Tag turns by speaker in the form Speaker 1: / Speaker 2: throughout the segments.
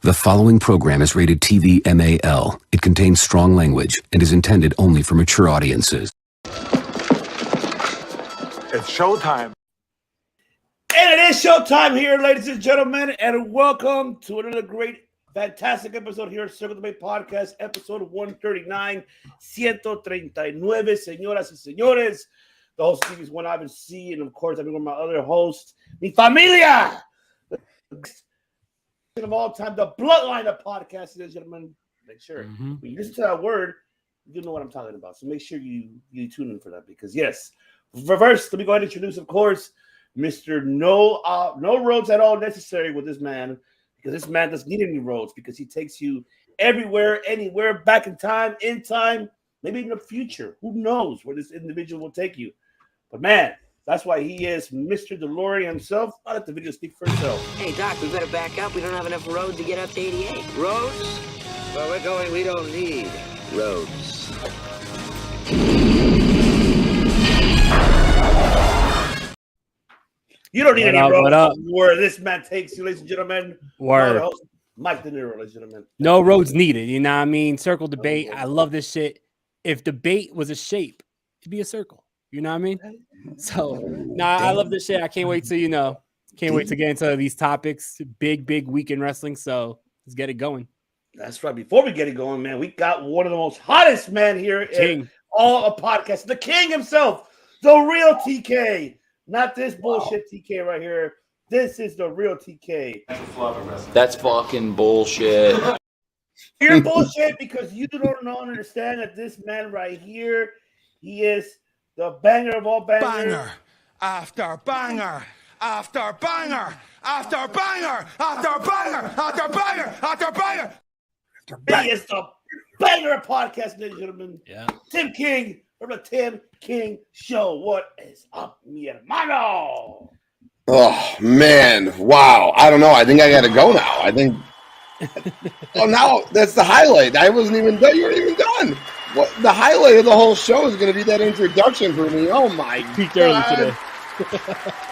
Speaker 1: The following program is rated TV MAL. It contains strong language and is intended only for mature audiences.
Speaker 2: It's showtime.
Speaker 3: And it is showtime here, ladies and gentlemen, and welcome to another great, fantastic episode here at Circle the Bay Podcast, episode 139, 139, señoras y señores. The host is one Ivan C, and of course, I've been with my other host, mi familia, of all time, the bloodline of podcasts, ladies and gentlemen. Make sure when you listen to that word, you know what I'm talking about. So make sure you tune in for that, because yes, reverse. Let me go ahead and introduce, of course, Mr. No roads at all necessary with this man, because this man doesn't need any roads, because he takes you everywhere, anywhere, back in time, maybe in the future. Who knows where this individual will take you? But man, that's why he is Mr. DeLorean himself. I'll let the video speak for itself.
Speaker 4: Hey, Doc, we better back up. We don't have enough road to get up to 88. Roads? Well, we're going. We don't need roads.
Speaker 3: You don't need any roads where this man takes you, ladies and gentlemen.
Speaker 5: Word.
Speaker 3: Mike De Niro, ladies and gentlemen.
Speaker 5: No roads needed. You know what I mean? Circle debate. I love this shit. If debate was a shape, it'd be a circle. You know what I mean? So, I love this shit. I can't wait to, get into these topics. Big week in wrestling. So let's get it going.
Speaker 3: That's right. Before we get it going, man, we got one of the most hottest men here in all of podcasts. The king himself, the real TK. Not this bullshit TK right here. This is the real TK.
Speaker 6: That's fucking bullshit.
Speaker 3: You're bullshit because you don't understand that this man right here, he is the banger of all bangers.
Speaker 2: Banger after banger after banger after banger after banger after banger after banger.
Speaker 3: He is the banger of podcast, ladies and gentlemen.
Speaker 5: Yeah.
Speaker 3: Tim King from the Tim King Show. What is up, mi hermano?
Speaker 7: Oh, man. Wow. I don't know. I think I got to go now. I think. Oh, now that's the highlight. I wasn't even done. You weren't even done. What the highlight of the whole show is going to be that introduction for me. Oh, my
Speaker 5: Peaked early today.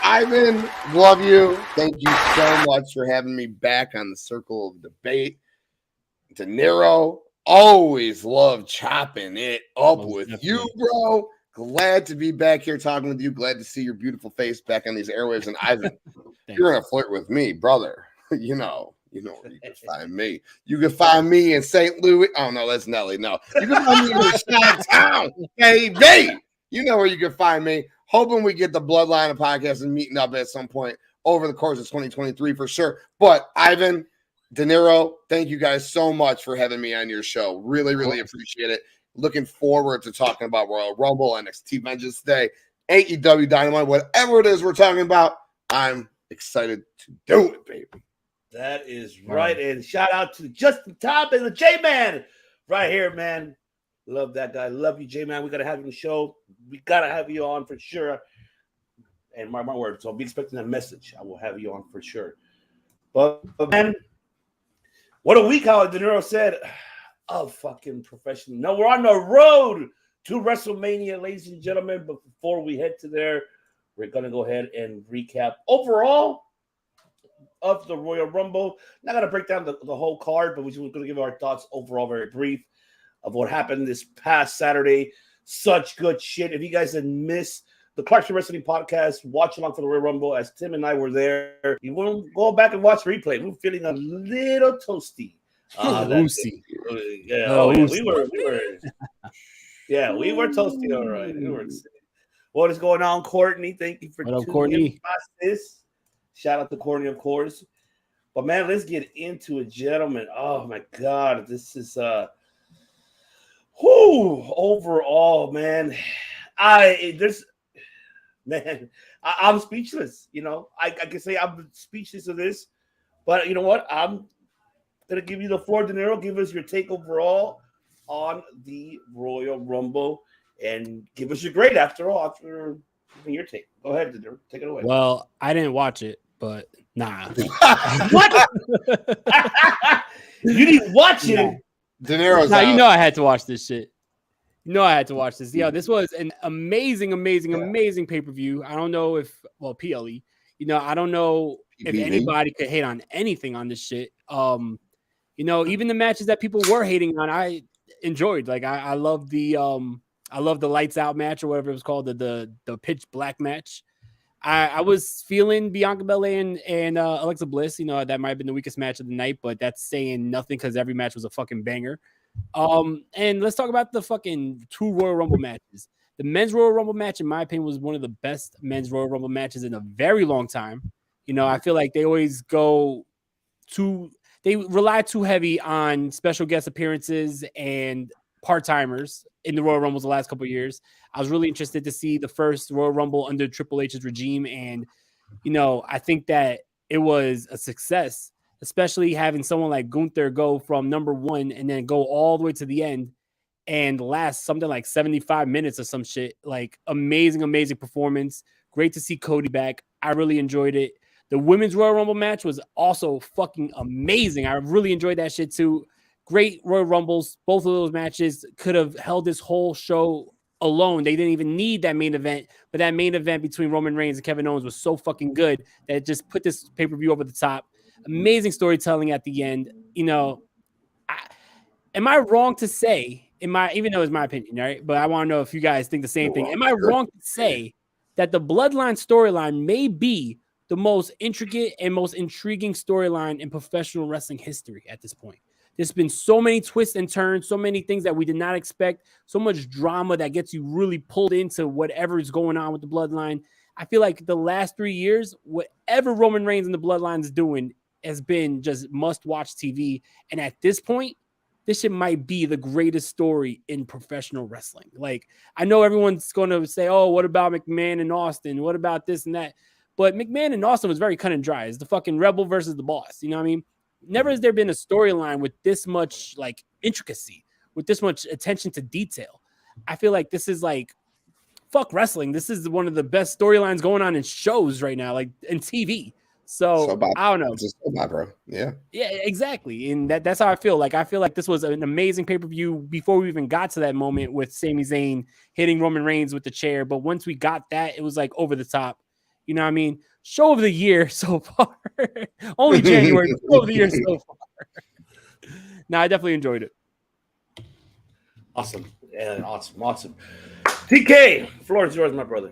Speaker 7: Ivan, love you. Thank you so much for having me back on the Circle of Debate. De Niro, always love chopping it up with you, bro. Glad to be back here talking with you. Glad to see your beautiful face back on these airwaves. And Ivan, you're going to flirt with me, brother. You know where you can find me. You can find me in St. Louis. Oh, no, that's Nelly. No. You can find me in Chi-Town, baby. You know where you can find me. Hoping we get the bloodline of podcasts and meeting up at some point over the course of 2023 for sure. But Ivan, De Niro, thank you guys so much for having me on your show. Really, really appreciate it. Looking forward to talking about Royal Rumble, NXT Vengeance Day, AEW Dynamite, whatever it is we're talking about. I'm excited to do it, baby.
Speaker 3: That is right. And shout out to Justin Top and the J-Man right here, man. Love that guy. Love you, J-Man. We got to have you on the show. We got to have you on for sure. And my word. So I'll be expecting that message. I will have you on for sure. But man, what a week, how De Niro said. Oh, fucking professional. No, we're on the road to WrestleMania, ladies and gentlemen. But before we head to there, we're going to go ahead and recap overall of the Royal Rumble. Not going to break down the whole card, but we're just going to give our thoughts overall, very brief, of what happened this past Saturday. Such good shit. If you guys had missed the Clarkson Wrestling Podcast, watch along for the Royal Rumble as Tim and I were there. You want to go back and watch the replay. We're feeling a little toasty.
Speaker 5: Lucy.
Speaker 3: We were toasty, all right. What is going on, Courtney? Thank you for tuning in this. Shout out to Courtney, of course. But man, let's get into it, gentlemen. Oh my God, this is overall, man. I'm speechless. I can say I'm speechless of this, but you know what? I'm gonna give you the floor, De Niro. Give us your take overall on the Royal Rumble, and give us your grade after giving your take. Go ahead, De Niro. Take it away.
Speaker 5: Well, I didn't watch it, but nah.
Speaker 3: What? You didn't watch it?
Speaker 7: De Niro's
Speaker 5: Now,
Speaker 7: out.
Speaker 5: I had to watch this shit. I had to watch this. Yeah, this was an amazing pay-per-view. I don't know if, PLE, I don't know if anybody could hate on anything on this shit. You know, even the matches that people were hating on, I enjoyed. Like I love the lights out match or whatever it was called, the pitch black match. I was feeling Bianca Belair and Alexa Bliss. You know, that might have been the weakest match of the night, but that's saying nothing because every match was a fucking banger. And let's talk about the fucking 2 Royal Rumble matches. The men's Royal Rumble match, in my opinion, was one of the best men's Royal Rumble matches in a very long time. You know, I feel like they always they rely too heavy on special guest appearances and part-timers in the Royal Rumbles the last couple of years. I was really interested to see the first Royal Rumble under Triple H's regime. And, you know, I think that it was a success, especially having someone like Gunther go from number 1 and then go all the way to the end and last something like 75 minutes or some shit. Like amazing performance. Great to see Cody back. I really enjoyed it. The women's Royal Rumble match was also fucking amazing. I really enjoyed that shit too. Great Royal Rumbles. Both of those matches could have held this whole show alone. They didn't even need that main event, but that main event between Roman Reigns and Kevin Owens was so fucking good that it just put this pay-per-view over the top. Amazing storytelling at the end. You know, am I wrong to say, even though it's my opinion, right? But I want to know if you guys think the same thing. Am I wrong to say that the Bloodline storyline may be the most intricate and most intriguing storyline in professional wrestling history at this point? There's been so many twists and turns, so many things that we did not expect, so much drama that gets you really pulled into whatever is going on with the Bloodline. I feel like the last 3 years, whatever Roman Reigns and the Bloodline is doing has been just must-watch TV. And at this point, this shit might be the greatest story in professional wrestling. Like, I know everyone's going to say, oh, what about McMahon and Austin? What about this and that? But McMahon and Austin was very cut and dry. It's the fucking Rebel versus the Boss. You know what I mean? Never has there been a storyline with this much like intricacy, with this much attention to detail. I feel like this is like, fuck wrestling. This is one of the best storylines going on in shows right now, like in TV. So I don't know.
Speaker 7: It's just so bro. Yeah,
Speaker 5: exactly. And that's how I feel. Like I feel like this was an amazing pay-per-view before we even got to that moment with Sami Zayn hitting Roman Reigns with the chair. But once we got that, it was like over the top. You know what I mean? Show of the year so far. Only January. Show of the year so far. No, I definitely enjoyed it.
Speaker 3: Awesome. Yeah, awesome. TK, floor is yours, my brother.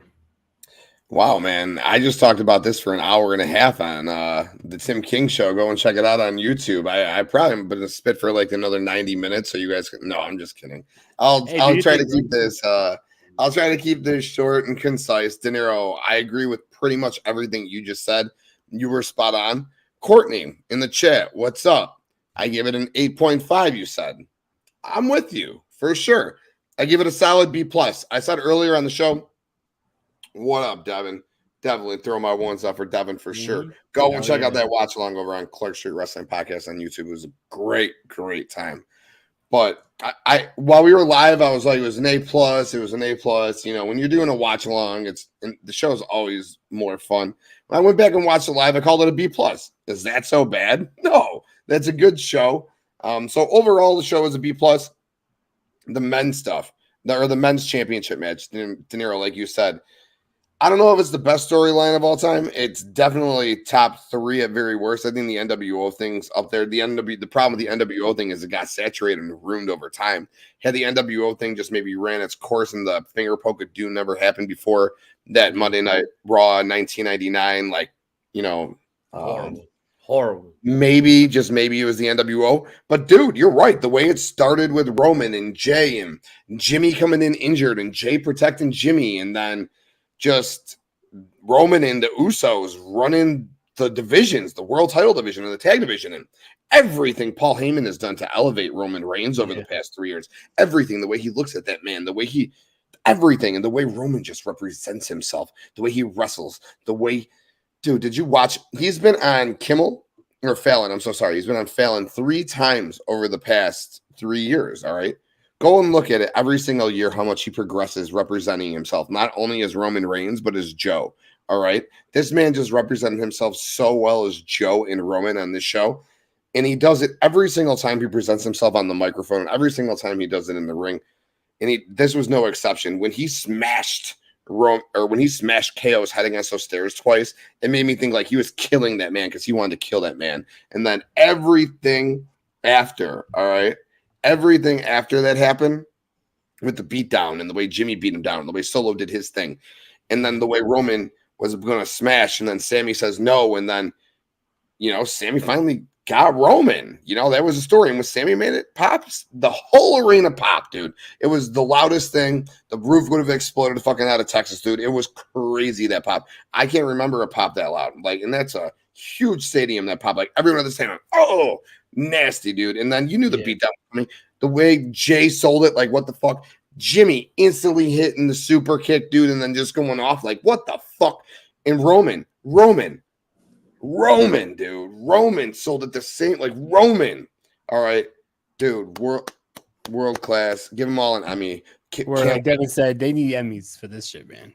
Speaker 7: Wow, man. I just talked about this for an hour and a half on the Tim King show. Go and check it out on YouTube. I probably am going to spit for like another 90 minutes so you guys can... No, I'm just kidding. I'll try to keep this... I'll try to keep this short and concise. De Niro, I agree with pretty much everything you just said. You were spot on. Courtney in the chat, what's up? I give it an 8.5, you said. I'm with you, for sure. I give it a solid B+. I said earlier on the show, what up, Devin? Definitely throw my ones up for Devin for sure. Go and check out that watch along over on Clark Street Wrestling Podcast on YouTube. It was a great time. But I while we were live, I was like, it was an A+. It was an A+. You know, when you're doing a watch along, the show is always more fun. When I went back and watched it live, I called it a B+. Is that so bad? No, that's a good show. So overall, the show is a B+. The men's stuff, or the men's championship match, De Niro, like you said, I don't know if it's the best storyline of all time. It's definitely top 3 at very worst. I think the NWO thing's up there. The problem with the NWO thing is it got saturated and ruined over time. Had the NWO thing just maybe ran its course and the finger poke of doom never happened before that Monday Night Raw 1999, like, you know,
Speaker 3: horrible.
Speaker 7: Maybe it was the NWO. But dude, you're right. The way it started with Roman and Jay and Jimmy coming in injured and Jay protecting Jimmy, and then just Roman and the Usos running the divisions, the world title division and the tag division, and everything Paul Heyman has done to elevate Roman Reigns over the past 3 years. Everything, the way he looks at that man, everything, and the way Roman just represents himself, the way he wrestles, the way, dude, did you watch? He's been on Kimmel or Fallon. I'm so sorry. He's been on Fallon 3 times over the past 3 years. All right. Go and look at it every single year, how much he progresses representing himself, not only as Roman Reigns, but as Joe. All right. This man just represented himself so well as Joe and Roman on this show. And he does it every single time he presents himself on the microphone, every single time he does it in the ring. And this was no exception. When he smashed KO's head against those stairs twice, it made me think like he was killing that man because he wanted to kill that man. And then everything after, all right, everything after that happened with the beatdown and the way Jimmy beat him down, and the way Solo did his thing, and then the way Roman was going to smash, and then Sammy says no, and then, you know, Sammy finally got Roman. You know, that was the story. And when Sammy made it pop, the whole arena popped, dude. It was the loudest thing. The roof would have exploded fucking out of Texas, dude. It was crazy, that pop. I can't remember a pop that loud. Like, and that's a huge stadium that popped. Like, everyone at the stadium, oh, nasty, dude. And then you knew the beatdown. I mean, the way Jay sold it, like, what the fuck? Jimmy instantly hitting the super kick, dude, and then just going off. Like, what the fuck? And Roman, dude. Roman sold it the same. Like, Roman. All right, dude. World class. Give them all an Emmy.
Speaker 5: Like Devin said, they need Emmys for this shit, man.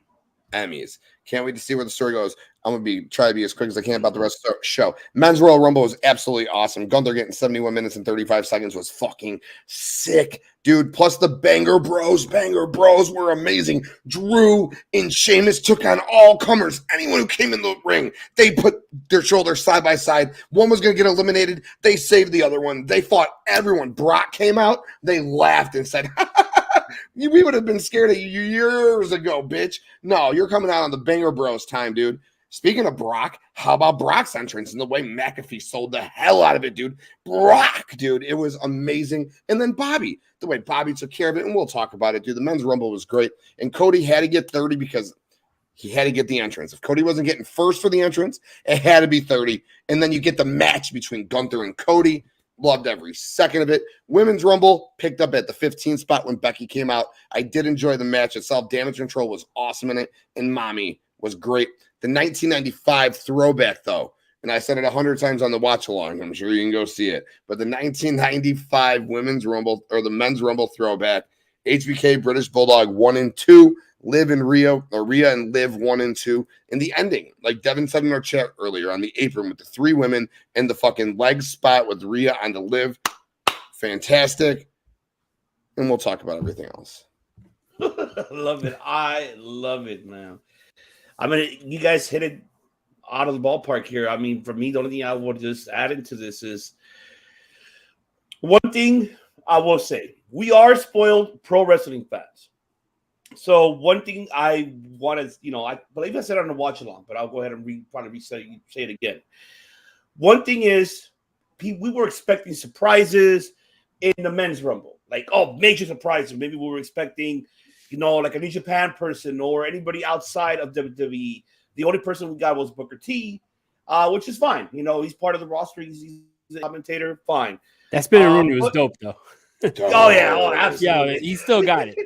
Speaker 7: Emmys. Can't wait to see where the story goes. I'm gonna try to be as quick as I can about the rest of the show. Men's Royal Rumble was absolutely awesome. Gunther getting 71 minutes and 35 seconds was fucking sick, dude. Plus the Banger Bros were amazing. Drew and Sheamus took on all comers. Anyone who came in the ring, they put their shoulders side by side. One was gonna get eliminated. They saved the other one. They fought everyone. Brock came out. They laughed and said, we would have been scared of you years ago, bitch. No, you're coming out on the Banger Bros time, dude. Speaking of Brock, how about Brock's entrance and the way McAfee sold the hell out of it, dude? Brock, dude, it was amazing. And then Bobby, the way Bobby took care of it, and we'll talk about it, dude. The Men's Rumble was great. And Cody had to get 30 because he had to get the entrance. If Cody wasn't getting first for the entrance, it had to be 30. And then you get the match between Gunther and Cody. Loved every second of it. Women's Rumble picked up at the 15th spot when Becky came out. I did enjoy the match itself. Damage Control was awesome in it, and Mommy was great. The 1995 throwback, though, and I said it 100 times on the watch along. I'm sure you can go see it. But the 1995 Women's Rumble, or the Men's Rumble throwback, HBK, British Bulldog 1 and 2, Liv and Rhea and Liv 1 and 2. And the ending, like Devin said in our chat earlier, on the apron with the 3 women and the fucking leg spot with Rhea on the Liv. Fantastic. And we'll talk about everything else.
Speaker 3: Love it. I love it, man. I mean, you guys hit it out of the ballpark here. I mean, for me, the only thing I would just add into this is one thing I will say. We are spoiled pro wrestling fans. So one thing I want to, you know, I believe I said it on the watch along, but I'll go ahead and probably say it again. One thing is, we were expecting surprises in the Men's Rumble. Like, oh, major surprises. Maybe we were expecting, you know, like a New Japan person or anybody outside of WWE. The only person we got was Booker T, which is fine. You know, he's part of the roster. He's a commentator. Fine.
Speaker 5: That spinning Rooney was dope, though.
Speaker 3: Oh, yeah. Oh, absolutely.
Speaker 5: Yeah, he still got it.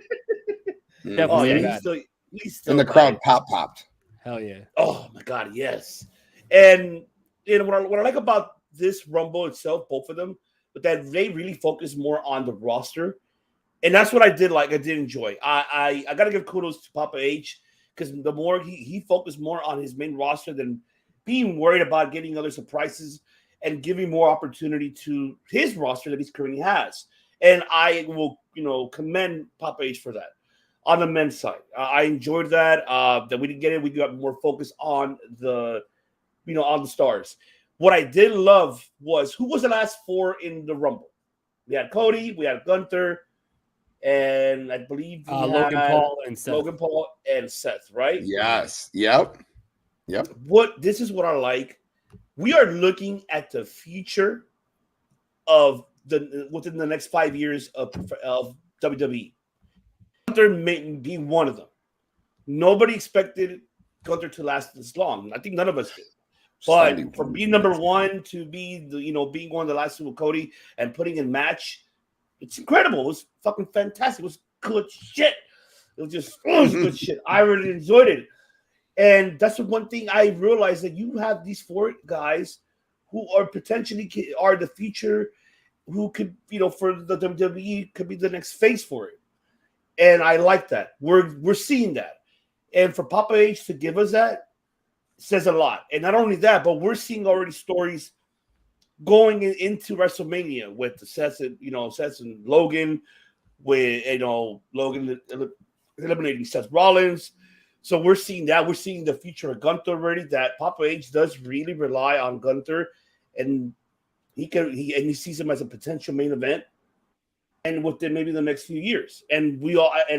Speaker 5: Definitely
Speaker 3: he's still
Speaker 7: and the crowd popped.
Speaker 5: Hell yeah.
Speaker 3: Oh, my God, yes. And you know, what I like about this Rumble itself, both of them, but that they really focus more on the roster. And that's what I did like. I did enjoy. I got to give kudos to Papa H, because the more he focused more on his main roster than being worried about getting other surprises and giving more opportunity to his roster that he currently has. And I will, you know, commend Papa H for that. On the men's side, I enjoyed that. That we didn't get it. We got more focus on the, you know, on the stars. What I did love was, who was the last 4 in the Rumble? We had Cody, we had Gunther, and I believe
Speaker 5: Logan Paul and Seth.
Speaker 3: Right?
Speaker 7: Yes. Yep.
Speaker 3: This is what I like. We are looking at the future of within the next 5 years of WWE. Gunther may be one of them. Nobody expected Gunther to last this long. I think none of us did. But from being number 1 to be being one of the last 2 with Cody and putting in match, it's incredible. It was fucking fantastic. It was good shit. It was good shit. I really enjoyed it. And that's the one thing I realized, that you have these 4 guys who are potentially are the future, who could, you know, for the WWE could be the next face for it. And I like that. We're seeing that. And for Papa H to give us that says a lot. And not only that, but we're seeing already stories going into WrestleMania with the Seth and Logan, with, you know, Logan eliminating Seth Rollins. So we're seeing that. We're seeing the future of Gunther already, that Papa H does really rely on Gunther. And he sees him as a potential main event, and within maybe the next few years. And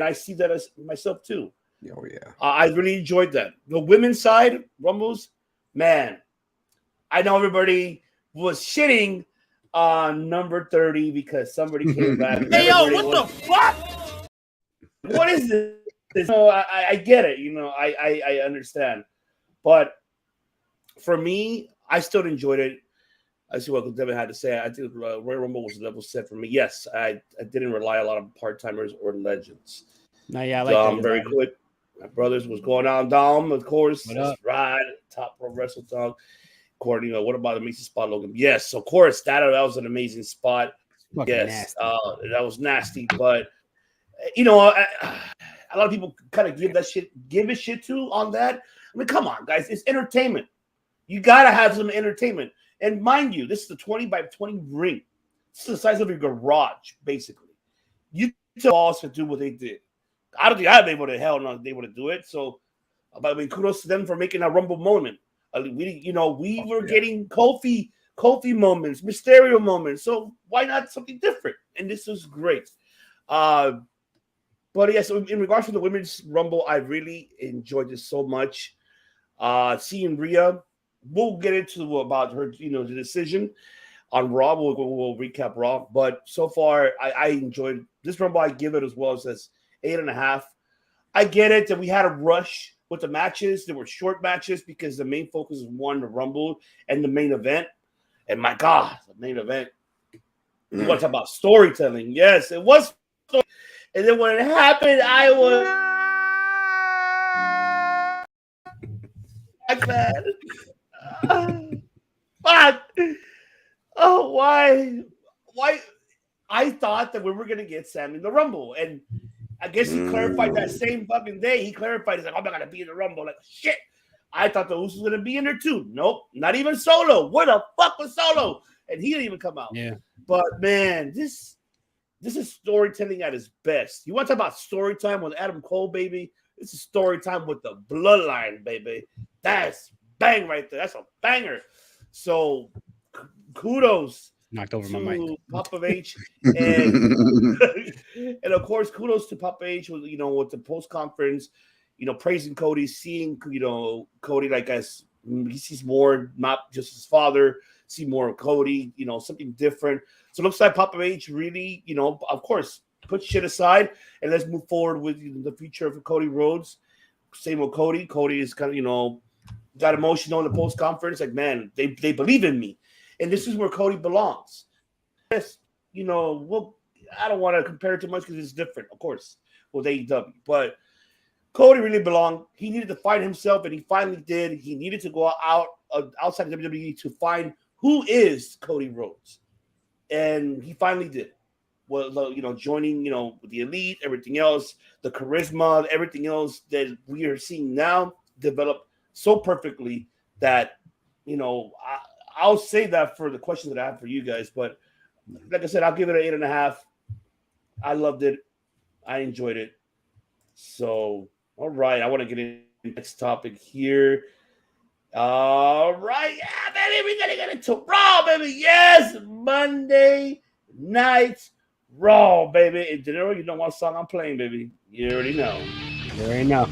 Speaker 3: I see that as myself too.
Speaker 7: Oh yeah,
Speaker 3: I really enjoyed that. The women's side Rumbles, man, I know everybody was shitting on number 30 because somebody came back.
Speaker 2: Hey, yo, what the fuck?
Speaker 3: What is this? I get it. I understand. But for me, I still enjoyed it. I see what Devin had to say. I think Royal Rumble was a level set for me. Yes, I didn't rely a lot on part-timers or legends.
Speaker 5: No, yeah, I like that.
Speaker 3: Very quick. My brothers was going on. Dom, of course.
Speaker 5: What up?
Speaker 3: Rod, Top Pro Wrestle Talk. Courtney, what about the amazing spot, Logan? Yes, of course. That was an amazing spot. Yes, that was nasty. But a lot of people kind of give it shit to on that. I mean, come on, guys, it's entertainment. You gotta have some entertainment. And mind you, this is a 20 by 20 ring. This is the size of your garage, basically. You tell balls to do what they did. I don't think I'd be able to do it. So, I mean, kudos to them for making a Rumble moment. We were getting Kofi moments, Mysterio moments. So why not something different? And this was great. But yes, in regards to the women's Rumble, I really enjoyed this so much. Seeing Rhea, we'll get into about her, the decision on Raw. We'll recap Raw. But so far, I enjoyed this Rumble. I give it as well as 8.5. I get it that we had a rush with the matches. There were short matches because the main focus was the Rumble and the main event. And my God, the main event. You want to talk about storytelling? Yes, it was. And then when it happened, I was like that. Fuck. Oh, why? I thought that we were gonna get Sammy in the Rumble, and I guess he clarified that same fucking day. He clarified, he's like, I'm not gonna be in the Rumble. Like, shit. I thought the Usos was gonna be in there too. Nope, not even Solo. Where the fuck was Solo? And he didn't even come out.
Speaker 5: Yeah.
Speaker 3: But man, this is storytelling at its best. You want to talk about story time with Adam Cole, baby? This is story time with the Bloodline, baby. That's bang right there. That's a banger. So kudos.
Speaker 5: Knocked over my mic.
Speaker 3: Papa H, and of course, kudos to Papa H with the post conference, praising Cody, seeing Cody like as he sees more, not just his father, see more of Cody, something different. So it looks like Papa H really, of course, put shit aside and let's move forward with the future of Cody Rhodes. Same with Cody. Cody is kind of got emotional in the post conference, like, man, they believe in me. And this is where Cody belongs. Yes, I don't want to compare it too much because it's different, of course, with AEW. But Cody really belonged. He needed to find himself, and he finally did. He needed to go outside of WWE to find who is Cody Rhodes. And he finally did. Well, joining, with the Elite, everything else, the charisma, everything else that we are seeing now develop so perfectly that, I'll say that for the questions that I have for you guys, but like I said, I'll give it an 8.5. I loved it. I enjoyed it. So, all right, I want to get into the next topic here. All right, yeah, baby, we're gonna get into Raw, baby. Yes, Monday Night Raw, baby. And De Niro, you know what song I'm playing, baby. You already know.
Speaker 5: You already know.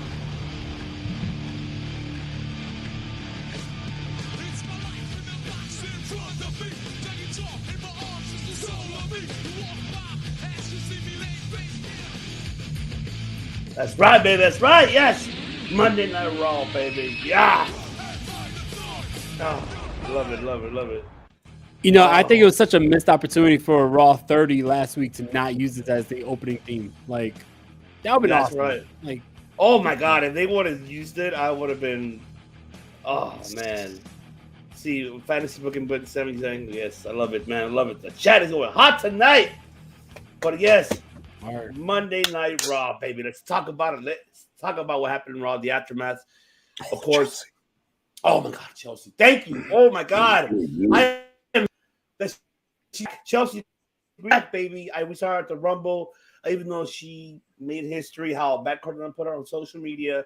Speaker 3: That's right, baby. That's right. Yes. Monday Night Raw, baby. Yeah. Oh, love it, love it, love it.
Speaker 5: I think it was such a missed opportunity for Raw 30 last week to not use it as the opening theme. Like, that would have been awesome.
Speaker 3: Right.
Speaker 5: Like,
Speaker 3: oh my God, if they would have used it, I would have been. Oh man. See, fantasy booking, but 7 saying yes, I love it, man. I love it. The chat is going hot tonight. But yes, Monday Night Raw, baby. Let's talk about it. Let's talk about what happened in Raw, the aftermath. Of course. Chelsea. Oh my God, Chelsea. Thank you. Oh my God. Chelsea back, baby. We saw her at the Rumble, even though she made history, how backcourt put her on social media.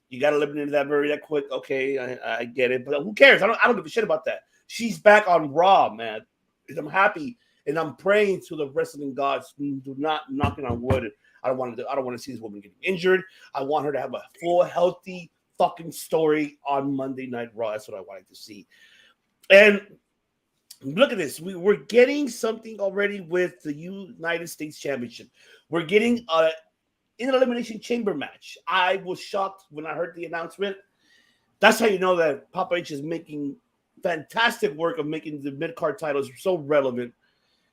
Speaker 3: You got to live into that quick. Okay, I get it. But who cares? I don't give a shit about that. She's back on Raw, man. I'm happy and I'm praying to the wrestling gods. Do not knocking on wood. I don't want to see this woman getting injured. I want her to have a full, healthy fucking story on Monday Night Raw. That's what I wanted to see. And look at this. We're getting something already with the United States Championship. We're getting an elimination chamber match. I was shocked when I heard the announcement. That's how you know that Papa H is making fantastic work of making the mid-card titles so relevant.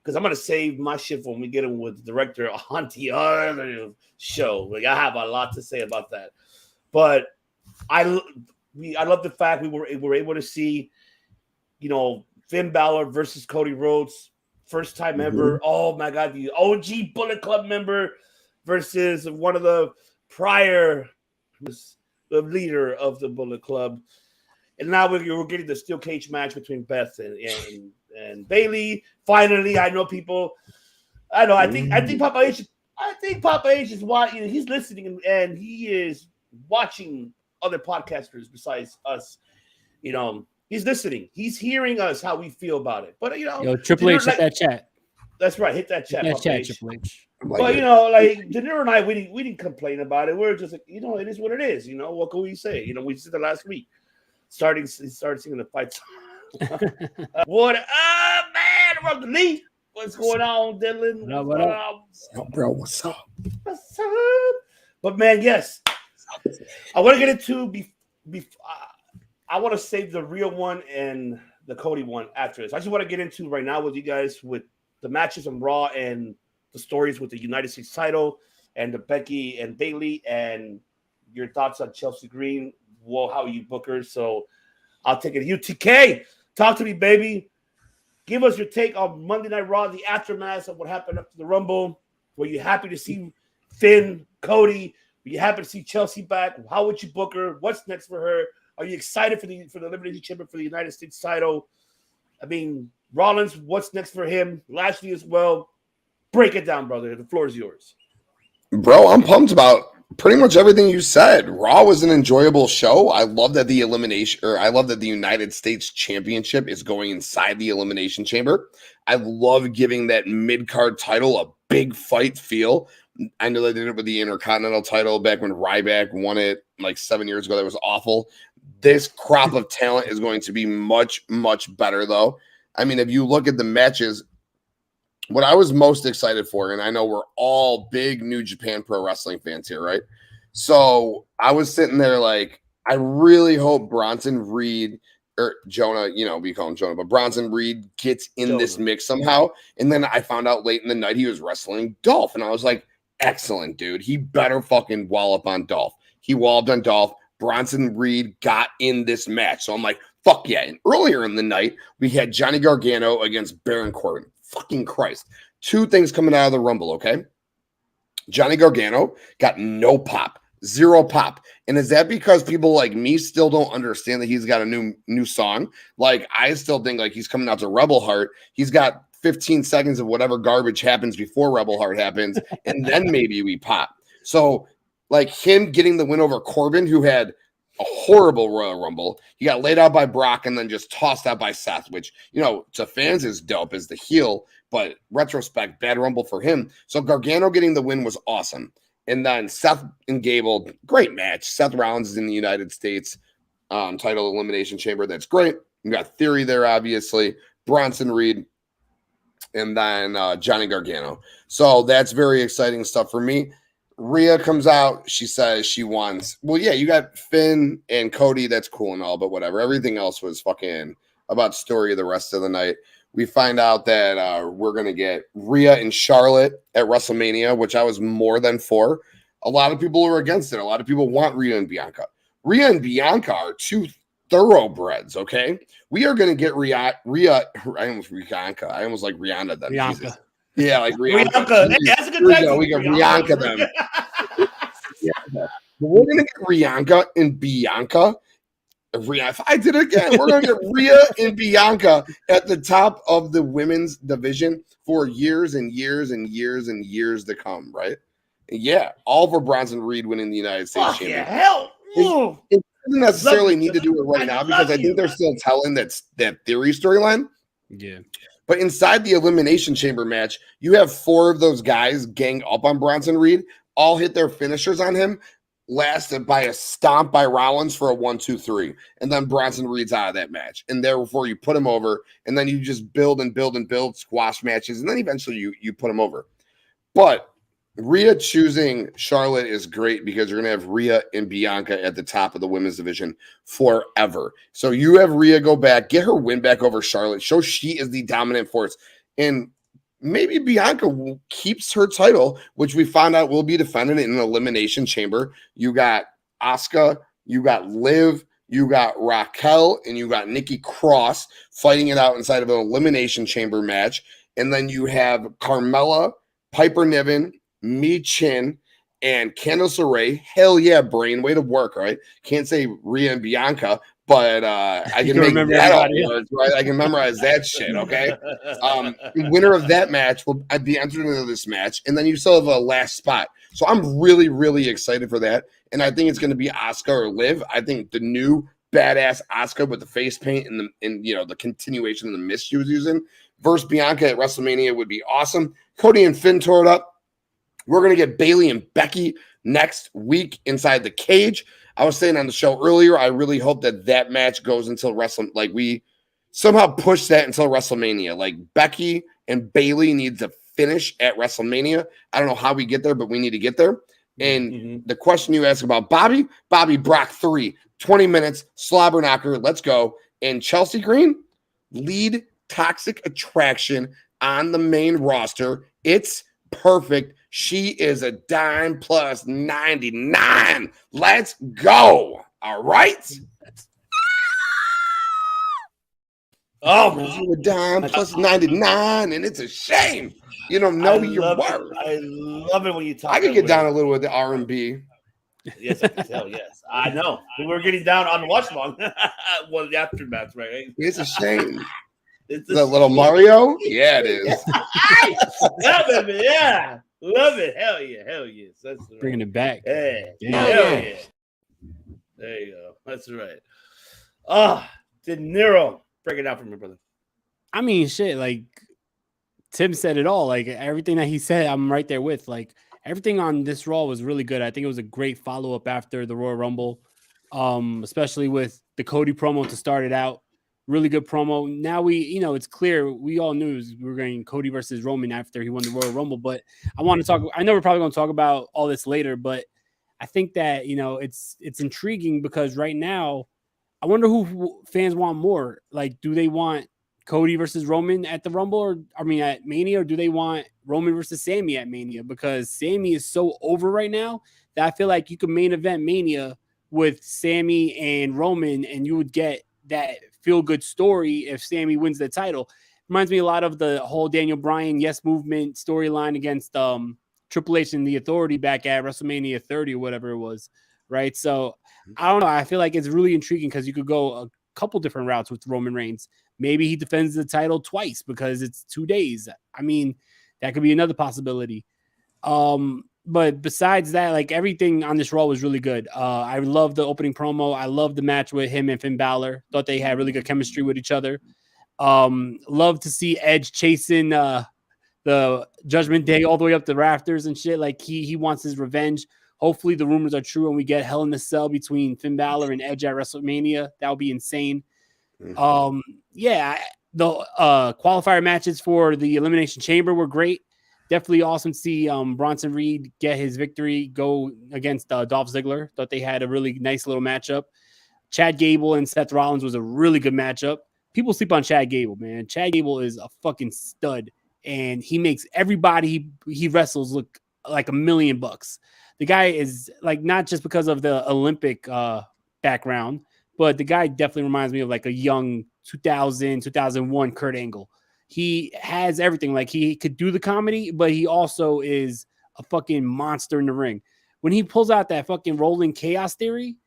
Speaker 3: Because I'm going to save my shit when we get him with the director on the other show. Like, I have a lot to say about that. But I love the fact we were able to see, Finn Balor versus Cody Rhodes. First time ever. Oh, my God. The OG Bullet Club member versus one of the prior, the leader of the Bullet Club. And now we're getting the steel cage match between Beth and Bailey. Finally, I know people. I think Papa H. I think Papa H is watching. He's listening and he is watching other podcasters besides us. He's listening. He's hearing us how we feel about it. But
Speaker 5: Triple H, hit that chat.
Speaker 3: That's right. Hit that chat.
Speaker 5: Hit that chat, Triple H.
Speaker 3: But De Niro and I, we didn't complain about it. We're just like, it is what it is. What can we say? We said the last week. Started singing the fight song. What up, man? Rub the leaf. What's going on, Dylan?
Speaker 5: What up?
Speaker 7: Bro, what's up?
Speaker 3: What's up? But man, yes, I want to get into. I want to save the real one and the Cody one after this. I just want to get into right now with you guys with the matches on Raw and the stories with the United States title and the Becky and Bailey and your thoughts on Chelsea Green. How you book her. So I'll take it. UTK, talk to me, baby. Give us your take on Monday Night Raw, the aftermath of what happened after the Rumble. Were you happy to see Finn, Cody? Were you happy to see Chelsea back? How would you book her? What's next for her? Are you excited for the Elimination Chamber for the United States title? I mean, Rollins, what's next for him? Lashley as well. Break it down, brother. The floor is yours.
Speaker 7: Bro, I'm pumped about pretty much everything you said. Raw was an enjoyable show. I love that the United States Championship is going inside the Elimination Chamber. I love giving that mid-card title a big fight feel. I know they did it with the Intercontinental title back when Ryback won it like 7 years ago. That was awful. This crop of talent is going to be much, much better, though. I mean, if you look at the matches, what I was most excited for, and I know we're all big New Japan Pro Wrestling fans here, right? So I was sitting there like, I really hope Bronson Reed or Jonah, we call him Jonah, but Bronson Reed gets in this mix somehow. And then I found out late in the night he was wrestling Dolph. And I was like, excellent, dude. He better fucking wallop on Dolph. He walloped on Dolph. Bronson Reed got in this match. So I'm like, fuck yeah. And earlier in the night, we had Johnny Gargano against Baron Corbin. Fucking Christ. Two things coming out of the Rumble, okay? Johnny Gargano got no pop. Zero pop. And is that because people like me still don't understand that he's got a new song? Like, I still think like he's coming out to Rebel Heart. He's got 15 seconds of whatever garbage happens before Rebel Heart happens, and then maybe we pop. So, like him getting the win over Corbin, who had a horrible Royal Rumble. He got laid out by Brock and then just tossed out by Seth, which, to fans is dope as the heel, but retrospect, bad Rumble for him. So Gargano getting the win was awesome. And then Seth and Gable, great match. Seth Rollins is in the United States title elimination chamber. That's great. You got Theory there, obviously. Bronson Reed. And then Johnny Gargano. So that's very exciting stuff for me. Rhea comes out. She says she wants. Well, yeah, you got Finn and Cody. That's cool and all, but whatever. Everything else was fucking about story the rest of the night. We find out that we're going to get Rhea and Charlotte at WrestleMania, which I was more than for. A lot of people are against it. A lot of people want Rhea and Bianca. Rhea and Bianca are two thoroughbreds, okay? We are going to get Rhea. I almost Bianca. I almost like Rihanna then.
Speaker 5: Bianca.
Speaker 7: Jesus. Yeah, like Rihanna.
Speaker 3: Hey, that's a good tag.
Speaker 7: We got Bianca them. Yeah. But we're going to get Rihanna and Bianca. If I did it again, we're going to get Rhea and Bianca at the top of the women's division for years and years and years and years to come, right? And yeah, all for Bronson Reed winning the United States Championship.
Speaker 3: Yeah, hell.
Speaker 7: It doesn't necessarily need to do it right now because I think they're still telling that Theory storyline.
Speaker 5: Yeah.
Speaker 7: But inside the Elimination Chamber match, you have 4 of those guys gang up on Bronson Reed, all hit their finishers on him, lasted by a stomp by Rollins for a 1-2-3, and then Bronson Reed's out of that match. And therefore, you put him over, and then you just build and build and build squash matches, and then eventually you put him over. But Rhea choosing Charlotte is great because you're going to have Rhea and Bianca at the top of the women's division forever. So you have Rhea go back, get her win back over Charlotte, show she is the dominant force, and maybe Bianca keeps her title, which we found out will be defended in an Elimination Chamber. You got Asuka, you got Liv, you got Raquel, and you got Nikki Cross fighting it out inside of an Elimination Chamber match. And then you have Carmella, Piper Niven, Chin, and Candice LeRae. Hell yeah, Brain. Way to work, right? Can't say Rhea and Bianca, but I can make that all words, right? I can memorize that shit, okay? Winner of that match will be entered into this match, and then you still have a last spot. So I'm really, really excited for that, and I think it's going to be Asuka or Liv. I think the new badass Asuka with the face paint and the continuation of the mist she was using versus Bianca at WrestleMania would be awesome. Cody and Finn tore it up. We're going to get Bayley and Becky next week inside the cage. I was saying on the show earlier, I really hope that match goes until we somehow push that until WrestleMania. Like Becky and Bayley need to finish at WrestleMania. I don't know how we get there, but we need to get there. And the question you asked about Bobby Brock 3, 20 minutes, slobber knocker, let's go. And Chelsea Green, lead toxic attraction on the main roster. It's perfect. She is a dime plus 99. Let's go. All right. Oh, man. A dime plus 99, and it's a shame you don't know your worth.
Speaker 3: I love it when you talk.
Speaker 7: I could get down a little with the R&B.
Speaker 3: Yes, I can tell. Yes, I know. We're getting down on the watch along. One of the aftermaths, right?
Speaker 7: It's a shame. It's a little Mario? Yeah, it is.
Speaker 3: Love it, man. Yeah. Love it. Hell yeah. Hell yes. That's right.
Speaker 5: Bringing it back.
Speaker 3: Hey.
Speaker 5: Yeah.
Speaker 3: Hell yeah. There you go. That's right. De Niro. Break it down for me, brother.
Speaker 5: I mean, shit, like Tim said it all. Like everything that he said, I'm right there with. Like everything on this Raw was really good. I think it was a great follow-up after the Royal Rumble, especially with the Cody promo to start it out. Really good promo. Now it's clear. We all knew we were going Cody versus Roman after he won the Royal Rumble. But I want to talk. I know we're probably going to talk about all this later, but I think that it's intriguing because right now, I wonder who fans want more. Like, do they want Cody versus Roman at the Rumble, at Mania, or do they want Roman versus Sammy at Mania? Because Sammy is so over right now that I feel like you could main event Mania with Sammy and Roman, and you would get that feel-good story if Sammy wins the title. Reminds me a lot of the whole Daniel Bryan Yes Movement storyline against Triple H and the Authority back at WrestleMania 30 or whatever it was, right? So I don't know. I feel like it's really intriguing because you could go a couple different routes with Roman Reigns. Maybe he defends the title twice because it's 2 days. I mean, that could be another possibility. But besides that, like everything on this Raw was really good. I love the opening promo. I love the match with him and Finn Balor. Thought they had really good chemistry with each other. Love to see Edge chasing the Judgment Day all the way up the rafters and shit. Like he wants his revenge. Hopefully the rumors are true and we get Hell in the Cell between Finn Balor and Edge at WrestleMania. That would be insane. The qualifier matches for the Elimination Chamber were great. Definitely awesome to see Bronson Reed get his victory, go against Dolph Ziggler. Thought they had a really nice little matchup. Chad Gable and Seth Rollins was a really good matchup. People sleep on Chad Gable, man. Chad Gable is a fucking stud, and he makes everybody he wrestles look like $1 million. The guy is like, not just because of the Olympic background, but the guy definitely reminds me of like a young 2001 Kurt Angle. He has everything. Like he could do the comedy, but he also is a fucking monster in the ring. When he pulls out that fucking rolling chaos theory,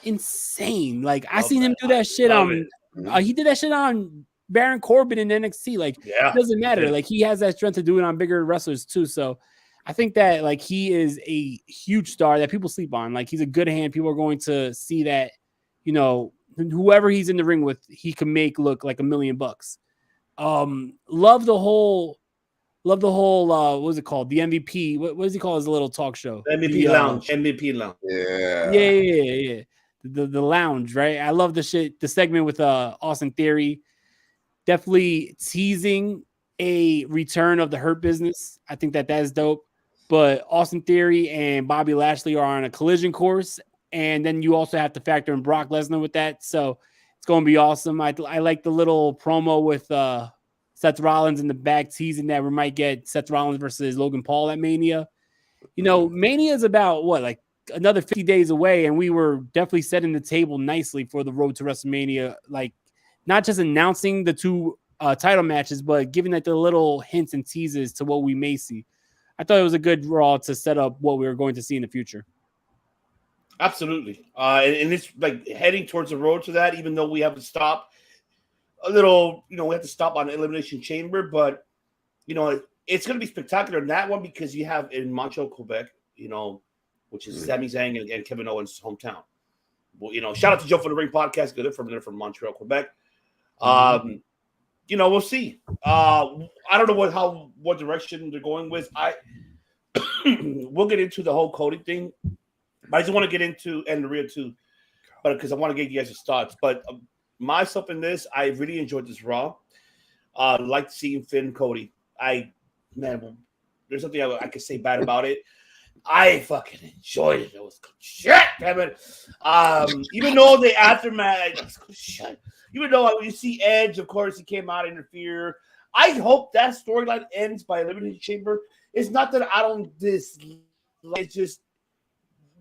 Speaker 5: insane. Like I seen him do that shit on. He did that shit on Baron Corbin in NXT. Like it doesn't matter. Like he has that strength to do it on bigger wrestlers too. So I think that like he is a huge star that people sleep on. Like he's a good hand. People are going to see that, whoever he's in the ring with, he can make look like $1 million. Love the whole. What was it called? The MVP. What does he call his little talk show?
Speaker 3: MVP Lounge. MVP Lounge.
Speaker 5: Yeah. The lounge, right? I love the shit. The segment with Austin Theory, definitely teasing a return of the Hurt Business. I think that is dope. But Austin Theory and Bobby Lashley are on a collision course, and then you also have to factor in Brock Lesnar with that. So it's going to be awesome. I like the little promo with Seth Rollins in the back teasing that we might get Seth Rollins versus Logan Paul at Mania. You know, Mania is about like another 50 days away, and we were definitely setting the table nicely for the road to WrestleMania. Like, not just announcing the two title matches, but giving like the little hints and teases to what we may see. I thought it was a good Raw to set up what we were going to see in the future.
Speaker 3: Absolutely. And it's like heading towards the road to that, even though we have to stop a little, we have to stop on Elimination Chamber, but, it's going to be spectacular in that one because you have in Montreal, Quebec, which is Sami Zayn and Kevin Owens' hometown. Well, shout out to Joe for the Ring Podcast. Good from Montreal, Quebec. We'll see. I don't know what direction they're going with. We'll get into the whole Cody thing. But I just want to get into Andrea too, but because I want to get you guys' thoughts. But myself in this, I really enjoyed this Raw. Liked seeing Finn Cody. There's something I could say bad about it. I fucking enjoyed it. It was good shit, damn it. Even though the aftermath, even though you see Edge, of course, he came out and interfered. I hope that storyline ends by Elimination Chamber. It's not that I don't dislike. It's just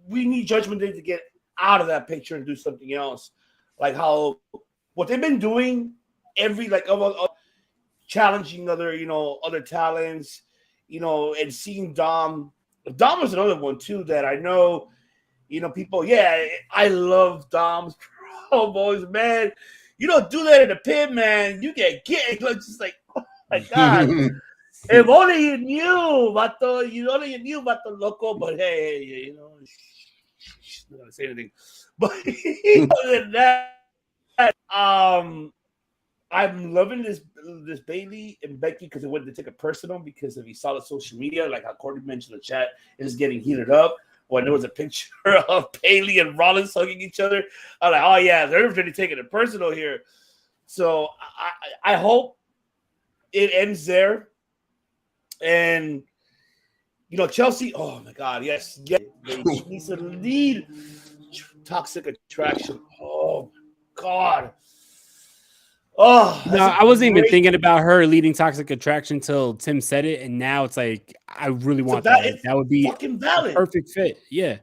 Speaker 3: we need Judgment Day to get out of that picture and do something else. Like what they've been doing challenging other talents, and seeing Dom. Dom was another one too that I know, people. Yeah, I love Dom's promos, man. You don't do that in the pit, man. You get just like, oh my god. If only you knew, vato. Only you knew, vato loco. But hey, I'm not gonna say anything. But other than that, I'm loving this Bailey and Becky because it wanted to take it personal because if you saw the social media, like how Courtney mentioned in the chat, it is getting heated up. When there was a picture of Bailey and Rollins hugging each other, I'm like, oh yeah, they're really taking it personal here. So I hope it ends there. And Chelsea, oh my God, yes, she needs to lead Toxic Attraction. Oh my God. Oh
Speaker 5: no, I wasn't even thinking about her leading Toxic Attraction until Tim said it, and now it's like I really want that. That would be
Speaker 3: fucking valid.
Speaker 5: Perfect fit. Yeah.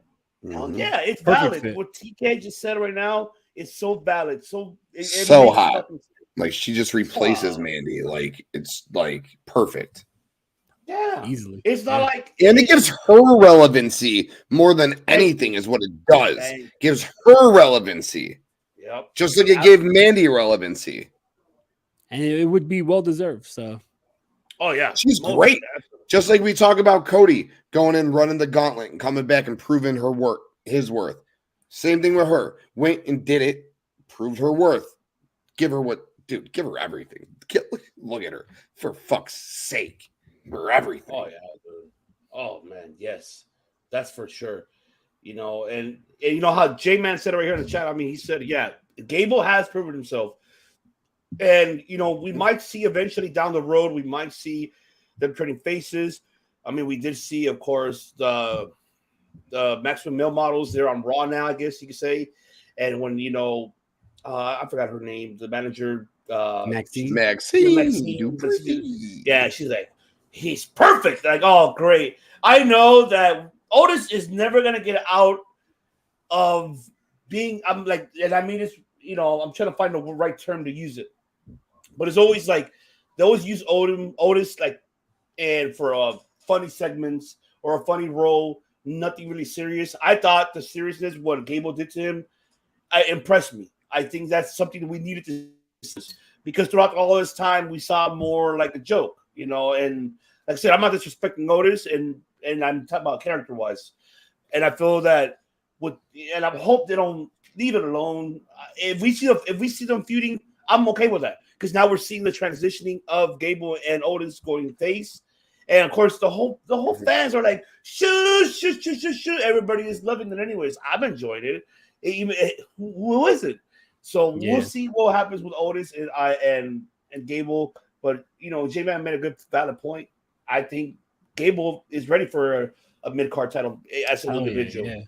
Speaker 3: Oh, yeah, it's valid. Fit. What TK just said right now is so valid. So
Speaker 7: hot. Like she just replaces Mandy. Like it's like perfect.
Speaker 3: Yeah,
Speaker 5: easily.
Speaker 3: It's not like,
Speaker 7: and it gives her relevancy more than anything. Is what it does. Gives her relevancy.
Speaker 3: Yep.
Speaker 7: Just like it gave Mandy relevancy.
Speaker 5: And it would be well deserved. So,
Speaker 3: oh yeah,
Speaker 7: she's great. Just like we talk about Cody going and running the gauntlet and coming back and proving his worth. Same thing with her. Went and did it, proved her worth. Give her everything. Look at her, for fuck's sake, for everything.
Speaker 3: Oh yeah, dude. Oh man, yes, that's for sure. And you know how J-Man said it right here in the chat. I mean, he said, yeah, Gable has proven himself. And, we might see eventually down the road, we might see them turning faces. I mean, we did see, of course, the Maximum Male models. They're on Raw now, I guess you could say. And when, I forgot her name, the manager.
Speaker 5: Maxine.
Speaker 3: Yeah, she's like, he's perfect. Like, oh, great. I know that Otis is never going to get out of being, I'm like, and I mean, it's, I'm trying to find the right term to use it. But it's always like, they always use Otis, like, and for funny segments or a funny role, nothing really serious. I thought the seriousness, what Gable did to him, impressed me. I think that's something that we needed to see because throughout all this time, we saw more like a joke, and like I said, I'm not disrespecting Otis, and I'm talking about character-wise. And I feel that and I hope they don't leave it alone. If we see them feuding, I'm okay with that because now we're seeing the transitioning of Gable and Otis going face. And of course, the whole fans are like, shoot. Everybody is loving it anyways. I'm enjoying it. Who is it? So we'll see what happens with Otis and Gable. But J-Man made a good valid point. I think Gable is ready for a mid-card title as an individual.
Speaker 5: Yeah.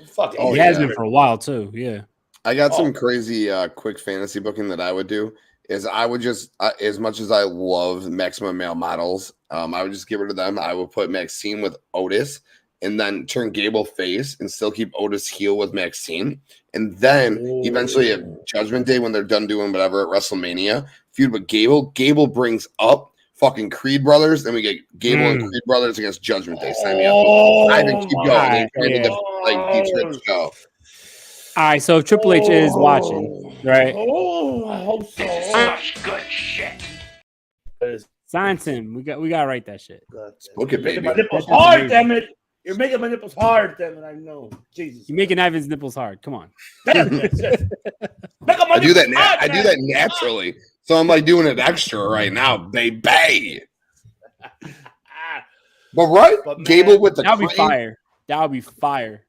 Speaker 3: Fuck it.
Speaker 5: He has been for a while too. Yeah.
Speaker 7: I got some crazy quick fantasy booking that I would do. Is I would just, as much as I love Maximum Male Models, I would just get rid of them. I would put Maxine with Otis and then turn Gable face and still keep Otis heel with Maxine. And then eventually at Judgment Day, when they're done doing whatever at WrestleMania, feud with Gable. Gable brings up fucking Creed Brothers, and we get Gable and Creed Brothers against Judgment Day. Sign me up. I can keep going. Deep show.
Speaker 5: All right, so if Triple H is watching, right?
Speaker 3: Oh, I hope so.
Speaker 4: Such good shit.
Speaker 5: Signs him. We got to write that shit.
Speaker 7: Book it, baby.
Speaker 3: My nipples hard, damn it. You're making my nipples hard, damn it. I know. Jesus.
Speaker 5: You're making Ivan's nipples hard. Come on.
Speaker 3: Damn it.
Speaker 7: I do that naturally. So I'm like doing it extra right now, baby. But right, man, Gable with the
Speaker 5: that'll be fire. That'll be fire.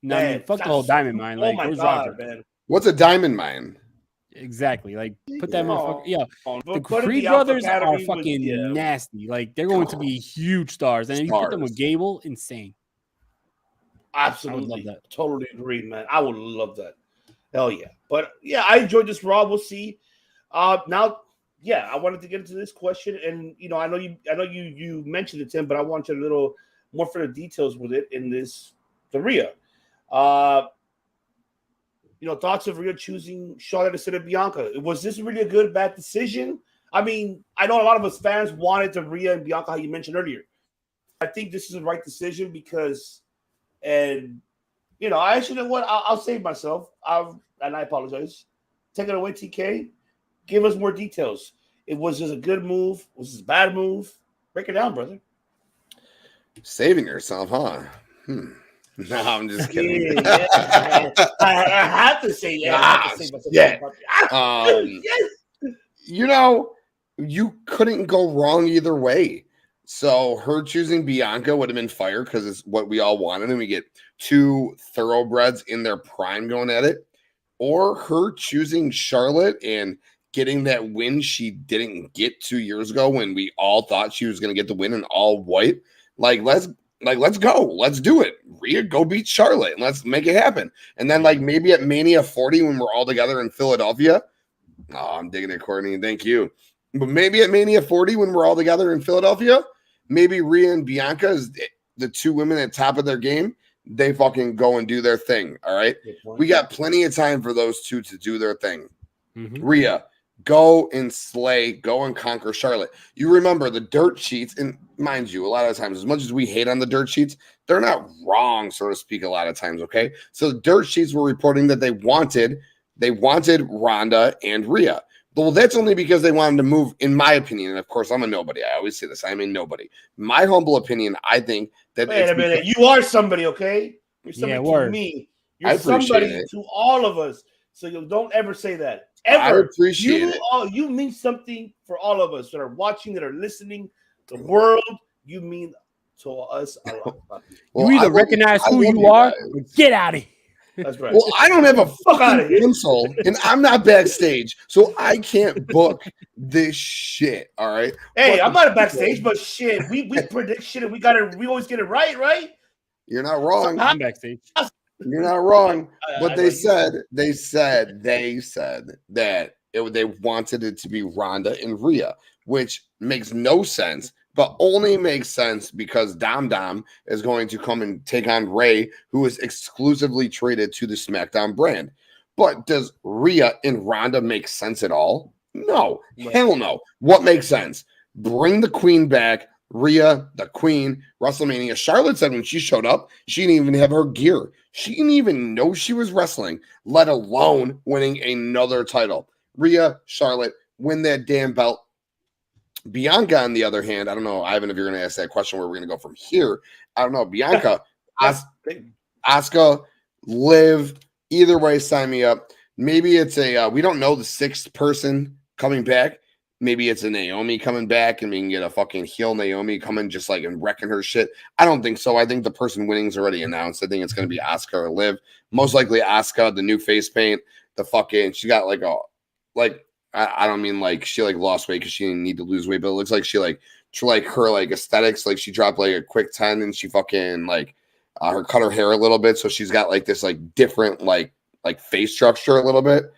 Speaker 5: No, man, I mean, fuck the whole diamond mine. Like,
Speaker 3: my God, man.
Speaker 7: What's a diamond mine?
Speaker 5: Exactly. Like, put that motherfucker. Yeah, the Creed brothers are fucking nasty. Like, they're going to be huge stars, and you put them with Gable, insane.
Speaker 3: Absolutely, I would love that. Totally agree, man. I would love that. Hell yeah! But yeah, I enjoyed this Raw. We'll see. Now, yeah, I wanted to get into this question, and I know you mentioned it, Tim, but I want you a little more for the details with it in this Rhea. Thoughts of Rhea choosing Charlotte instead of Bianca. Was this really a good, bad decision? I mean, I know a lot of us fans wanted to Rhea and Bianca, how you mentioned earlier. I think this is the right decision because, I actually know what I'll save myself. And I apologize. Take it away, TK. Give us more details. Was this a good move? Was this a bad move? Break it down, brother.
Speaker 7: Saving yourself, huh? No, I'm just kidding.
Speaker 3: I have to say that.
Speaker 7: You couldn't go wrong either way. So her choosing Bianca would have been fire because it's what we all wanted, and we get two thoroughbreds in their prime going at it. Or her choosing Charlotte and getting that win she didn't get 2 years ago when we all thought she was going to get the win in all white. Let's go. Let's do it. Rhea, go beat Charlotte and let's make it happen. And then maybe at Mania 40 when we're all together in Philadelphia. Oh, I'm digging it, Courtney. Thank you. But maybe at Mania 40 when we're all together in Philadelphia, maybe Rhea and Bianca is the two women at top of their game. They fucking go and do their thing. All right. We got plenty of time for those two to do their thing. Mm-hmm. Rhea, go and slay, go and conquer Charlotte. You remember the dirt sheets, and mind you, a lot of times, as much as we hate on the dirt sheets, they're not wrong, so to speak, a lot of times, okay? So the dirt sheets were reporting that they wanted Ronda and Rhea. Well, that's only because they wanted to move, in my opinion, and of course, I'm a nobody. I always say this. I'm a nobody. My humble opinion, I think that
Speaker 3: wait a minute. You are somebody, okay? You're somebody to me. You're somebody to all of us. So you don't ever say that. Ever.
Speaker 7: I appreciate it.
Speaker 3: You mean something for all of us that are watching, that are listening, the world. You mean to us a lot.
Speaker 5: Well, you either recognize who you are or get out of here.
Speaker 3: That's right.
Speaker 7: Well, I don't have a fucking console, and I'm not backstage, so I can't book this shit. All right.
Speaker 3: Hey, I'm not backstage, but shit, we predict shit, and we always get it right.
Speaker 7: You're not wrong.
Speaker 5: I'm backstage.
Speaker 7: You're not wrong. But they said that they wanted it to be Ronda and Rhea, which makes no sense, but only makes sense because Dom is going to come and take on Ray, who is exclusively traded to the SmackDown brand. But does Rhea and Ronda make sense at all? No. Hell no. What makes sense? Bring the Queen back. Rhea, the Queen, WrestleMania. Charlotte said when she showed up, she didn't even have her gear. She didn't even know she was wrestling, let alone winning another title. Rhea, Charlotte, win that damn belt. Bianca, on the other hand, I don't know, Ivan, if you're going to ask that question where we're going to go from here. I don't know. Bianca, Asuka, Liv, either way, sign me up. maybe it's a we don't know the sixth person coming back. Maybe it's a Naomi coming back and we can get a fucking heel Naomi coming just like and wrecking her shit. I don't think so. I think the person winning is already announced. I think it's going to be Asuka or Liv. Most likely Asuka, the new face paint, the fucking, she got like a, like, I don't mean like she like lost weight because she didn't need to lose weight, but it looks like she like her like aesthetics, like she dropped like a quick 10 and she fucking like her cut her hair a little bit. So she's got like this like different like face structure a little bit.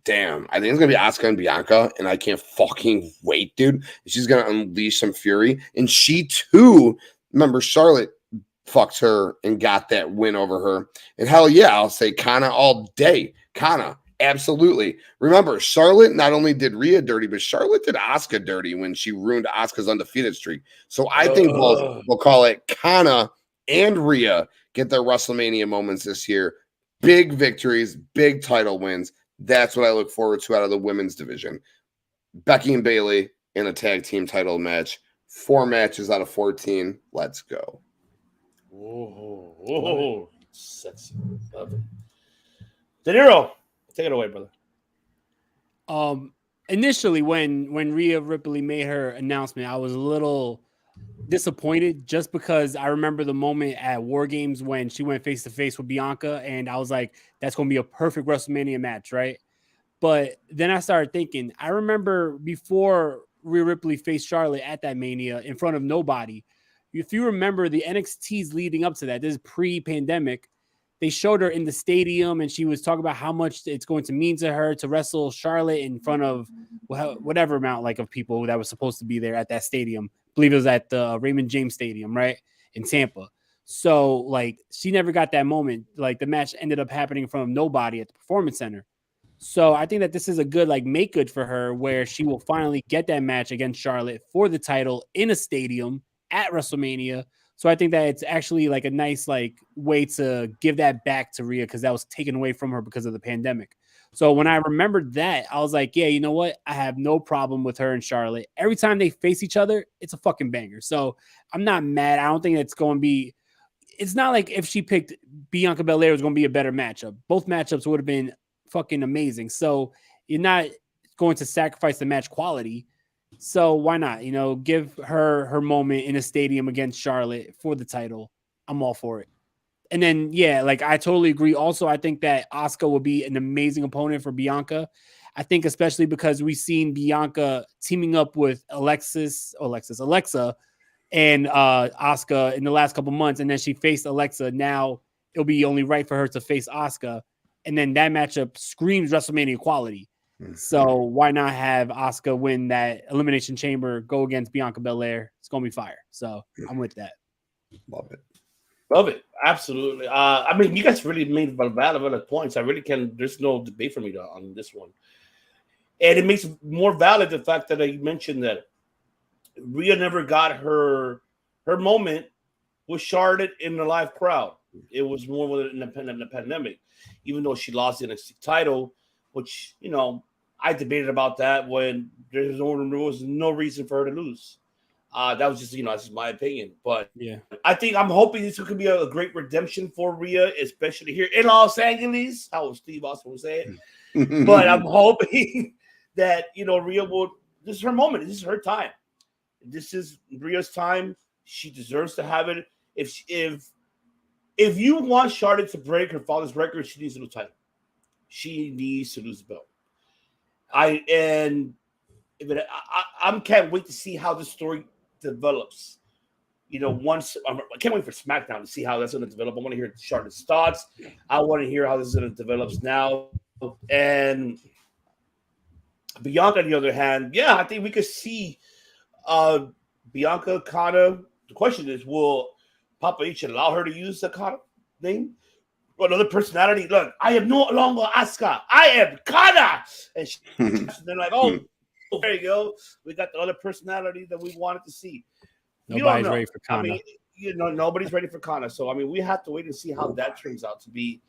Speaker 7: Damn, I think it's gonna be Asuka and Bianca, and I can't fucking wait, dude. She's gonna unleash some fury, and she too. Remember, Charlotte fucked her and got that win over her, and hell yeah, I'll say Kana all day. Kana, absolutely. Remember, Charlotte not only did Rhea dirty, but Charlotte did Asuka dirty when she ruined Asuka's undefeated streak. So I think both, we'll call it Kana and Rhea, get their WrestleMania moments this year. Big victories, big title wins. That's what I look forward to out of the women's division. Becky and Bayley in a tag team title match. 4 matches out of 14. Let's go.
Speaker 3: Oh, sexy. Love it. De Niro, take it away, brother.
Speaker 5: Initially, when Rhea Ripley made her announcement, I was a little disappointed just because I remember the moment at War Games when she went face to face with Bianca, and I was like, that's going to be a perfect WrestleMania match, right? But then I started thinking, I remember before Rhea Ripley faced Charlotte at that Mania in front of nobody. If you remember the NXTs leading up to that, this is pre-pandemic, they showed her in the stadium and she was talking about how much it's going to mean to her to wrestle Charlotte in front of whatever amount like of people that was supposed to be there at that stadium. I believe it was at the Raymond James Stadium, right? In Tampa. So like she never got that moment. Like the match ended up happening in front of nobody at the Performance Center. So I think that this is a good like make good for her where she will finally get that match against Charlotte for the title in a stadium at WrestleMania. So I think that it's actually like a nice like way to give that back to Rhea because that was taken away from her because of the pandemic. So when I remembered that, I was like, yeah, you know what? I have no problem with her and Charlotte. Every time they face each other, it's a fucking banger. So I'm not mad. I don't think it's going to be, it's not like if she picked Bianca Belair, it was going to be a better matchup. Both matchups would have been fucking amazing. So you're not going to sacrifice the match quality. So why not, you know, give her moment in a stadium against Charlotte for the title. I'm all for it. And then, yeah, like I totally agree. Also, I think that Asuka will be an amazing opponent for Bianca. I think especially because we've seen Bianca teaming up with Alexa and Asuka in the last couple months. And then she faced Alexa. Now it'll be only right for her to face Asuka. And then that matchup screams WrestleMania quality. So why not have Asuka win that Elimination Chamber, go against Bianca Belair? It's going to be fire. So I'm with that.
Speaker 7: Love it.
Speaker 3: Love it. Absolutely. I mean, you guys really made valid points. I really can. There's no debate for me on this one. And it makes more valid the fact that I mentioned that Rhea never got her moment with Charlotte in the live crowd. It was more in the pandemic, even though she lost the NXT title, which, you know, I debated about that when there was no reason for her to lose. That was just, you know, that's just my opinion. But
Speaker 5: yeah,
Speaker 3: I'm hoping this could be a great redemption for Rhea, especially here in Los Angeles. How Steve Austin would say it. But I'm hoping that, you know, Rhea this is her moment. This is her time. This is Rhea's time. She deserves to have it. If you want Charlotte to break her father's record, she needs to lose the title. She needs to lose the belt. I can't wait to see how this story develops. You know, I can't wait for SmackDown to see how that's going to develop. I want to hear Charlotte's thoughts. I want to hear how this is going to develop now. And Bianca, on the other hand, yeah, I think we could see Bianca Kana. The question is, will Papa H allow her to use the Kana name? Another personality. Look, I am no longer Asuka. I am Kana. And they're like, oh, there you go. We got the other personality that we wanted to see.
Speaker 5: Nobody's ready for Kana.
Speaker 3: I mean, you know, nobody's ready for Kana. So, I mean, we have to wait and see how that turns out to be.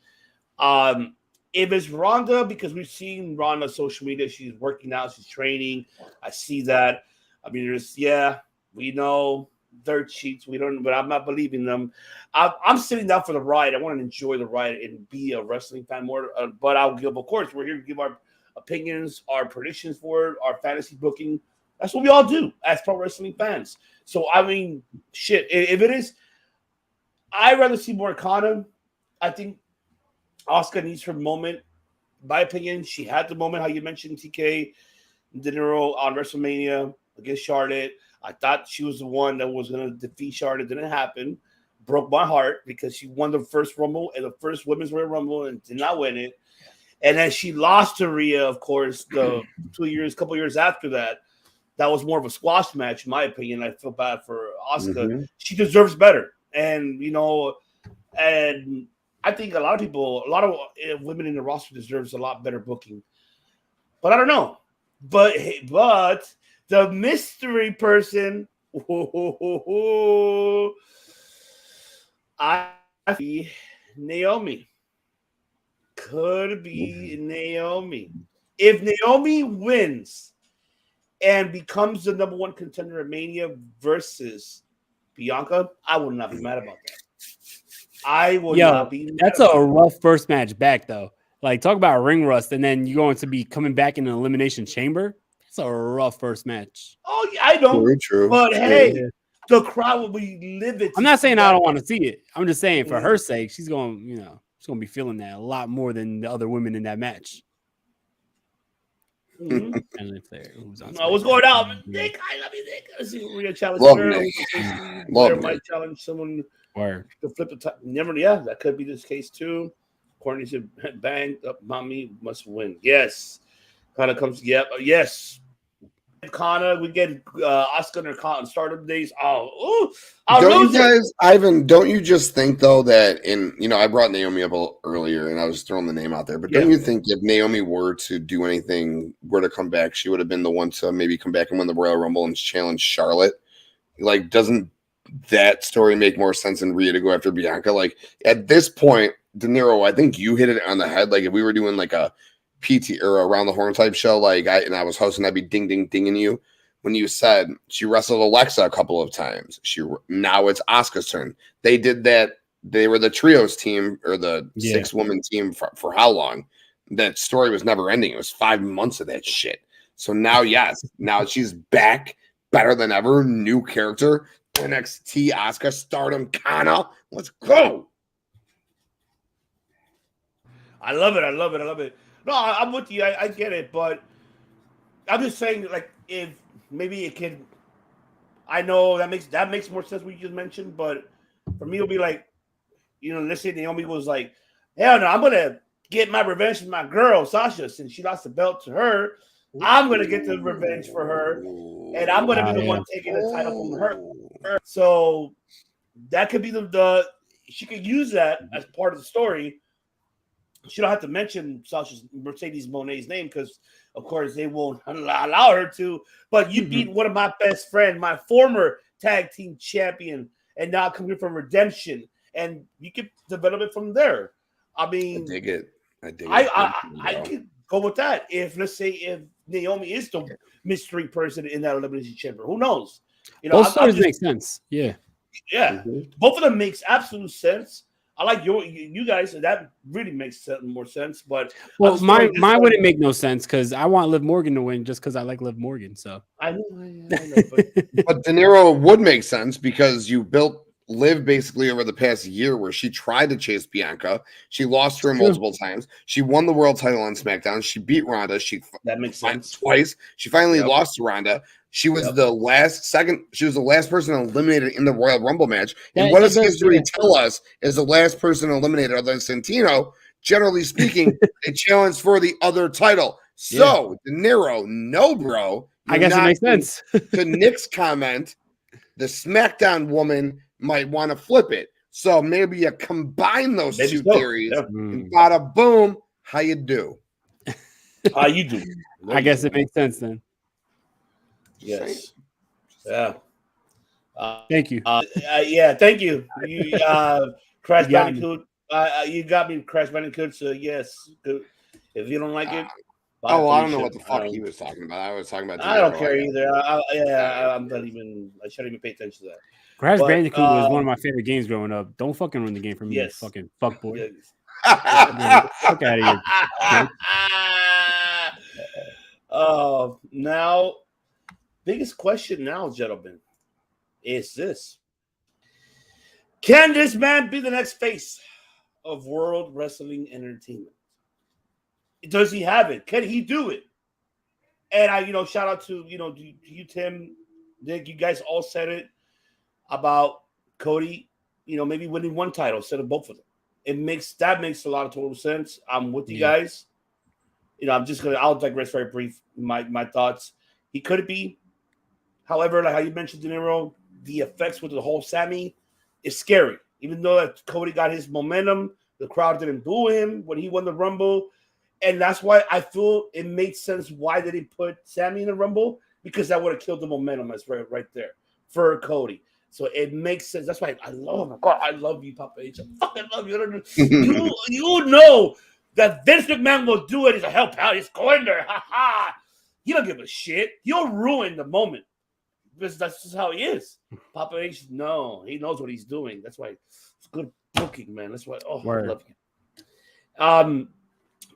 Speaker 3: If it's Ronda, because we've seen Ronda on social media, she's working out, she's training. I see that. I mean, we know dirt sheets. We don't, but I'm not believing them. I'm sitting down for the ride. I want to enjoy the ride and be a wrestling fan more. But I'll give, of course, we're here to give our opinions, our predictions for it, our fantasy booking. That's what we all do as pro wrestling fans. So, I mean, shit, if it is, I'd rather see more Kana. I think Asuka needs her moment. In my opinion, she had the moment, how you mentioned TK De Niro on WrestleMania against Charlotte. I thought she was the one that was going to defeat Charlotte. Didn't happen. Broke my heart because she won the first Rumble and the first Women's Royal Rumble and did not win it. And then she lost to Rhea, of course, the couple years after that. That was more of a squash match, in my opinion. I feel bad for Asuka. Mm-hmm. She deserves better. And, and I think a lot of women in the roster deserves a lot better booking. But I don't know. But the mystery person, Naomi. Could be Naomi. If Naomi wins and becomes the number one contender at Mania versus Bianca, I would not be mad about that. I would not be mad.
Speaker 5: That's a rough first match back, though. Like, talk about ring rust, and then you're going to be coming back in an elimination chamber. It's a rough first match.
Speaker 3: Oh, yeah, I know.
Speaker 7: Very true.
Speaker 3: But hey, the crowd will be livid.
Speaker 5: I'm not saying I don't want to see it. I'm just saying for her sake, she's going, she's going to be feeling that a lot more than the other women in that match.
Speaker 3: Mm-hmm.
Speaker 5: And if there,
Speaker 3: what's going on? Nick, I love you, Nick. Let's see what we're going to challenge.
Speaker 7: Love Nick.
Speaker 3: Might challenge someone
Speaker 5: to
Speaker 3: flip the top. Never, yeah, that could be this case too. Courtney said, bang up, mommy must win. Yes. Kana comes, yes. Kana, we get Asuka and her Kana Stardom days.
Speaker 7: Don't you guys, Ivan, don't you just think, though, that I brought Naomi up earlier and I was throwing the name out there, but don't you think if Naomi were to do anything, were to come back, she would have been the one to maybe come back and win the Royal Rumble and challenge Charlotte? Like, doesn't that story make more sense than Rhea to go after Bianca? Like, at this point, De Niro, I think you hit it on the head. Like, if we were doing like a PT or around the horn type show, I was hosting, I'd be dinging you when you said she wrestled Alexa a couple of times. Now it's Asuka's turn. They did that. They were the trios team or the 6-woman team for how long? That story was never ending. It was 5 months of that shit. So now, now she's back, better than ever, new character, NXT Asuka, Stardom, Kana. Let's go.
Speaker 3: I love it. No, I'm with you. I get it, but I'm just saying, like, if maybe it can. I know that makes more sense what you just mentioned, but for me, it'll be like, let's say Naomi was like, hell no, I'm gonna get my revenge from my girl Sasha since she lost the belt to her. I'm gonna get the revenge for her, and I'm gonna be the one taking the title from her. So that could be the she could use that as part of the story. She don't have to mention Sasha's Mercedes Monet's name because, of course, they won't allow her to. But you beat one of my best friends, my former tag team champion, and now come here for redemption, and you can develop it from there. I mean,
Speaker 7: I dig it.
Speaker 3: I could go with that. Let's say if Naomi is the mystery person in that elimination chamber, who knows?
Speaker 5: Both stories make sense. Yeah.
Speaker 3: Both of them makes absolute sense. I like you guys. That really makes more sense. But
Speaker 5: mine wouldn't make no sense because I want Liv Morgan to win just because I like Liv Morgan. So
Speaker 3: I know.
Speaker 7: But De Niro would make sense because you built Liv basically over the past year where she tried to chase Bianca. She lost her multiple times. She won the world title on SmackDown. She beat Ronda.
Speaker 3: That makes sense
Speaker 7: twice. She finally lost to Ronda. She was the last person eliminated in the Royal Rumble match. And what does history tell us is the last person eliminated other than Santino, generally speaking, a challenge for the other title. So, De Niro, no, bro.
Speaker 5: I guess it makes sense.
Speaker 7: To Nick's comment, the SmackDown woman might want to flip it. So maybe you combine those two theories and bada boom, how you do?
Speaker 3: How you do?
Speaker 5: I guess it makes sense then.
Speaker 3: Yes. Yeah.
Speaker 5: Thank you.
Speaker 3: Thank you. You Crash Bandicoot. You got me, Crash Bandicoot. So yes, if you don't like it,
Speaker 7: Oh, well, I don't know what the fuck he was talking about. I was talking about.
Speaker 3: I don't care either. I'm not even. I shouldn't even pay attention to that.
Speaker 5: Crash Bandicoot was one of my favorite games growing up. Don't fucking ruin the game for me, you fucking fuckboy.
Speaker 3: Yes.
Speaker 5: Fuck out of here.
Speaker 3: Now, biggest question now, gentlemen, is this: can this man be the next face of World Wrestling Entertainment? Does he have it? Can he do it? And I, shout out to you, Tim, Nick. You guys all said it about Cody. Maybe winning one title instead of both of them. That makes a lot of total sense. I'm with you guys. I'll digress very brief. My thoughts. He could be. However, like how you mentioned, De Niro, the effects with the whole Sammy is scary. Even though that Cody got his momentum, the crowd didn't boo him when he won the Rumble. And that's why I feel it made sense why they didn't put Sammy in the Rumble, because that would have killed the momentum that's right there for Cody. So it makes sense. That's why I love him. God, I love you, Papa H. I fucking love you. You know that Vince McMahon will do it. He's a help out. He's going there. Ha ha. He don't give a shit. He'll ruin the moment. Because that's just how he is. Papa H, no. He knows what he's doing. That's why it's good booking, man. That's why I love you.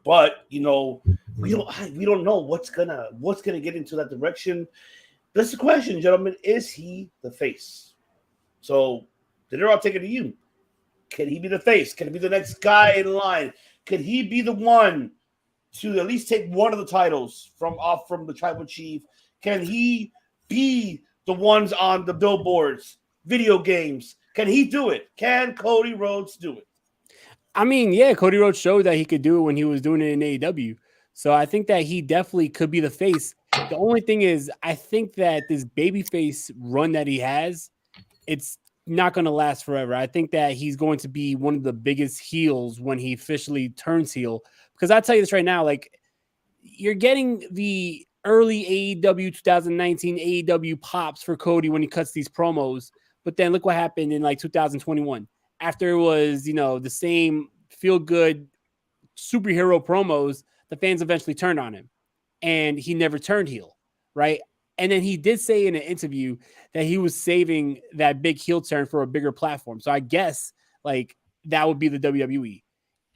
Speaker 3: But we don't know what's gonna get into that direction. That's the question, gentlemen. Is he the face? So I'll take it to you. Can he be the face? Can he be the next guy in line? Can he be the one to at least take one of the titles from the tribal chief? Can he be the ones on the billboards, video games? Can he do it? Can Cody Rhodes do it?
Speaker 5: I mean, yeah, Cody Rhodes showed that he could do it when he was doing it in AEW. So I think that he definitely could be the face. The only thing is, I think that this babyface run that he has, it's not going to last forever. I think that he's going to be one of the biggest heels when he officially turns heel. Because I'll tell you this right now, like, you're getting the early AEW 2019 AEW pops for Cody when he cuts these promos. But then look what happened in like 2021. After it was, the same feel-good superhero promos, the fans eventually turned on him. And he never turned heel, right? And then he did say in an interview that he was saving that big heel turn for a bigger platform. So I guess, like, that would be the WWE.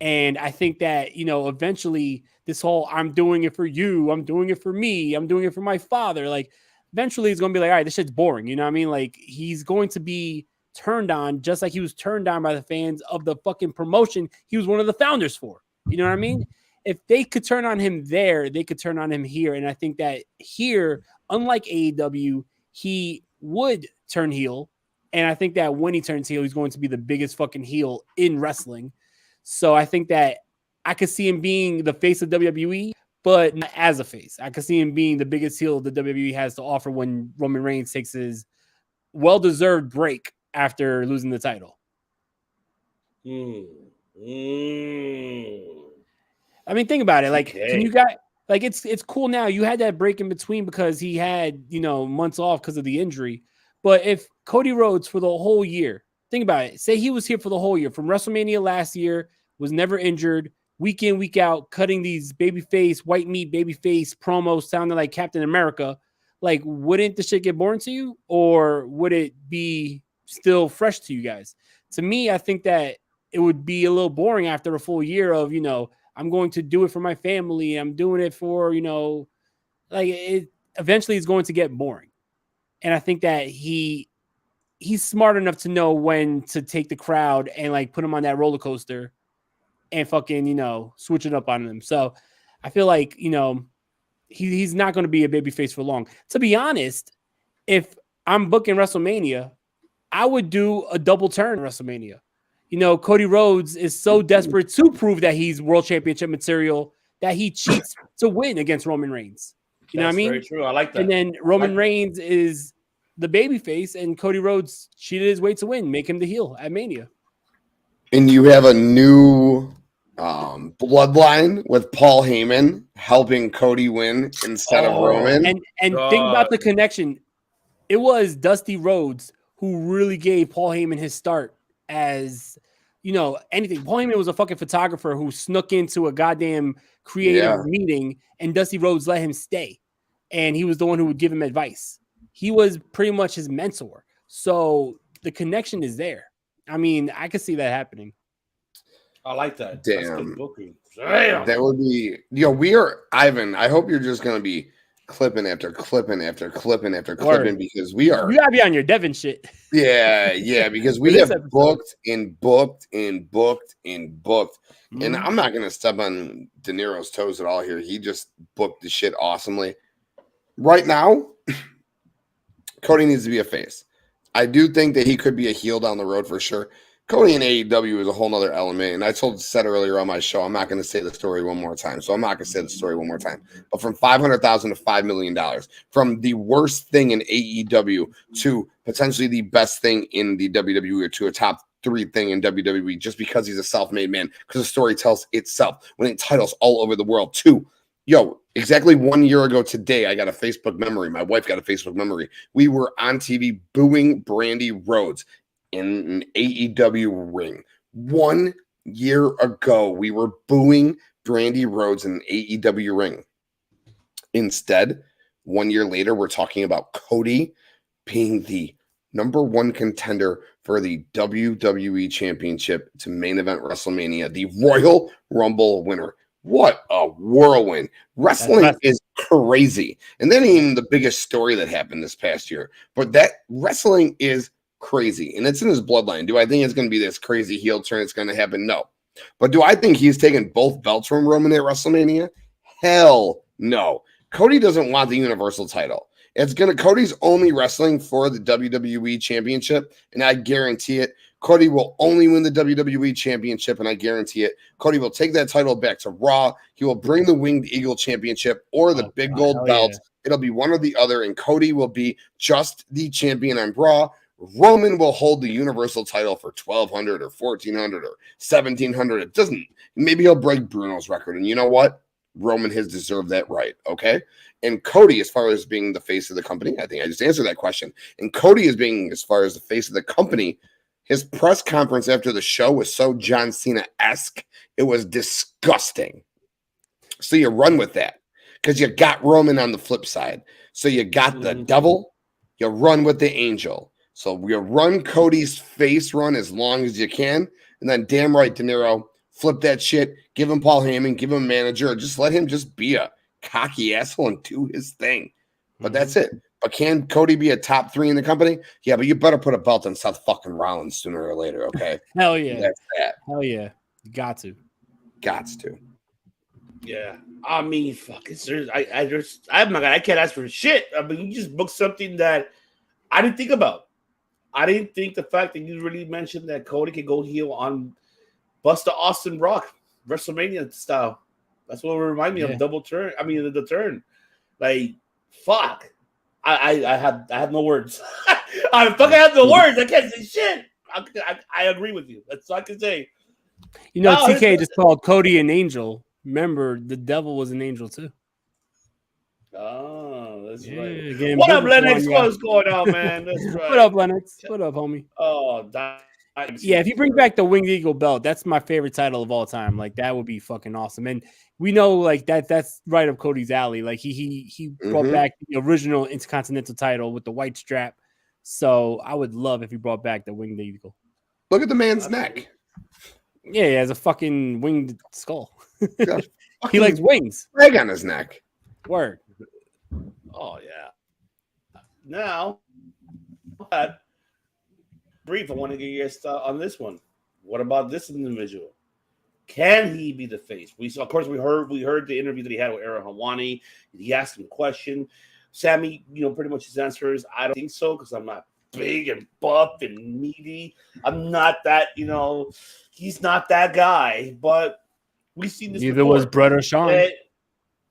Speaker 5: And I think that, eventually this whole I'm doing it for you, I'm doing it for me, I'm doing it for my father, like, eventually it's going to be like, all right, this shit's boring. You know what I mean? Like, he's going to be turned on just like he was turned on by the fans of the fucking promotion he was one of the founders for. You know what I mean? If they could turn on him there, they could turn on him here. And I think that here, unlike AEW, he would turn heel. And I think that when he turns heel, he's going to be the biggest fucking heel in wrestling. So I think that I could see him being the face of WWE, but not as a face. I could see him being the biggest heel the WWE has to offer when Roman Reigns takes his well-deserved break after losing the title. I mean, think about it. Like, can you guys, like, it's cool now. You had that break in between because he had, months off because of the injury. But if Cody Rhodes for the whole year, think about it. Say he was here for the whole year from WrestleMania last year, was never injured, week in, week out, cutting these babyface, white meat babyface promos sounding like Captain America. Like, wouldn't the shit get boring to you? Or would it be still fresh to you guys? To me, I think that it would be a little boring after a full year of, I'm going to do it for my family. I'm doing it for, eventually it's going to get boring. And I think that he's smart enough to know when to take the crowd and like put him on that roller coaster and fucking, switch it up on them. So I feel like, he's not going to be a babyface for long. To be honest, if I'm booking WrestleMania, I would do a double turn WrestleMania. Cody Rhodes is so desperate to prove that he's world championship material that he cheats to win against Roman Reigns. You know what I mean?
Speaker 3: Very true. I like that.
Speaker 5: And then Roman Reigns is the babyface, and Cody Rhodes cheated his way to win, make him the heel at Mania.
Speaker 7: And you have a new bloodline with Paul Heyman helping Cody win instead of Roman.
Speaker 5: And think about the connection. It was Dusty Rhodes who really gave Paul Heyman his start as anything. Paul Heyman was a fucking photographer who snuck into a goddamn creative meeting, and Dusty Rhodes let him stay. And he was the one who would give him advice. He was pretty much his mentor. So the connection is there. I mean, I could see that happening.
Speaker 3: I like that.
Speaker 7: Damn.
Speaker 3: That's good booking. Damn.
Speaker 7: That would be, we are, Ivan, I hope you're just going to be clipping after clipping after clipping after clipping because we are.
Speaker 5: You got to be on your Devin shit.
Speaker 7: Yeah, because we have booked and booked and booked and booked. Mm-hmm. And I'm not going to step on De Niro's toes at all here. He just booked the shit awesomely. Right now, Cody needs to be a face. I do think that he could be a heel down the road for sure. Cody in AEW is a whole nother element. And I said earlier on my show, I'm not going to say the story one more time. So I'm not going to say the story one more time. But from $500,000 to $5 million, from the worst thing in AEW to potentially the best thing in the WWE or to a top 3 thing in WWE just because he's a self-made man, because the story tells itself, winning titles all over the world too. Exactly 1 year ago today, I got a Facebook memory. My wife got a Facebook memory. We were on TV booing Brandy Rhodes in an AEW ring. 1 year ago, we were booing Brandy Rhodes in an AEW ring. Instead, 1 year later, we're talking about Cody being the number 1 contender for the WWE Championship to main event WrestleMania, the Royal Rumble winner. What a whirlwind. Wrestling is crazy. And that ain't even the biggest story that happened this past year. But that wrestling is crazy. And it's in his bloodline. Do I think it's going to be this crazy heel turn? It's going to happen? No. But do I think he's taking both belts from Roman at WrestleMania? Hell no. Cody doesn't want the Universal title. Cody's only wrestling for the WWE Championship, and I guarantee it. Cody will only win the WWE Championship, and I guarantee it. Cody will take that title back to Raw. He will bring the Winged Eagle Championship or the big gold belt. Yeah. It'll be one or the other, and Cody will be just the champion on Raw. Roman will hold the Universal title for 1,200 or 1,400 or 1,700. It doesn't. Maybe he'll break Bruno's record, and you know what? Roman has deserved that right, okay? And Cody, as far as being the face of the company, I think I just answered that question. And Cody is being, as far as the face of the company, his press conference after the show was so John Cena-esque, it was disgusting. So you run with that because you got Roman on the flip side. So you got the devil, you run with the angel. So you run Cody's face run as long as you can, and then damn right, De Niro, flip that shit, give him Paul Heyman, give him a manager, just let him just be a cocky asshole and do his thing. But that's it. But can Cody be a top 3 in the company? Yeah, but you better put a belt on Seth fucking Rollins sooner or later, okay?
Speaker 5: Hell yeah.
Speaker 7: That's that.
Speaker 5: Hell yeah. You got to.
Speaker 7: Gots to.
Speaker 3: Yeah. I mean, fuck. I can't ask for shit. I mean, you just booked something that I didn't think about. I didn't think the fact that you really mentioned that Cody could go heel on Buster Austin Rock, WrestleMania style. That's what it reminded me of double turn. I mean, the turn. Like, fuck. I have no words. I have no words. I can't say shit. I agree with you. That's all I can say.
Speaker 5: TK just called Cody an angel. Remember, the devil was an angel too.
Speaker 3: Oh, that's right. What up, Lennox? What's going on, man? That's right.
Speaker 5: What up, Lennox? What up, homie?
Speaker 3: Oh,
Speaker 5: if you bring back the Winged Eagle belt, that's my favorite title of all time. Like, that would be fucking awesome. And we know, like, that's right up Cody's alley. Like, he brought back the original Intercontinental title with the white strap. So I would love if he brought back the Winged Eagle.
Speaker 7: Look at the man's neck.
Speaker 5: Yeah, he has a fucking winged skull. He likes wings.
Speaker 7: Leg on his neck.
Speaker 5: Word.
Speaker 3: Oh, yeah. Now, brief, I want to get your thought on this one. What about this individual? Can he be the face? Of course, we heard the interview that he had with Aaron Hawani. He asked him a question. Sammy, pretty much his answer is, I don't think so, because I'm not big and buff and meaty. I'm not that, he's not that guy. But we've seen this
Speaker 5: neither
Speaker 3: before.
Speaker 5: Was Brett or Sean.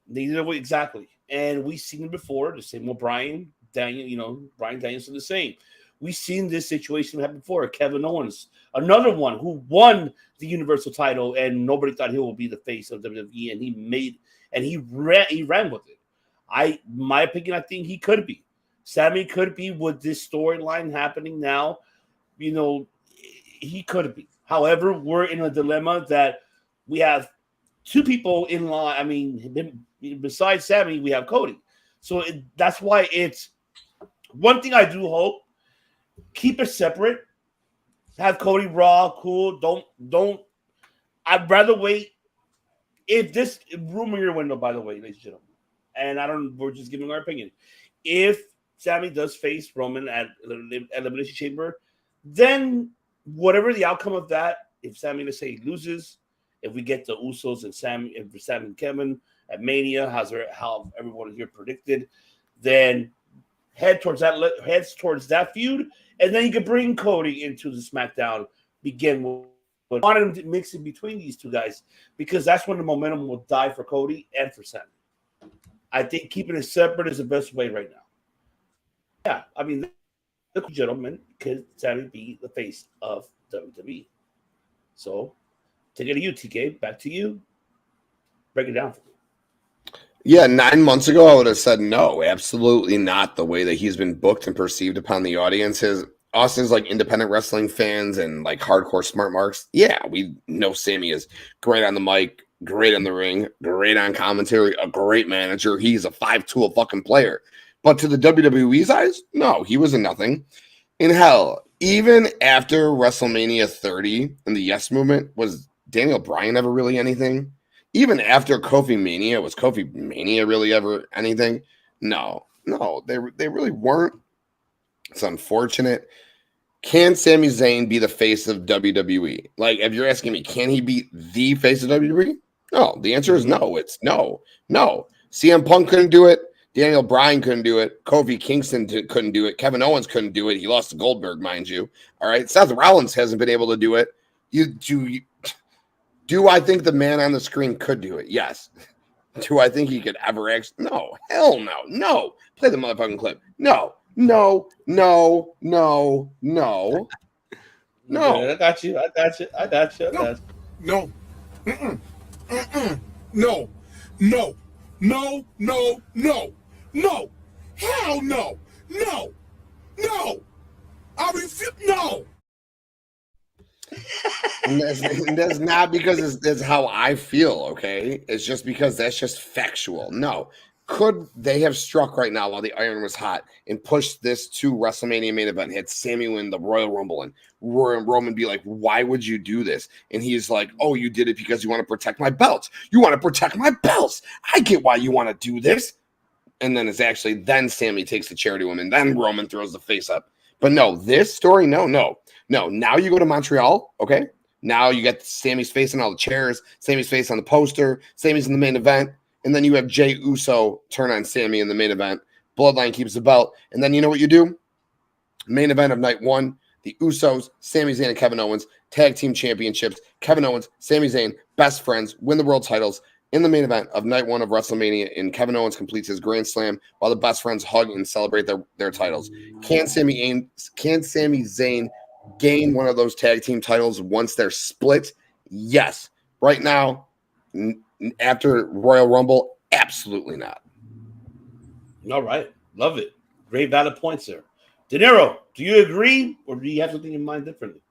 Speaker 3: Neither was, exactly. And we've seen it before. The same with Brian Daniel, Brian Danielson the same. We've seen this situation happen before. Kevin Owens, another one who won the Universal title, and nobody thought he would be the face of WWE, and he ran with it. My opinion, I think he could be. Sammy could be with this storyline happening now. He could be However, we're in a dilemma that we have two people in line. I mean, besides Sammy, we have Cody. So that's why it's one thing I do hope. Keep it separate. Have Cody Raw, cool. Don't. I'd rather wait. If this rumor your window, by the way, ladies and gentlemen, and I don't. We're just giving our opinion. If Sammy does face Roman at Elimination Chamber, then whatever the outcome of that, if Sammy, let's say, loses, if we get the Usos and Sam and Kevin at Mania, how everyone here predicted, then heads towards that feud, and then you can bring Cody into the SmackDown. Begin with wanted him to mix in between these two guys because that's when the momentum will die for Cody and for Sammy. I think keeping it separate is the best way right now. Yeah, I mean, the gentleman, could Sammy be the face of WWE? So, take it to you, TK. Back to you. Break it down for me.
Speaker 7: Yeah, 9 months ago, I would have said no, absolutely not. The way that he's been booked and perceived upon the audiences, us as like independent wrestling fans and like hardcore smart marks. Yeah, we know Sammy is great on the mic, great in the ring, great on commentary, a great manager. He's a 5-tool fucking player. But to the WWE's eyes, no, he was a nothing. In hell, even after WrestleMania 30 and the Yes Movement, was Daniel Bryan ever really anything? Even after Kofi Mania, was Kofi Mania really ever anything? No, they really weren't. It's unfortunate. Can Sami Zayn be the face of WWE? Like, if you're asking me, can he be the face of WWE? No, the answer is no. It's no. CM Punk couldn't do it. Daniel Bryan couldn't do it. Kofi Kingston couldn't do it. Kevin Owens couldn't do it. He lost to Goldberg, mind you. All right. Seth Rollins hasn't been able to do it. Do I think the man on the screen could do it? Yes. Do I think he could ever actually? No. Hell no. No. Play the motherfucking clip. No. Okay, I
Speaker 3: got you.
Speaker 2: No. No. Hell no. No. I refuse. No.
Speaker 7: And that's not because it's how I feel, okay? It's just because that's just factual. No. Could they have struck right now while the iron was hot and pushed this to WrestleMania main event, had Sammy win the Royal Rumble, and Roman be like, why would you do this? And he's like, oh, you did it because you want to protect my belts. You want to protect my belts. I get why you want to do this. And then it's actually, then Sammy takes the chair to him, and then Roman throws the face up. But no, this story, no. Now you go to Montreal, okay? Now you got Sammy's face on all the chairs, Sammy's face on the poster, Sammy's in the main event. And then you have Jey Uso turn on Sammy in the main event. Bloodline keeps the belt. And then you know what you do? Main event of night one, the Usos, Sami Zayn and Kevin Owens, tag team championships. Kevin Owens, Sami Zayn, best friends, win the world titles in the main event of night one of WrestleMania. And Kevin Owens completes his Grand Slam while the best friends hug and celebrate their titles. Can Sami Zayn gain one of those tag team titles once they're split? Yes. Right now, after Royal Rumble, absolutely not.
Speaker 3: All right. Love it. Great valid points there. De Niro, do you agree or do you have something in mind differently?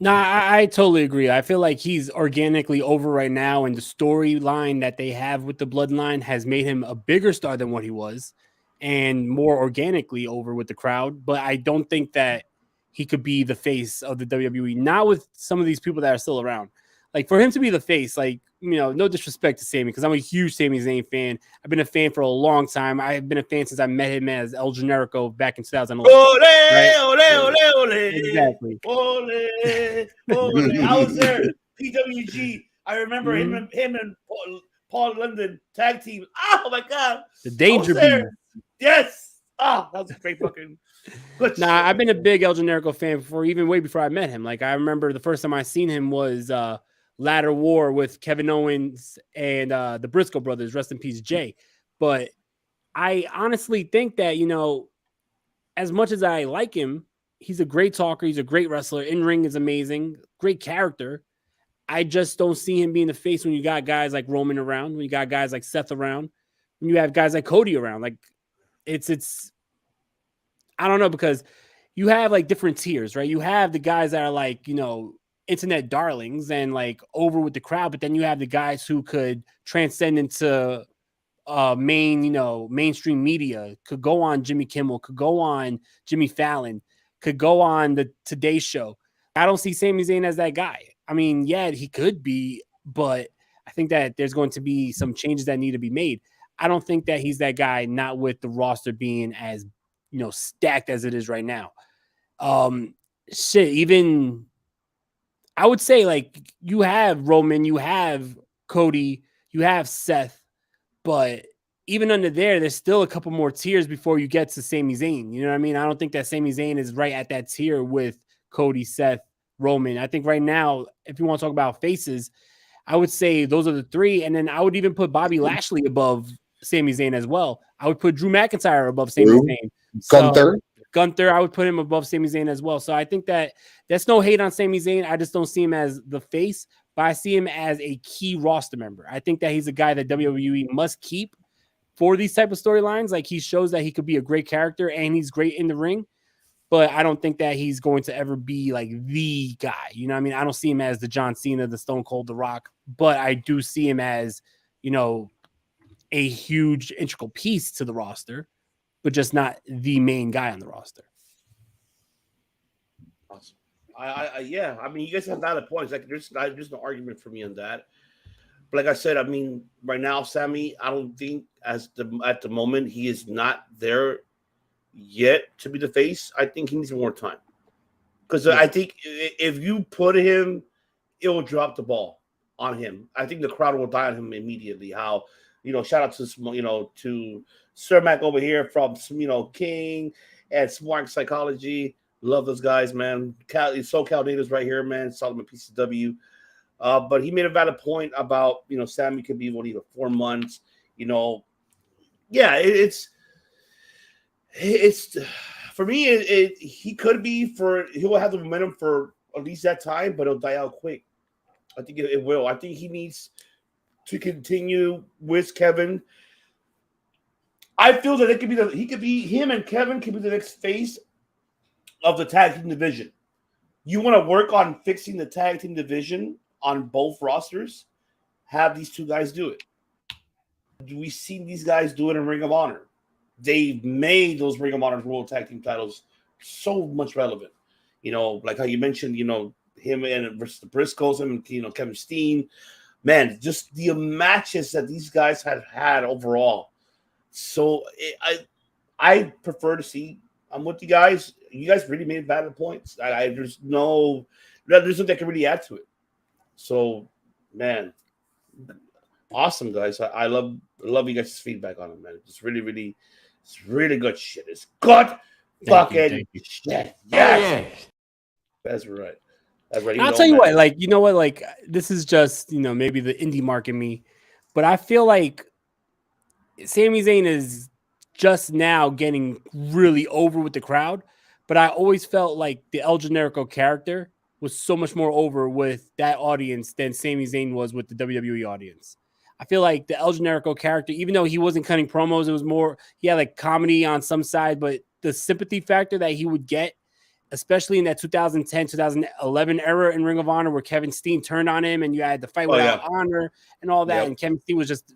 Speaker 5: I totally agree. I feel like he's organically over right now, and the storyline that they have with the Bloodline has made him a bigger star than what he was and more organically over with the crowd. But I don't think that he could be the face of the WWE, not with some of these people that are still around. Like, for him to be the face, like, you know, no disrespect to Sammy, because I'm a huge Sami Zayn fan. I've been a fan for a long time. I've been a fan since I met him as El Generico back in 2011.
Speaker 3: Ole.
Speaker 5: Exactly.
Speaker 3: Ole. I was there. PWG. I remember him and Paul London tag team. Oh, my God.
Speaker 5: The Danger Beam.
Speaker 3: Yes. Oh, that was a great fucking...
Speaker 5: I've been a big El Generico fan way before I met him. Like, I remember the first time I seen him was Ladder War with Kevin Owens and the Briscoe brothers, rest in peace, Jay. But I honestly think that, you know, as much as I like him, he's a great talker. He's a great wrestler. In ring is amazing. Great character. I just don't see him being the face when you got guys like Roman around, when you got guys like Seth around, when you have guys like Cody around. Like, it's I don't know, because you have like different tiers, right? You have the guys that are like, you know, internet darlings and like over with the crowd, but then you have the guys who could transcend into mainstream media, could go on Jimmy Kimmel, could go on Jimmy Fallon, could go on the Today Show. I don't see Sami Zayn as that guy. I mean, yeah, he could be, but I think that there's going to be some changes that need to be made. I don't think that he's that guy, not with the roster being as, stacked as it is right now. Even I would say, like, you have Roman, you have Cody, you have Seth, but even under there's still a couple more tiers before you get to Sami Zayn. You know what I mean? I don't think that Sami Zayn is right at that tier with Cody, Seth, Roman. I think right now, if you want to talk about faces, I would say those are the three. And then I would even put Bobby Lashley above Sami Zayn as well. I would put Drew McIntyre above Sami Zayn. Gunther, I would put him above Sami Zayn as well. So I think that that's no hate on Sami Zayn. I just don't see him as the face, but I see him as a key roster member. I think that he's a guy that WWE must keep for these type of storylines. Like, he shows that he could be a great character and he's great in the ring, but I don't think that he's going to ever be like the guy. You know what I mean? I don't see him as the John Cena, the Stone Cold, the Rock, but I do see him as, a huge integral piece to the roster, but just not the main guy on the roster.
Speaker 3: Awesome. Yeah. I mean, you guys have valid points. Like, there's no argument for me on that. But like I said, I mean, right now, Sami, I don't think at the moment he is not there yet to be the face. I think he needs more time, because I think if you put him, it will drop the ball on him. I think the crowd will die on him immediately. How, shout out to to Sir Mac over here from King and Smart Psychology. Love those guys, man. SoCal natives right here, man. Solomon PCW. But he made a valid point about Sami could be only 4 months. Yeah, it's for me. He could be he will have the momentum for at least that time, but it'll die out quick. I think it will. I think he needs to continue with Kevin. I feel that him and Kevin could be the next face of the tag team division. You want to work on fixing the tag team division on both rosters, have these two guys do it. We've seen these guys do it in Ring of Honor. They've made those Ring of Honor World Tag Team titles so much relevant. Like how you mentioned, him and versus the Briscoes and Kevin Steen. Man, just the matches that these guys have had overall. So I prefer to see. I'm with you guys. You guys really made valid points. There's nothing that can really add to it. So, man, awesome, guys. I love you guys' feedback on it, man. It's really good shit. It's good fucking shit. Yes. That's right.
Speaker 5: I'll tell you what, like, this is just, maybe the indie mark in me, but I feel like Sami Zayn is just now getting really over with the crowd, but I always felt like the El Generico character was so much more over with that audience than Sami Zayn was with the WWE audience. I feel like the El Generico character, even though he wasn't cutting promos, it was more, he had like comedy on some side, but the sympathy factor that he would get, especially in that 2010, 2011 era in Ring of Honor where Kevin Steen turned on him and you had the fight without honor and all that. Yep. And Kevin Steen was just,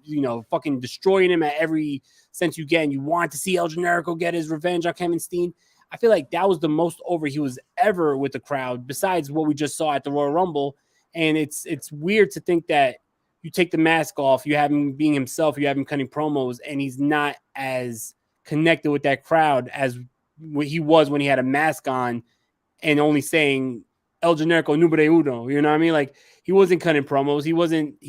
Speaker 5: fucking destroying him at every sense you get. And you want to see El Generico get his revenge on Kevin Steen. I feel like that was the most over he was ever with the crowd, besides what we just saw at the Royal Rumble. And it's weird to think that you take the mask off, you have him being himself, you have him cutting promos, and he's not as connected with that crowd as he was when he had a mask on and only saying El Generico numero uno. You know what I mean? Like, he wasn't cutting promos. He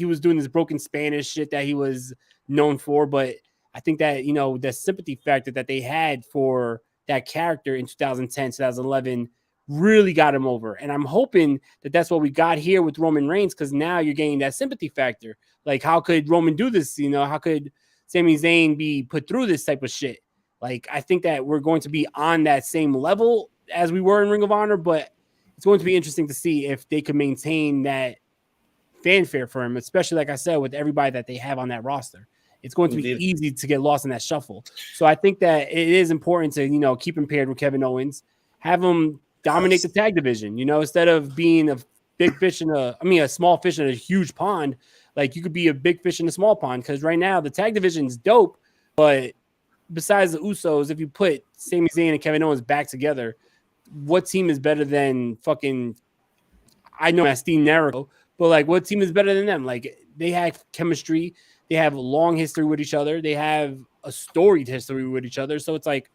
Speaker 5: was doing this broken Spanish shit that he was known for. But I think that, the sympathy factor that they had for that character in 2010, 2011 really got him over. And I'm hoping that that's what we got here with Roman Reigns, because now you're getting that sympathy factor. Like, how could Roman do this? How could Sami Zayn be put through this type of shit? Like, I think that we're going to be on that same level as we were in Ring of Honor, but it's going to be interesting to see if they can maintain that fanfare for him, especially, like I said, with everybody that they have on that roster. It's going to be easy to get lost in that shuffle. So I think that it is important to, keep him paired with Kevin Owens, have him dominate the tag division, instead of being a big fish a small fish in a huge pond. Like you could be a big fish in a small pond because right now the tag division is dope, but besides the Usos, if you put Sami Zayn and Kevin Owens back together, what team is better than fucking? I know that's Dean Nero, but like, what team is better than them? Like, they have chemistry, they have a long history with each other, they have a storied history with each other. So it's like,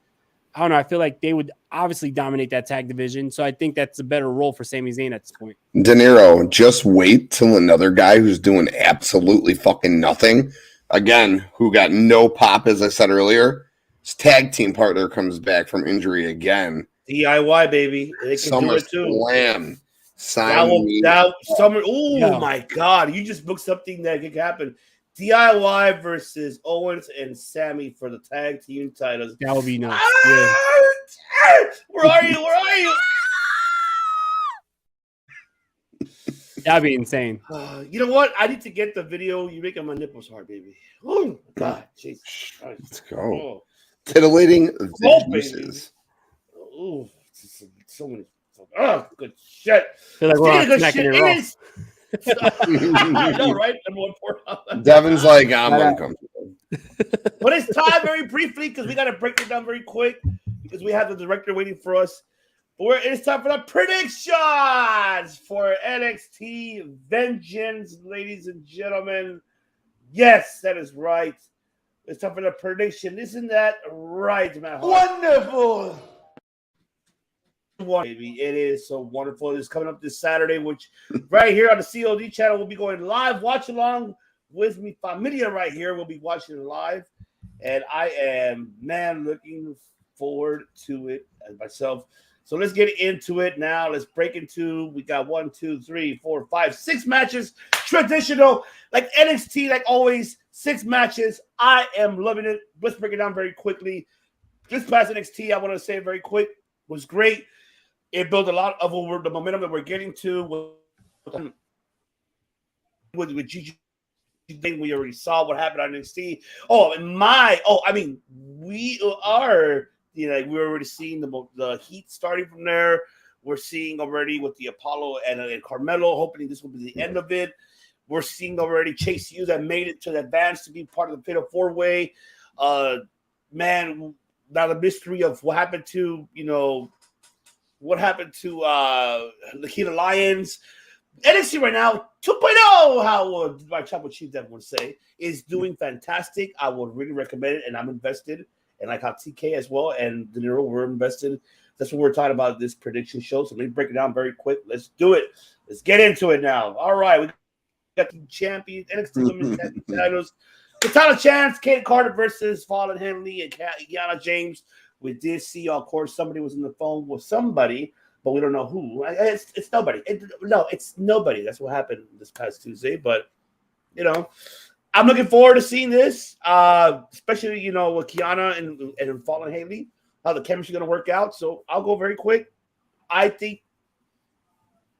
Speaker 5: I don't know. I feel like they would obviously dominate that tag division. So I think that's a better role for Sami Zayn at this point.
Speaker 7: De Niro, just wait till another guy who's doing absolutely fucking nothing, again, who got no pop, as I said earlier, his tag team partner comes back from injury again.
Speaker 3: DIY, baby. They can do it too.
Speaker 7: Slam.
Speaker 3: Summer. Oh my God! You just booked something that could happen. DIY versus Owens and Sammy for the tag team titles.
Speaker 5: That would be nice.
Speaker 3: Where are you? Where are you?
Speaker 5: That'd be insane.
Speaker 3: You know what? I need to get the video. You're making my nipples hard, baby. Oh God, Jesus Christ.
Speaker 7: Let's go. Oh. Titillating the juices.
Speaker 3: Oh, so many. Oh, good shit.
Speaker 5: Feel like we're smacking it off.
Speaker 3: I know, right?
Speaker 7: Devin's like, I'm uncomfortable.
Speaker 3: But it's time very briefly because we got to break it down very quick because we have the director waiting for us. But it's time for the predictions for NXT Vengeance, ladies and gentlemen. Yes, that is right. It's time for the prediction. Isn't that right, man?
Speaker 2: Wonderful.
Speaker 3: Baby, it is so wonderful. It's coming up this Saturday, which right here on the COD channel will be going live. Watch along with me, familia, right here. We'll be watching it live, and I am looking forward to it as myself. So let's get into it now. Let's break into. We got 1, 2, 3, 4, 5, 6 matches. Traditional, like NXT, like always. 6 matches. I am loving it. Let's break it down very quickly. This past NXT, I want to say very quick, was great. It built a lot of the momentum that we're getting to with Gigi. We already saw what happened on NXT. We are, we're already seeing the heat starting from there. We're seeing already with the Apollo and Carmelo, hoping this will be the end of it. We're seeing already Chase Hughes that made it to the advance to be part of the Fatal 4-Way. Now the mystery of what happened to, the Key Lions. NXT right now, 2.0, how my Chapel Chief Devin would say, is doing fantastic. I would really recommend it, and I'm invested. And like how TK as well and De Niro were invested. That's what we're talking about this prediction show. So let me break it down very quick. Let's do it. Let's get into it now. All right, we got the champions, NXT Women's Tag titles. The title chance, Kate Carter versus Fallon Henley and Kiana James. We did see, of course, somebody was on the phone with somebody, but we don't know who. It's nobody. It's nobody. That's what happened this past Tuesday. But, I'm looking forward to seeing this, especially, with Kiana and Fallon Henley, how the chemistry is going to work out. So I'll go very quick. I think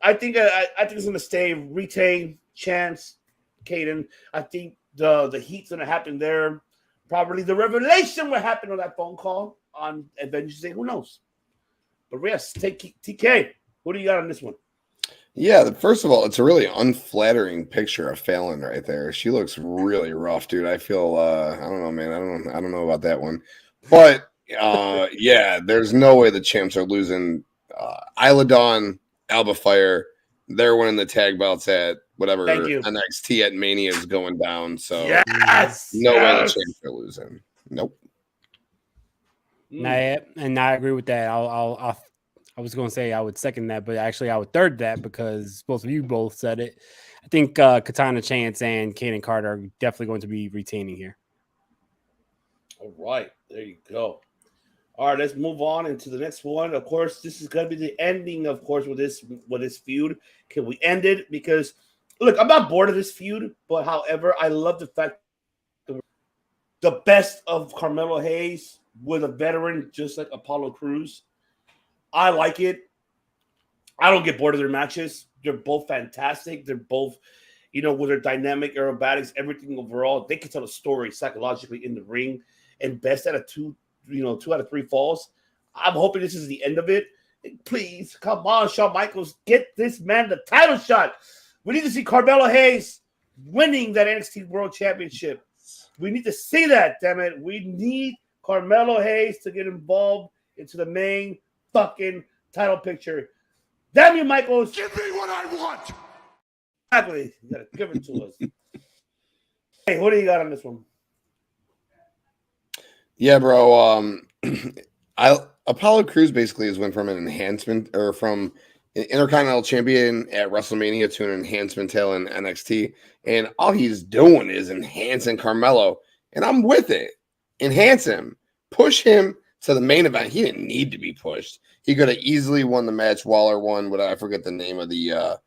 Speaker 3: it's going to stay retain chance, Caden. I think the heat's going to happen there. Probably the revelation will happen on that phone call on Avengers Day. Who knows? But yes, take TK. What do you got on this one?
Speaker 7: Yeah, first of all, it's a really unflattering picture of Fallon right there. She looks really rough, dude. I feel I don't know, man. I don't know about that one. But yeah, there's no way the champs are losing. Isla Dawn, Alba Fire, they're winning the tag belts at whatever NXT at Mania is going down. So no way the champs are losing. Nope.
Speaker 5: And I agree with that. I was going to say I would second that, but actually I would third that because both of you both said it. I think Katana Chance and Kaden Carter are definitely going to be retaining here.
Speaker 3: All right, there you go. All right, let's move on into the next one. Of course, this is going to be the ending, of course, with this feud. Can we end it? Because, look, I'm not bored of this feud, but however, I love the fact that the best of Carmelo Hayes with a veteran just like Apollo Crews. I like it. I don't get bored of their matches. They're both fantastic. They're both, with their dynamic aerobatics, everything overall. They can tell a story psychologically in the ring. And best out of 2 out of 3 falls. I'm hoping this is the end of it. Please, come on, Shawn Michaels, get this man the title shot. We need to see Carmelo Hayes winning that NXT World Championship. We need to see that, damn it. We need Carmelo Hayes to get involved into the main fucking title picture. Damn you, Michaels.
Speaker 2: Give me what I want.
Speaker 3: Exactly. You gotta give it to us. Hey, what do you got on this one?
Speaker 7: Yeah, bro. Apollo Crews basically has went from an enhancement or from an Intercontinental Champion at WrestleMania to an enhancement tail in NXT, and all he's doing is enhancing Carmelo, and I'm with it. Enhance him, push him to the main event. He didn't need to be pushed. He could have easily won the match. Waller won, but I forget the name of the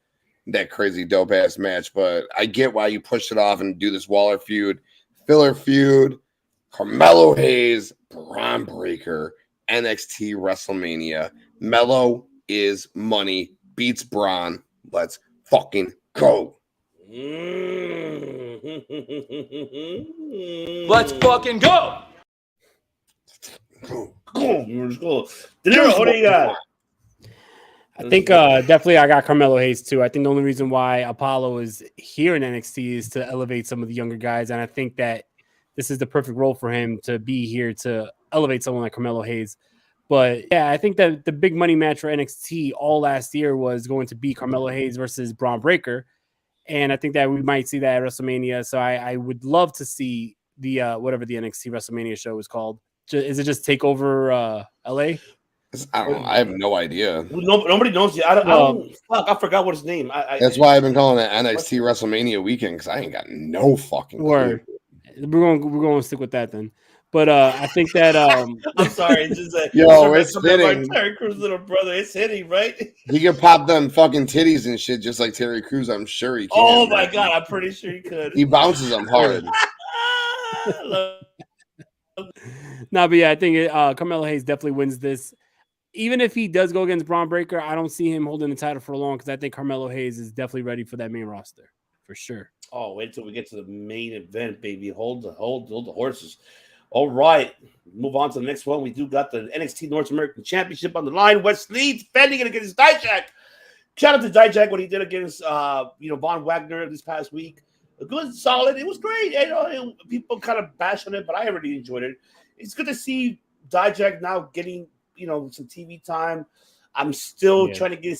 Speaker 7: that crazy dope ass match. But I get why you pushed it off and do this Waller feud, filler feud. Carmelo Hayes, Braun Breaker, NXT WrestleMania. Melo is money, beats Braun. Let's fucking go.
Speaker 6: Let's fucking go.
Speaker 3: Go. Deniro, what do you got?
Speaker 5: I think definitely I got Carmelo Hayes too. I think the only reason why Apollo is here in NXT is to elevate some of the younger guys, and I think that this is the perfect role for him to be here to elevate someone like Carmelo Hayes. But yeah, I think that the big money match for NXT all last year was going to be Carmelo Hayes versus Braun Breaker, and I think that we might see that at WrestleMania. So I would love to see the whatever the NXT WrestleMania show is called. Is it just Takeover LA?
Speaker 7: I don't know. I have no idea.
Speaker 3: Nobody knows yet. I forgot what his name.
Speaker 7: That's why I've been calling it NXT WrestleMania weekend, because I ain't got no fucking
Speaker 5: word. We're going to stick with that then. But I think that
Speaker 3: I'm sorry, it's just
Speaker 7: it's hitting.
Speaker 3: Terry Crews' little brother, it's hitting, right?
Speaker 7: He could pop them fucking titties and shit just like Terry Crews. I'm sure he can.
Speaker 3: Oh my god, I'm pretty sure he could.
Speaker 7: He bounces them hard.
Speaker 5: No, but yeah, I think Carmelo Hayes definitely wins this. Even if he does go against Braun Breaker, I don't see him holding the title for long, because I think Carmelo Hayes is definitely ready for that main roster for sure.
Speaker 3: Oh, wait till we get to the main event, baby. Hold the horses. All right, move on to the next one. We do got the NXT North American Championship on the line. Wes Lee defending it against Dijak. Shout out to Dijak, what he did against Von Wagner this past week. It was solid. It was great. People kind of bash on it, but I really enjoyed it. It's good to see Dijak now getting some TV time. I'm still trying to get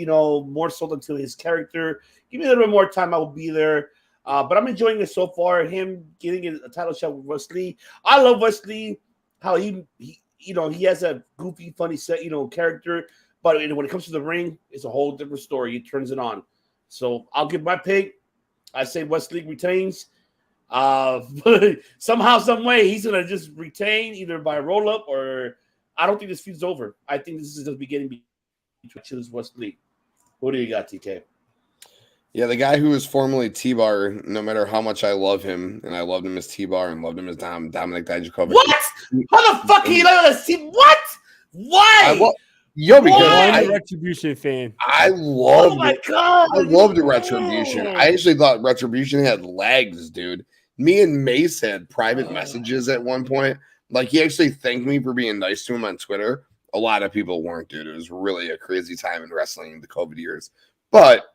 Speaker 3: more sold into his character. Give me a little bit more time, I will be there. But I'm enjoying it so far. Him getting a title shot with Wes Lee. I love Wes Lee. How he has a goofy, funny character. But when it comes to the ring, it's a whole different story. He turns it on. So I'll give my pick. I say Wes Lee retains. But somehow, some way, he's gonna just retain either by roll up or I don't think this feud's over. I think this is just beginning between Wes Lee. What do you got, TK?
Speaker 7: Yeah, the guy who was formerly T-Bar, no matter how much I love him, and I loved him as T-Bar and loved him as Dominic Dijakovic.
Speaker 3: What? How the fuck can you let us see? What? Why?
Speaker 7: Because
Speaker 5: I'm a Retribution fan.
Speaker 7: I loved.
Speaker 3: Oh my god!
Speaker 7: I loved the Retribution. I actually thought Retribution had legs, dude. Me and Mace had private messages at one point. Like, he actually thanked me for being nice to him on Twitter. A lot of people weren't, dude. It was really a crazy time in wrestling in the COVID years. But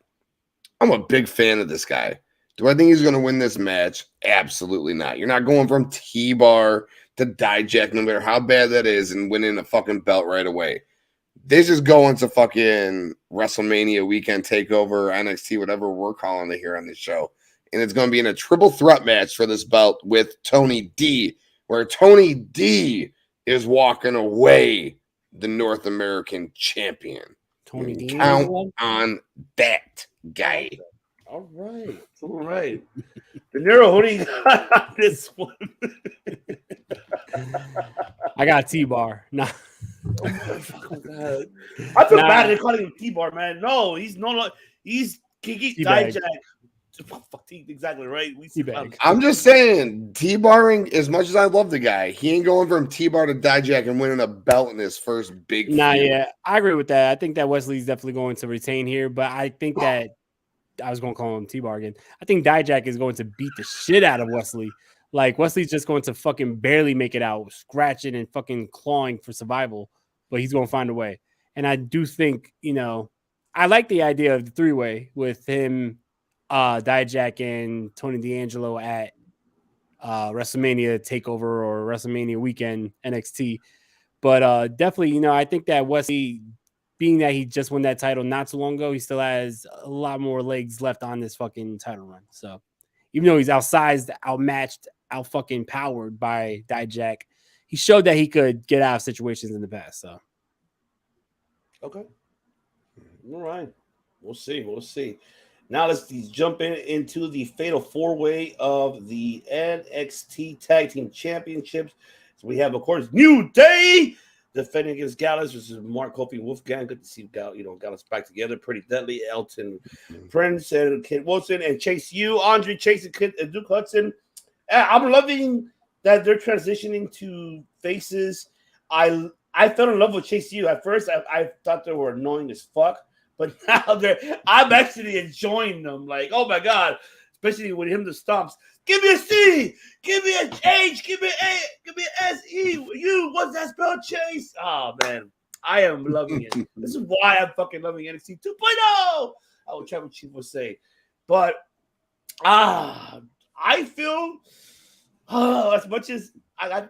Speaker 7: I'm a big fan of this guy. Do I think he's going to win this match? Absolutely not. You're not going from T-Bar to Dijak, no matter how bad that is, and winning a fucking belt right away. This is going to fucking WrestleMania weekend takeover, NXT, whatever we're calling it here on this show. And it's going to be in a triple threat match for this belt with Tony D, where Tony D is walking away the North American champion.
Speaker 5: Tony D.
Speaker 7: Count on that, guy.
Speaker 3: All right. De Niro, who do you got on this one?
Speaker 5: I got T-Bar. Nah.
Speaker 3: I feel bad they're calling him T-Bar, man. No, he's Dijak. Exactly right.
Speaker 7: I'm just saying, T-barring, as much as I love the guy, he ain't going from T-bar to Dijak and winning a belt in his first big feud.
Speaker 5: Yeah, I agree with that. I think that Wes Lee's definitely going to retain here, but I think that I was going to call him T-bar again. I think Dijak is going to beat the shit out of Wes Lee. Like, Wes Lee's just going to fucking barely make it out, scratching and fucking clawing for survival, but he's going to find a way. And I do think, I like the idea of the 3-way with him, Dijak, and Tony D'Angelo at WrestleMania TakeOver or WrestleMania weekend NXT. But definitely, I think that Wesley, being that he just won that title not too long ago, he still has a lot more legs left on this fucking title run. So even though he's outsized, outmatched, out fucking powered by Dijak, he showed that he could get out of situations in the past. So
Speaker 3: okay. All right. We'll see. Now let's jump into the fatal 4-way of the NXT Tag Team Championships. So we have, of course, New Day defending against Gallus, which is Mark, Kofi, and Wolfgang. Good to see Gallus back together. Pretty Deadly, Elton Prince, and Kid Wilson, and Chase U, Andre Chase, and Duke Hudson. I'm loving that they're transitioning to faces. I fell in love with Chase U. At first, I thought they were annoying as fuck. But now I'm actually enjoying them. Like, oh my God, especially with him the stomps. Give me a C, give me an H, give me an A, give me an S-E. You, what's that spell, Chase? Oh man, I am loving it. This is why I'm fucking loving NXT 2.0. I will try what Chief will say. But I feel as much as I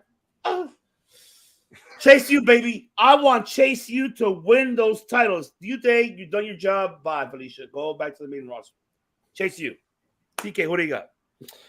Speaker 3: Chase U, baby. I want Chase U to win those titles. Do you think you've done your job? Bye, Felicia. Go back to the main roster. Chase U. TK, what do you got?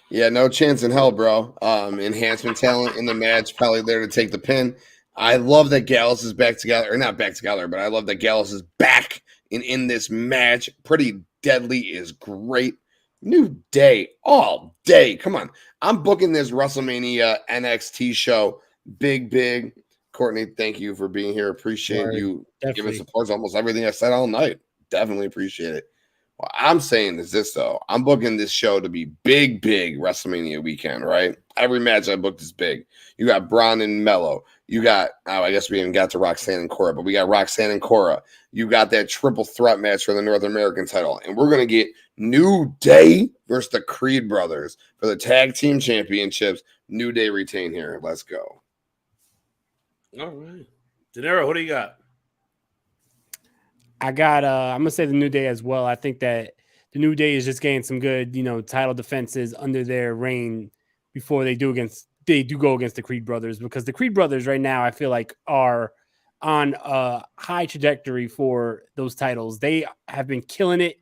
Speaker 7: Yeah, no chance in hell, bro. Enhancement talent in the match, probably there to take the pin. I love that Gallus is back together, or not back together, but I love that Gallus is back in this match. Pretty Deadly is great. New Day all day. Come on. I'm booking this WrestleMania NXT show. Big. Courtney, thank you for being here. Appreciate you giving support to almost everything I said all night. Definitely appreciate it. What I'm saying is this, though. I'm booking this show to be big WrestleMania weekend, right? Every match I booked is big. You got Braun and Mello. You got, I guess we haven't got to Roxanne and Cora, but we got Roxanne and Cora. You got that triple threat match for the North American title. And we're going to get New Day versus the Creed brothers for the Tag Team Championships. New Day retain here. Let's go.
Speaker 3: All right. De Niro, what do you got?
Speaker 5: I got I'm gonna say the New Day as well. I think that the New Day is just getting some good, title defenses under their reign before they do go against the Creed brothers, because the Creed brothers right now I feel like are on a high trajectory for those titles. They have been killing it.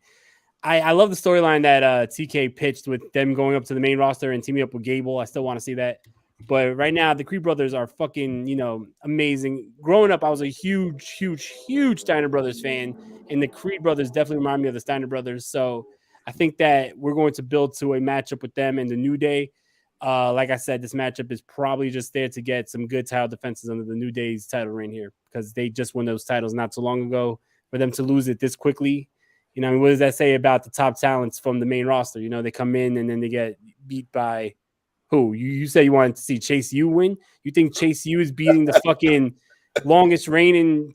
Speaker 5: I love the storyline that TK pitched with them going up to the main roster and teaming up with Gable. I still want to see that. But right now, the Creed brothers are fucking, amazing. Growing up, I was a huge Steiner Brothers fan, and the Creed brothers definitely remind me of the Steiner brothers. So I think that we're going to build to a matchup with them and the New Day. Like I said, this matchup is probably just there to get some good title defenses under the New Day's title reign here, because they just won those titles not so long ago. For them to lose it this quickly, what does that say about the top talents from the main roster? They come in and then they get beat by who? You say you wanted to see Chase U win? You think Chase U is beating the fucking second longest reigning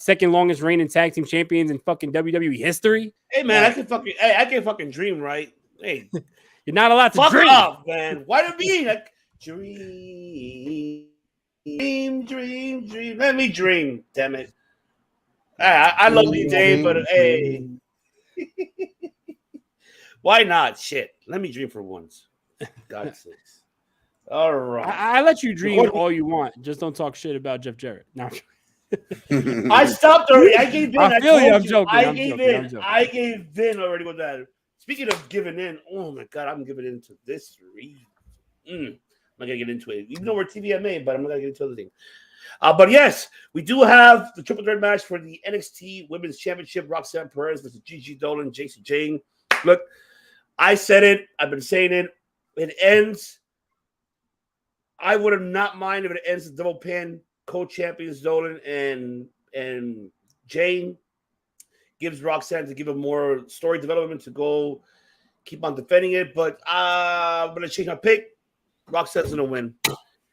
Speaker 5: tag team champions in fucking WWE history?
Speaker 3: Hey man, I can fucking dream, right? Hey,
Speaker 5: you're not allowed to
Speaker 3: fuck
Speaker 5: dream,
Speaker 3: off, man. Why do you mean? Dream. Let me dream. Damn it. I love you, Dave, but hey, why not? Shit, let me dream for once. God's sakes. All right.
Speaker 5: I let you dream all you want. Just don't talk shit about Jeff Jarrett. No.
Speaker 3: I stopped already. I gave in.
Speaker 5: I feel you. I'm joking.
Speaker 3: I gave in already with that. Speaking of giving in, oh my God, I'm giving into this. I'm not going to get into it. Even though we're TVMA, but I'm not going to get into other things. But yes, we do have the triple threat match for the NXT Women's Championship. Roxanne Perez versus Gigi Dolan, Jason Jane. Look, I said it. I've been saying it. It ends. I would have not mind if it ends the double pin. Co-champions Dolan and Jane gives Roxanne to give him more story development to go keep on defending it. But I'm going to change my pick. Roxanne's going to win.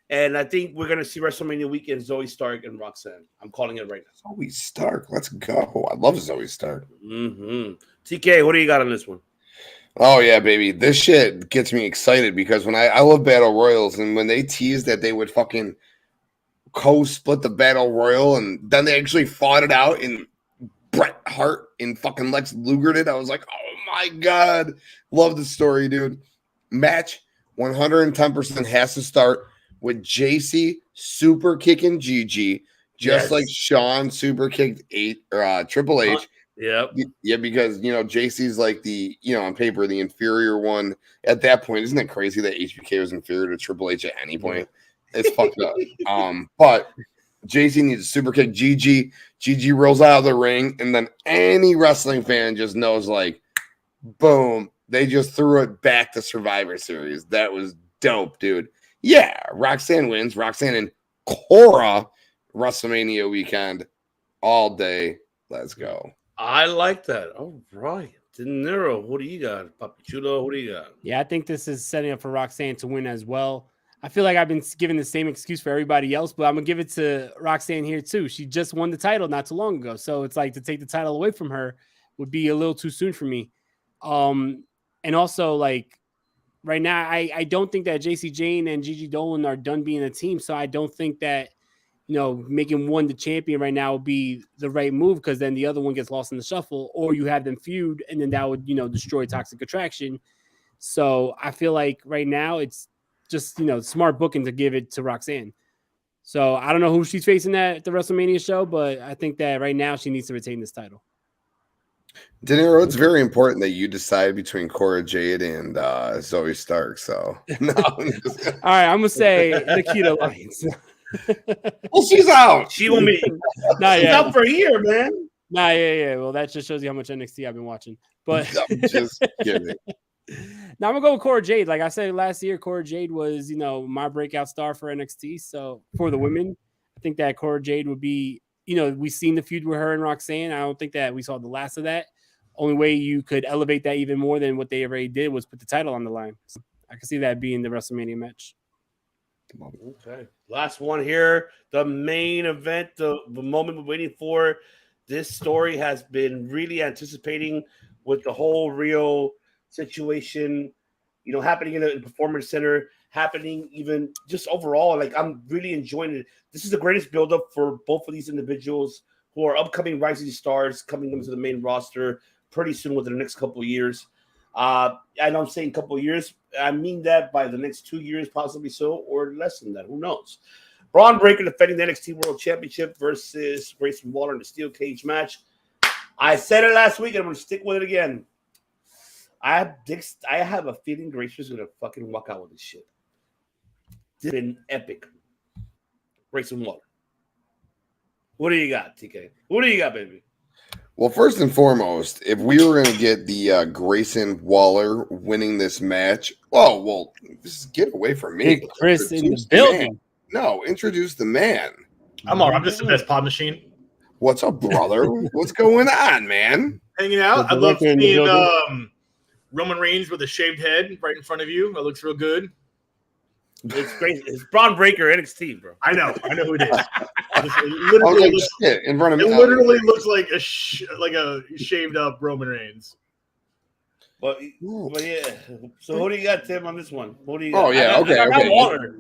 Speaker 3: And I think we're going to see WrestleMania weekend Zoe Stark and Roxanne. I'm calling it right now.
Speaker 7: Zoe Stark. Let's go. I love Zoe Stark.
Speaker 3: Mm-hmm. TK, what do you got on this one?
Speaker 7: Oh, yeah, baby. This shit gets me excited because when I love Battle Royals, and when they teased that they would fucking co-split the Battle Royal, and then they actually fought it out in Bret Hart and fucking Lex Luger did. I was like, oh my God. Love the story, dude. Match 110% has to start with JC super kicking Gigi, just like Shawn super kicked Triple H.
Speaker 3: Yep.
Speaker 7: Yeah, because JC's like the on paper the inferior one at that point. Isn't it crazy that HBK was inferior to Triple H at any point? It's fucked up. But JC needs a super kick Gigi. Gigi rolls out of the ring, and then any wrestling fan just knows, like, boom, they just threw it back to Survivor Series. That was dope, dude. Yeah, Roxanne wins. Roxanne and Cora WrestleMania weekend all day. Let's go.
Speaker 3: I like that. All right. De Niro, what do you got? Papichulo, what do you got?
Speaker 5: Yeah, I think this is setting up for Roxanne to win as well. I feel like I've been given the same excuse for everybody else, but I'm going to give it to Roxanne here too. She just won the title not too long ago. So it's like to take the title away from her would be a little too soon for me. And also, like, right now, I don't think that JC Jane and Gigi Dolan are done being a team. So I don't think that, making one the champion right now would be the right move, because then the other one gets lost in the shuffle, or you have them feud and then that would, destroy Toxic Attraction. So I feel like right now it's just, smart booking to give it to Roxanne. So I don't know who she's facing at the WrestleMania show, but I think that right now she needs to retain this title.
Speaker 7: De Niro, it's very important that you decide between Cora Jade and Zoe Stark. So no,
Speaker 5: all right, I'm gonna say Nikita Lyons.
Speaker 7: Well, she's out.
Speaker 3: She won't be. She's out for a year, man.
Speaker 5: Yeah. Well, that just shows you how much NXT I've been watching. But
Speaker 7: I'm just kidding.
Speaker 5: Now I'm gonna go with Cora Jade. Like I said last year, Cora Jade was, my breakout star for NXT. So for the women, I think that Cora Jade would be, we've seen the feud with her and Roxanne. I don't think that we saw the last of that. Only way you could elevate that even more than what they already did was put the title on the line. So I can see that being the WrestleMania match.
Speaker 3: Okay. Last one here. The main event, the moment we're waiting for. This story has been really anticipating with the whole Rio situation, happening in the Performance Center, happening even just overall. Like, I'm really enjoying it. This is the greatest buildup for both of these individuals who are upcoming rising stars coming into the main roster pretty soon within the next couple of years. I know I'm saying couple of years. I mean that by the next 2 years, possibly so, or less than that. Who knows? Braun Breaker defending the NXT World Championship versus Grayson Waller in a steel cage match. I said it last week, and I'm going to stick with it again. I have a feeling Grayson's going to fucking walk out with this shit. This has been epic. Grayson Waller. What do you got, TK? What do you got, baby?
Speaker 7: Well, first and foremost, if we were going to get the Grayson Waller winning this match, this is get away from me.
Speaker 5: Big Chris in the building.
Speaker 7: No, introduce the man.
Speaker 8: I'm all right. I'm just the best pod machine.
Speaker 7: What's up, brother? What's going on, man?
Speaker 8: Hanging out. I love seeing Roman Reigns with a shaved head right in front of you. That looks real good.
Speaker 3: It's crazy. It's Braun Breaker NXT, bro.
Speaker 8: I know who it is.
Speaker 7: Shit in front of me.
Speaker 8: It literally looks like a shaved up Roman Reigns.
Speaker 3: But yeah. So who do you got, Tim, on this one? Who do you
Speaker 7: got? Oh yeah,
Speaker 3: I got Waller.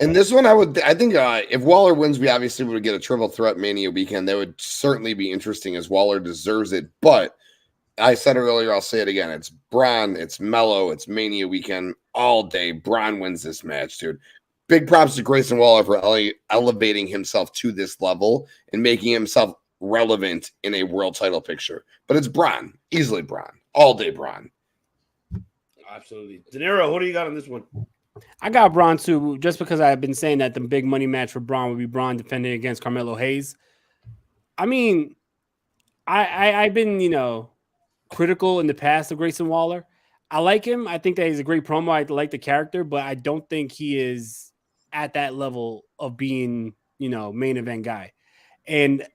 Speaker 7: And this one, I think if Waller wins, we obviously would get a triple threat Mania weekend. That would certainly be interesting, as Waller deserves it. But I said it earlier, I'll say it again. It's Braun, it's Mello, it's Mania weekend all day. Braun wins this match, dude. Big props to Grayson Waller for elevating himself to this level and making himself relevant in a world title picture. But it's Braun, easily Braun, all day Braun.
Speaker 3: Absolutely. De Niro, who do you got on this one?
Speaker 5: I got Braun too, just because I've been saying that the big money match for Braun would be Braun defending against Carmelo Hayes. I mean, I've been, critical in the past of Grayson Waller. I like him. I think that he's a great promo. I like the character, but I don't think he is at that level of being, main event guy. And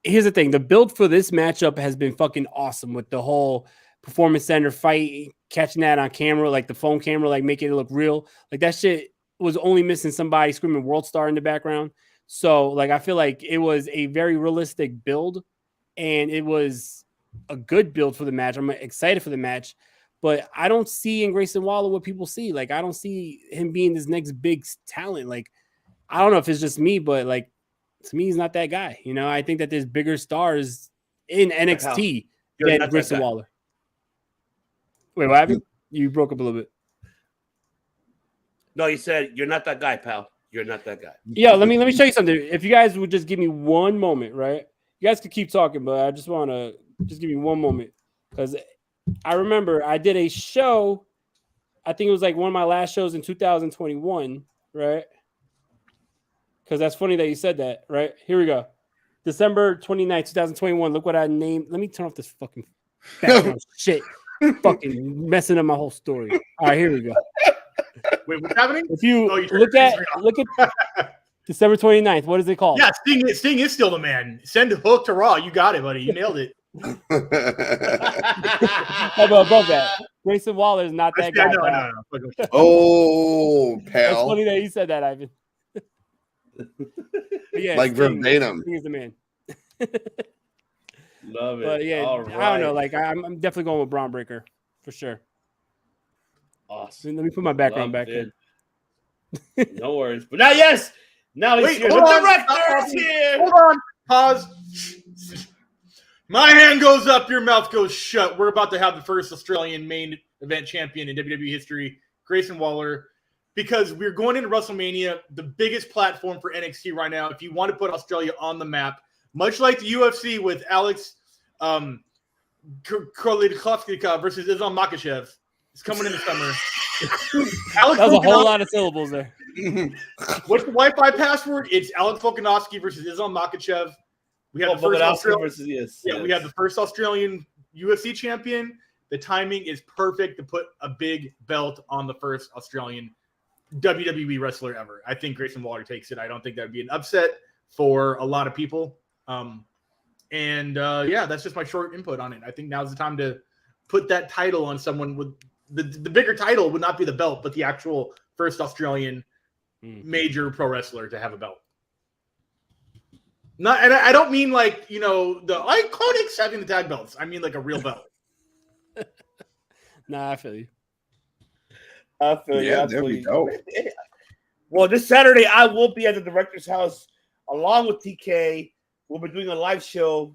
Speaker 5: here's the thing. The build for this matchup has been fucking awesome with the whole Performance Center fight, catching that on camera, like the phone camera, like making it look real. Like that shit was only missing somebody screaming World Star in the background. So like, I feel like it was a very realistic build and it was a good build for the match. I'm excited for the match, but I don't see in Grayson Waller what people see. Like, I don't see him being this next big talent. Like, I don't know if it's just me, but like, to me, he's not that guy. I think that there's bigger stars in NXT than Grayson Waller. Wait, what happened? You broke up a little bit.
Speaker 3: No, you said you're not that guy, pal. You're not that guy.
Speaker 5: Yeah, let me show you something. If you guys would just give me one moment, right? You guys could keep talking, but I just want to just give me one moment because I remember I did a show. I think it was like one of my last shows in 2021, right? Because that's funny that you said that, right? Here we go. December 29th, 2021. Look what I named. Let me turn off this fucking background shit. Fucking messing up my whole story. All right, here we go.
Speaker 8: Wait, what's happening?
Speaker 5: If you look at December 29th, what is it called?
Speaker 8: Yeah, Sting is still the man. Send Hook to Raw. You got it, buddy. You nailed it.
Speaker 5: Above that, Grayson Waller is not that guy.
Speaker 8: No.
Speaker 7: Oh, pal.
Speaker 5: It's funny that you said that, Ivan. Yeah,
Speaker 7: like verbatim.
Speaker 5: Sting is the man.
Speaker 3: Love it.
Speaker 5: But yeah,
Speaker 3: right.
Speaker 5: I don't know. Like I'm definitely going with Braun Breaker for sure.
Speaker 3: Awesome.
Speaker 5: Let me put my background back in.
Speaker 3: No worries. But now, yes. Now he's here. The director's here.
Speaker 8: Hold on. Pause. My hand goes up. Your mouth goes shut. We're about to have the first Australian main event champion in WWE history, Grayson Waller, because we're going into WrestleMania, the biggest platform for NXT right now. If you want to put Australia on the map, much like the UFC with Alex Krolikovsky versus Islam Makhachev. It's coming in the summer.
Speaker 5: That was a whole lot of syllables there.
Speaker 8: What's the Wi-Fi password? It's Alex Volkanovski versus Islam Makhachev. We have the first Australian. We have the first Australian UFC champion. The timing is perfect to put a big belt on the first Australian WWE wrestler ever. I think Grayson Waller takes it. I don't think that would be an upset for a lot of people. That's just my short input on it. I think now's the time to put that title on someone with the bigger title would not be the belt, but the actual first Australian major pro wrestler to have a belt. And I don't mean like, the Iconics having the tag belts. I mean like a real belt.
Speaker 5: Nah, I feel you.
Speaker 7: Yeah, there we go.
Speaker 3: Well, this Saturday I will be at the director's house along with TK. We'll be doing a live show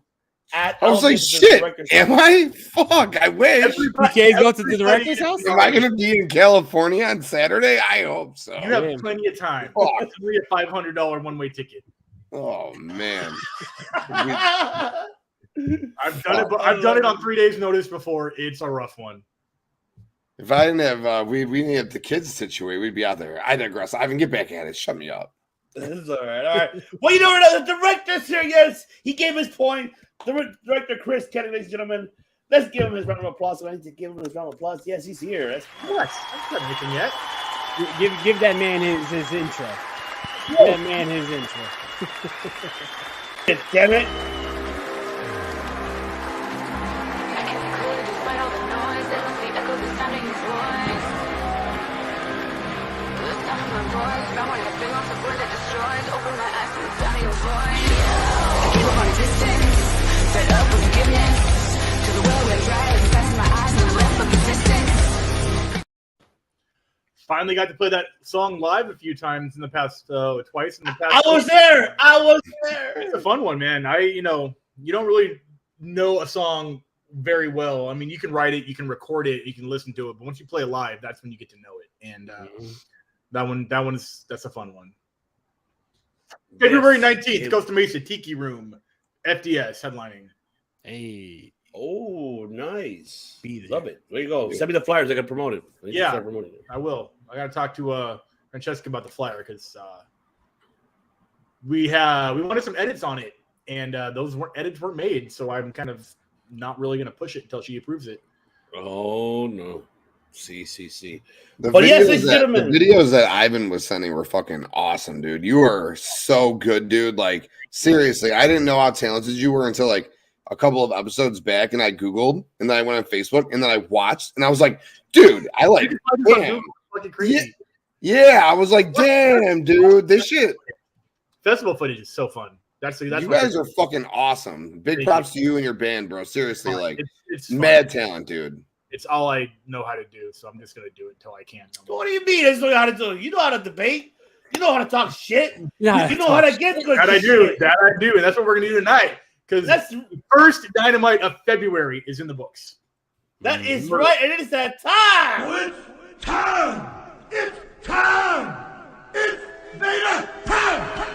Speaker 3: at.
Speaker 7: I was like, shit. Am I? Fuck, I wish.
Speaker 5: TK go to the director's house?
Speaker 7: Am I going to be in California on Saturday? I hope so.
Speaker 8: You have plenty of time. It's only a $500 one-way ticket.
Speaker 7: Oh man.
Speaker 8: I've done it on 3 days notice before. It's a rough one.
Speaker 7: If I didn't have we didn't have the kids situated, we'd be out there. I digress. Ivan, get back at it. Shut me up.
Speaker 3: This is all right. Well, the director's here. Yes, he gave his point. The director Chris Kenny, ladies and gentlemen. Let's give him his round of applause. I need to give him his round of applause. Yes, he's here. That's
Speaker 8: not anything yet.
Speaker 5: Give that man his intro. Give that man his intro.
Speaker 3: Damn it.
Speaker 8: Finally got to play that song live a few times in the past, twice in the past.
Speaker 3: I was there.
Speaker 8: It's a fun one, man. You don't really know a song very well. I mean, you can write it, you can record it, you can listen to it, but once you play it live, that's when you get to know it. And that's a fun one. February 19th, Costa Mesa Tiki Room, FDS headlining.
Speaker 5: Hey.
Speaker 3: Oh, nice. Love it. There you go. Send me the flyers. I can promote it.
Speaker 8: I will. I got to talk to Francesca about the flyer because we wanted some edits on it, and those edits weren't made, so I'm kind of not really going to push it until she approves it.
Speaker 3: Oh, no. See.
Speaker 7: The videos that Ivan was sending were fucking awesome, dude. You are so good, dude. Like, seriously, I didn't know how talented you were until, like, a couple of episodes back, and I Googled, and then I went on Facebook, and then I watched, and I was like, dude, I like damn. Yeah, I was like, damn, dude, this shit.
Speaker 8: Festival footage is so fun. That's
Speaker 7: you guys are fucking awesome. Big props to you and your band, bro. Seriously, like, it's mad talent, dude.
Speaker 8: It's all I know how to do, so I'm just gonna do it until I can.
Speaker 3: What do you mean? I just know how to do it. You know how to debate. You know how to talk shit. Yeah, you know how to get good.
Speaker 8: That I do, and that's what we're gonna do tonight. Because the first Dynamite of February is in the books.
Speaker 3: That is right. And it is that time.
Speaker 2: It's time. It's time. It's Vader time.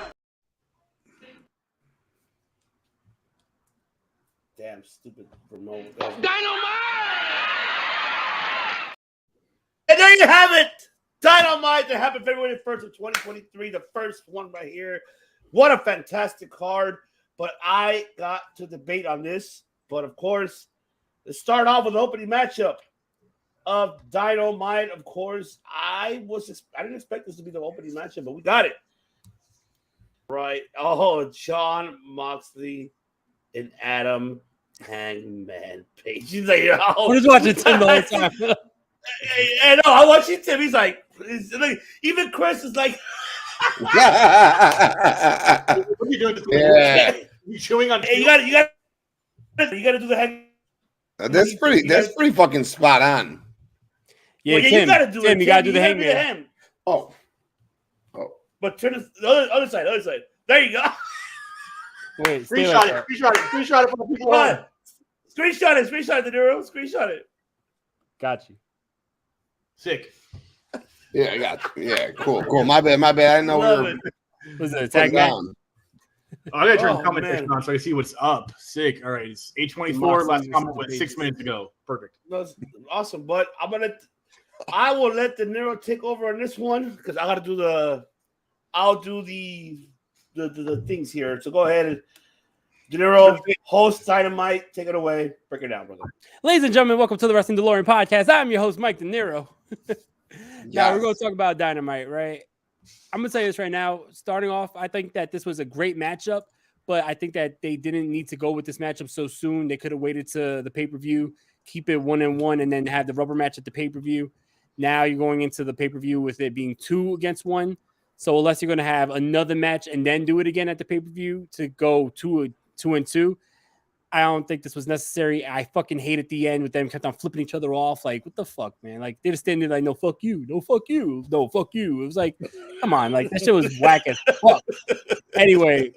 Speaker 3: Damn stupid remote.
Speaker 2: Dynamite!
Speaker 3: And there you have it. Dynamite that happened February 1st of 2023. The first one right here. What a fantastic card. But I got to debate on this. But of course, let's start off with the opening matchup of Dynamite. Of course, I didn't expect this to be the opening matchup, but we got it. Right. Oh, John Moxley and Adam Hangman Page. He's like,
Speaker 5: we're just watching Tim the whole time.
Speaker 3: I know. I'm watching Tim. He's like, even Chris is like,
Speaker 8: what are you doing?
Speaker 7: Yeah.
Speaker 8: You chewing on?
Speaker 3: Hey, you got to do the hang.
Speaker 7: That's pretty fucking spot on.
Speaker 5: Yeah,
Speaker 3: well,
Speaker 5: Tim,
Speaker 3: you got to do
Speaker 5: Tim,
Speaker 3: it.
Speaker 5: you got to do the hangman.
Speaker 7: Oh.
Speaker 3: But turn the other side. There you go.
Speaker 5: Wait,
Speaker 8: screenshot it for the people.
Speaker 3: Come on. Screenshot it, De Niro. Screenshot it.
Speaker 5: Got you.
Speaker 8: Sick.
Speaker 7: Yeah, I got you. Yeah, cool. My bad. I didn't know we were.
Speaker 5: Was it a tag down?
Speaker 8: I gotta turn the comment section on so I see what's up. Sick. All right, it's 8:24. Last comment was 6 minutes ago. Perfect.
Speaker 3: That's awesome. But I will let De Niro take over on this one because I gotta do I'll do the things here. So go ahead and De Niro, host Dynamite, take it away. Break it down, brother.
Speaker 5: Ladies and gentlemen, welcome to the Wrestling Delorean Podcast. I'm your host, Mike De Niro. Now we're going to talk about Dynamite, right? I'm going to tell you this right now. Starting off, I think that this was a great matchup, but I think that they didn't need to go with this matchup so soon. They could have waited to the pay-per-view, keep it 1-1, and then have the rubber match at the pay-per-view. Now you're going into the pay-per-view with it being 2 against 1. So unless you're going to have another match and then do it again at the pay-per-view to go 2-2, I don't think this was necessary. I fucking hate at the end with them kept on flipping each other off. Like, what the fuck, man? Like, they were standing like, no, fuck you. No, fuck you. No, fuck you. It was like, come on. Like, that shit was whack as fuck. Anyway,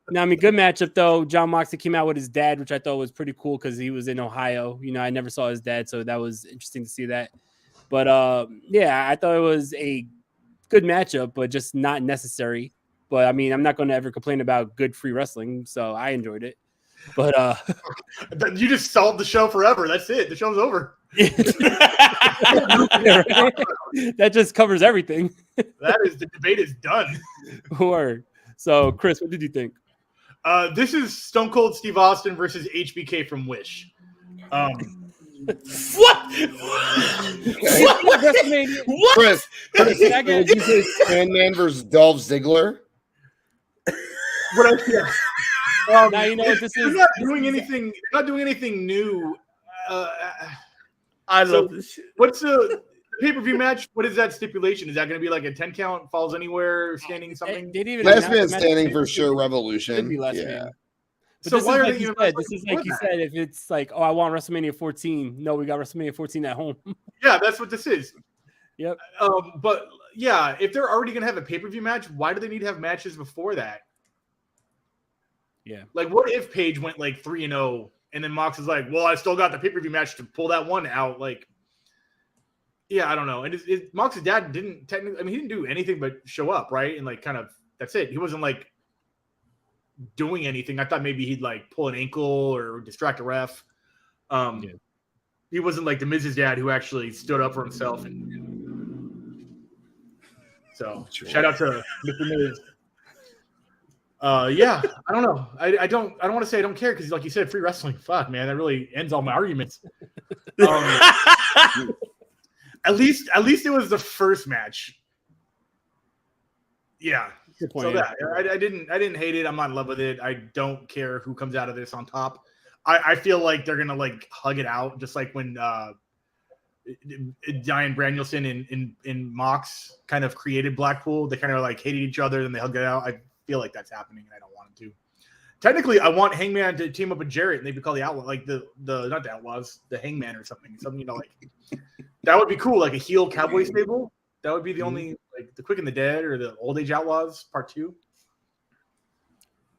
Speaker 5: now, I mean, good matchup, though. John Moxley came out with his dad, which I thought was pretty cool because he was in Ohio. You know, I never saw his dad, so that was interesting to see that. But, yeah, I thought it was a good matchup, but just not necessary. But, I mean, I'm not going to ever complain about good free wrestling, so I enjoyed it. But
Speaker 8: you just solved the show forever. That's it. The show's over.
Speaker 5: That just covers everything.
Speaker 8: The debate is done.
Speaker 5: Word. So, Chris, what did you think?
Speaker 8: This is Stone Cold Steve Austin versus HBK from Wish.
Speaker 3: What?
Speaker 7: Chris, did you say Sandman versus Dolph Ziggler?
Speaker 5: Now you know what this is.
Speaker 8: They're not doing anything new.
Speaker 3: I love this shit.
Speaker 8: What's the pay-per-view match? What is that stipulation? Is that going to be like a 10 count, falls anywhere, standing something?
Speaker 7: Last man standing for sure. Revolution.
Speaker 5: Man. But
Speaker 8: so
Speaker 5: why are they even? This is like you said. If it's like, oh, I want WrestleMania 14. No, we got WrestleMania 14 at home.
Speaker 8: Yeah, that's what this is.
Speaker 5: Yep.
Speaker 8: But yeah, if they're already going to have a pay-per-view match, why do they need to have matches before that?
Speaker 5: Yeah.
Speaker 8: Like, what if Paige went like 3-0 and then Mox is like, well, I still got the pay-per-view match to pull that one out. Like, yeah, I don't know. And Mox's dad didn't technically, I mean, he didn't do anything but show up, right? And like, kind of, that's it. He wasn't like doing anything. I thought maybe he'd like pull an ankle or distract a ref. He wasn't like the Miz's dad who actually stood up for himself. And so, shout out to Mr. Miz. Yeah, I don't know. I don't want to say I don't care because, like you said, free wrestling. Fuck, man, that really ends all my arguments. At least it was the first match. Yeah. So that I didn't hate it. I'm not in love with it. I don't care who comes out of this on top. I feel like they're gonna like hug it out, just like when Diane Danielson and Mox kind of created Blackpool. They kind of like hated each other, and they hugged it out. I feel like that's happening, and I don't want them to. Technically, I want Hangman to team up with Jarrett, and they'd be called the Outlaw, like the not the Outlaws, the Hangman or something, you know, like that would be cool, like a heel cowboy stable. That would be the only, like the Quick and the Dead or the Old Age Outlaws Part 2.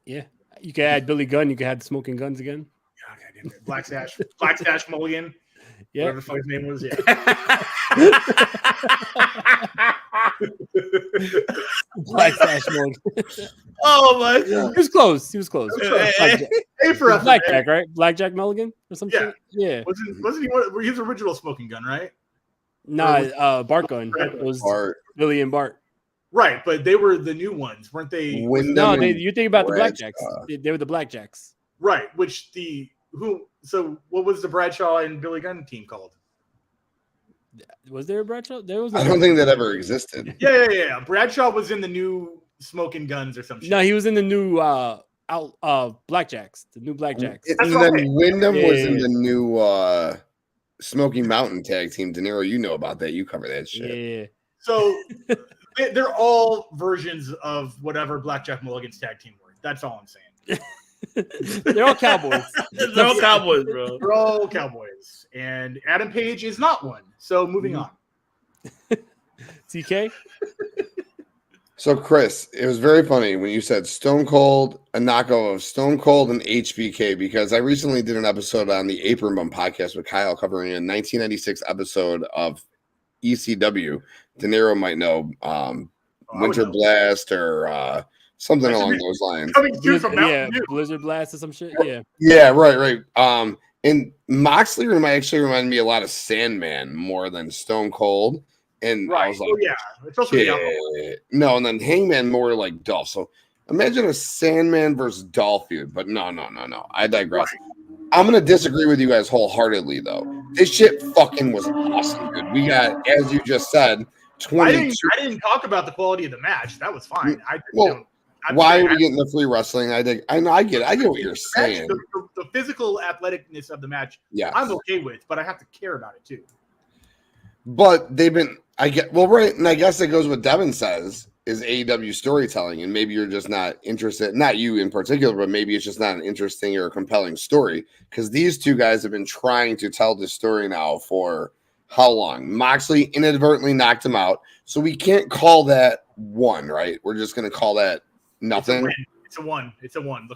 Speaker 5: Yeah, You could add Billy Gunn. You could add the Smoking Guns again.
Speaker 8: Black Sash Mulligan.
Speaker 5: Yeah.
Speaker 8: Whatever the fuck his name was. Yeah.
Speaker 5: Black Sash Mulligan.
Speaker 3: Oh my God.
Speaker 5: He was close.
Speaker 8: Hey for us,
Speaker 5: Blackjack, right? Blackjack Mulligan or some shit. Yeah.
Speaker 8: Wasn't he one? He was original Smoking Gun, right?
Speaker 5: Nah, Bart Gun. It was
Speaker 7: Bart.
Speaker 5: Billy and Bart.
Speaker 8: Right, but they were the new ones, weren't they?
Speaker 5: You think about the Blackjacks. They were the Blackjacks.
Speaker 8: Right, so what was the Bradshaw and Billy Gunn team called?
Speaker 5: Was there a Bradshaw? There was.
Speaker 7: I don't think that ever existed.
Speaker 8: Yeah. Bradshaw was in the new Smoking Guns or something.
Speaker 5: No, he was in the new Blackjacks. The new Blackjacks.
Speaker 7: And then Wyndham was in the new Smoky Mountain tag team. De Niro, you know about that. You cover that shit.
Speaker 5: Yeah.
Speaker 8: So they're all versions of whatever Blackjack Mulligan's tag team were. That's all I'm saying.
Speaker 5: They're all Cowboys.
Speaker 3: They're all Cowboys, bro.
Speaker 8: They're all Cowboys. And Adam Page is not one. So moving on.
Speaker 5: TK?
Speaker 7: So, Chris, it was very funny when you said Stone Cold, a knockoff of Stone Cold and HBK, because I recently did an episode on the Apron Bump podcast with Kyle covering a 1996 episode of ECW. De Niro might know Winter Blast or something along those lines.
Speaker 5: Blizzard Blast or some shit.
Speaker 7: Yeah, right. And Moxley actually reminded me a lot of Sandman more than Stone Cold. And I was like, no, and then Hangman more like Dolph. So imagine a Sandman versus Dolph feud, but no. I digress. Right. I'm gonna disagree with you guys wholeheartedly, though. This shit fucking was awesome, dude. We got, as you just said, 22.
Speaker 8: I didn't talk about the quality of the match. That was fine.
Speaker 7: Why are we getting the free wrestling? I get what you're saying.
Speaker 8: The physical athleticness of the match, I'm okay with, but I have to care about it too.
Speaker 7: But they've been, right, and I guess that goes what Devin says is AEW storytelling, and maybe you're just not interested, not you in particular, but maybe it's just not an interesting or a compelling story, because these two guys have been trying to tell this story now for how long? Moxley inadvertently knocked him out, so we can't call that one, right? We're just going to call that nothing.
Speaker 8: It's a one.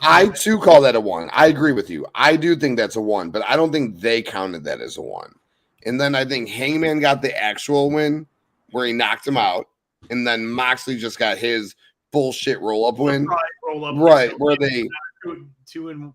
Speaker 7: I too call that a one. I agree with you. I do think that's a one, but I don't think they counted that as a one. And then I think Hangman got the actual win where he knocked him out. And then Moxley just got his bullshit roll-up win. Right, where they
Speaker 8: 2-1?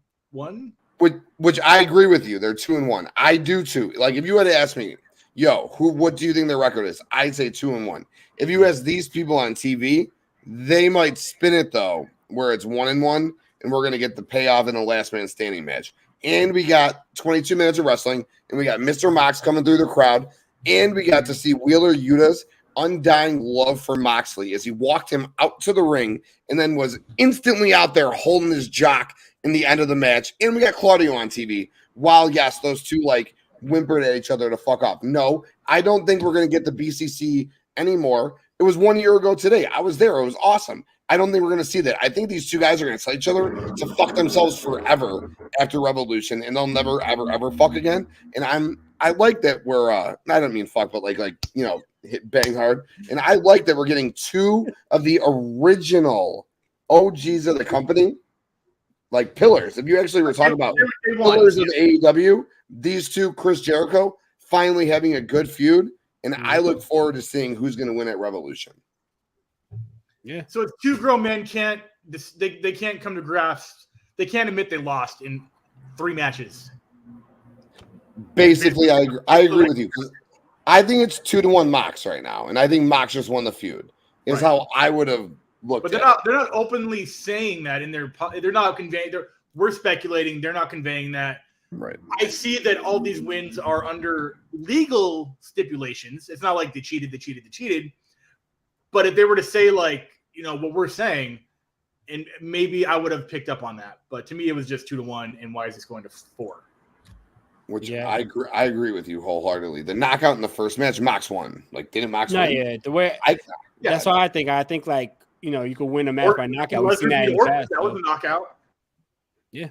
Speaker 7: Which I agree with you. They're 2-1. I do too. Like, if you had to ask me, what do you think their record is? I'd say 2-1. If you ask these people on TV, they might spin it, though, where it's 1-1, and we're going to get the payoff in a last man standing match. And we got 22 minutes of wrestling, and we got Mr. Mox coming through the crowd, and we got to see Wheeler Yuta's undying love for Moxley as he walked him out to the ring and then was instantly out there holding his jock in the end of the match. And we got Claudio on TV while, yes, those two, whimpered at each other to fuck off. No, I don't think we're going to get the BCC anymore. It was 1 year ago today. I was there. It was awesome. I don't think we're going to see that. I think these two guys are going to tell each other to fuck themselves forever after Revolution, and they'll never, ever, ever fuck again. And I like that we're I don't mean fuck, but hit bang hard. And I like that we're getting two of the original OGs of the company, like pillars. If you actually were talking about pillars of AEW, these two, Chris Jericho, finally having a good feud. And I look forward to seeing who's going to win at Revolution.
Speaker 5: Yeah.
Speaker 8: So if two grown men can't come to grasp, they can't admit they lost in 3 matches.
Speaker 7: Basically, I agree with you. I think it's 2-1 Mox right now, and I think Mox just won the feud. Is how I would have looked.
Speaker 8: But they're not openly saying that in their. They're not conveying. We're speculating. They're not conveying that.
Speaker 7: Right.
Speaker 8: I see that all these wins are under legal stipulations. It's not like they cheated. But if they were to say what we're saying, and maybe I would have picked up on that. But to me, it was just 2-1. And why is this going to 4?
Speaker 7: Which I agree with you wholeheartedly. The knockout in the first match, Mox won. Didn't Mox win?
Speaker 5: Yeah. The way that's why I think. I think you could win a match by knockout. We've seen that in the past.
Speaker 8: That was a knockout.
Speaker 5: Yeah.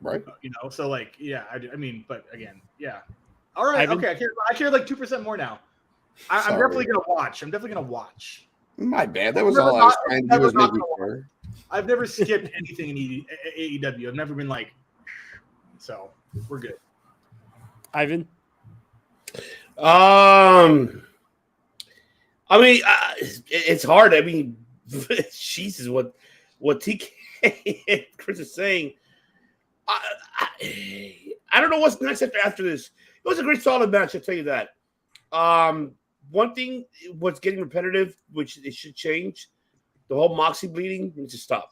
Speaker 7: Right.
Speaker 8: So I mean, but again, yeah. All right. Okay. I care 2% more now. I'm definitely gonna watch.
Speaker 7: My bad. That was all I was trying to do. Was making sure.
Speaker 8: I've never skipped anything in AEW. I've never been like, so we're good.
Speaker 5: Ivan?
Speaker 3: I mean, it's hard. I mean, Jesus, what TK and Chris is saying. I don't know what's next after this. It was a great, solid match. I'll tell you that. One thing, what's getting repetitive, which it should change, the whole Moxie bleeding needs to stop.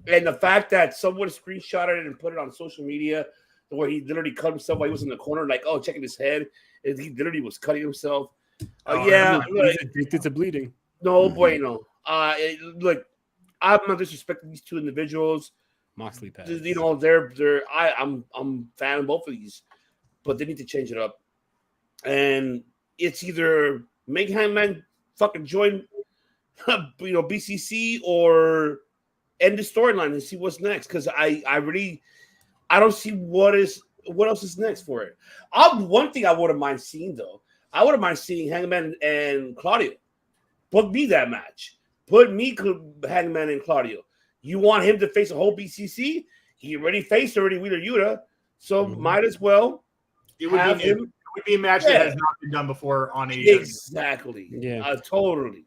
Speaker 3: And the fact that someone screenshotted it and put it on social media, where he literally cut himself while he was in the corner, like, oh, checking his head, and he literally was cutting himself.
Speaker 5: He's addicted to bleeding.
Speaker 3: No bueno. Look, I'm not disrespecting these two individuals.
Speaker 5: Moxley pass.
Speaker 3: You know, I'm fan of both of these, but they need to change it up. And it's either make Hangman fucking join, BCC, or end the storyline and see what's next. Because I don't see what else is next for it. One thing I wouldn't mind seeing though. I wouldn't mind seeing Hangman and Claudio. Put me that match. Put me Hangman and Claudio. You want him to face a whole BCC? He already faced Wheeler Yuta, so might as well.
Speaker 8: It would be a match that has not been done before on AEW.
Speaker 3: Exactly.
Speaker 5: Yeah.
Speaker 3: Totally.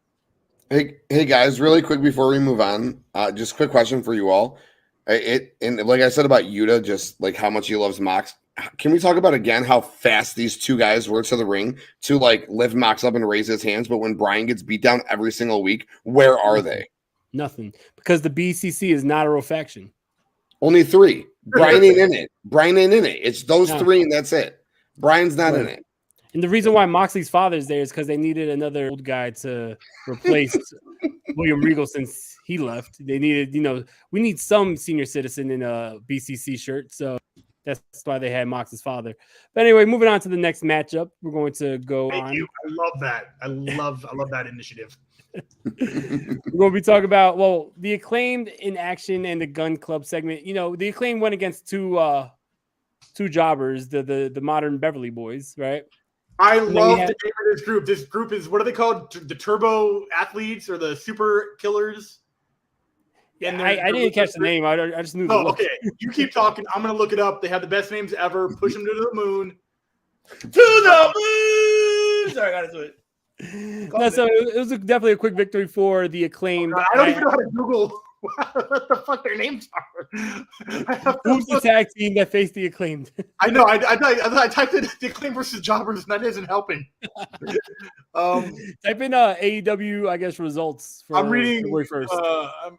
Speaker 7: Hey guys, really quick before we move on, just a quick question for you all. And like I said about Yuta, just like how much he loves Mox. Can we talk about again how fast these two guys were to the ring to like lift Mox up and raise his hands? But when Brian gets beat down every single week, where are they?
Speaker 5: Nothing, because the BCC is not a real faction.
Speaker 7: Only 3. Brian ain't in it. It's those 3, and that's it. Brian's not in it.
Speaker 5: And the reason why Moxley's father's there is because they needed another old guy to replace William Regal since he left. They needed, we need some senior citizen in a BCC shirt. So that's why they had Mox's father. But anyway, moving on to the next matchup, we're going to go on.
Speaker 8: Thank you. I love that. I love that initiative.
Speaker 5: We're going to be talking about, the Acclaimed in action and the Gun Club segment. The Acclaimed went against two jobbers, the modern Beverly Boys, right?
Speaker 8: I love the name of this group. This group is, what are they called? The Turbo Athletes or the Super Killers?
Speaker 5: Yeah, I didn't catch the name. I just knew.
Speaker 8: Okay. You keep talking. I'm going to look it up. They have the best names ever. Push them to the moon.
Speaker 3: To the moon! Sorry, I got to do it.
Speaker 5: So it was definitely a quick victory for the Acclaimed.
Speaker 8: I don't even know how to Google what the fuck their names are.
Speaker 5: Who's the tag team that faced the Acclaimed?
Speaker 8: I know. I typed in the Acclaimed versus Jobbers, and that isn't helping.
Speaker 5: Type in AEW, I guess, results.
Speaker 8: I'm reading.
Speaker 5: February 1st.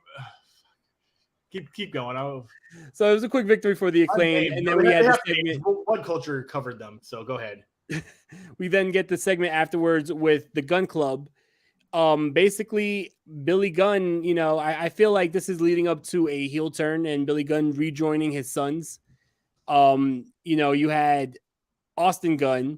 Speaker 8: Keep going.
Speaker 5: So it was a quick victory for the Acclaimed, and then we had the segment.
Speaker 8: Blood Culture covered them, so go ahead.
Speaker 5: We then get the segment afterwards with the Gun Club. Basically, Billy Gunn, I feel like this is leading up to a heel turn and Billy Gunn rejoining his sons. You had Austin Gunn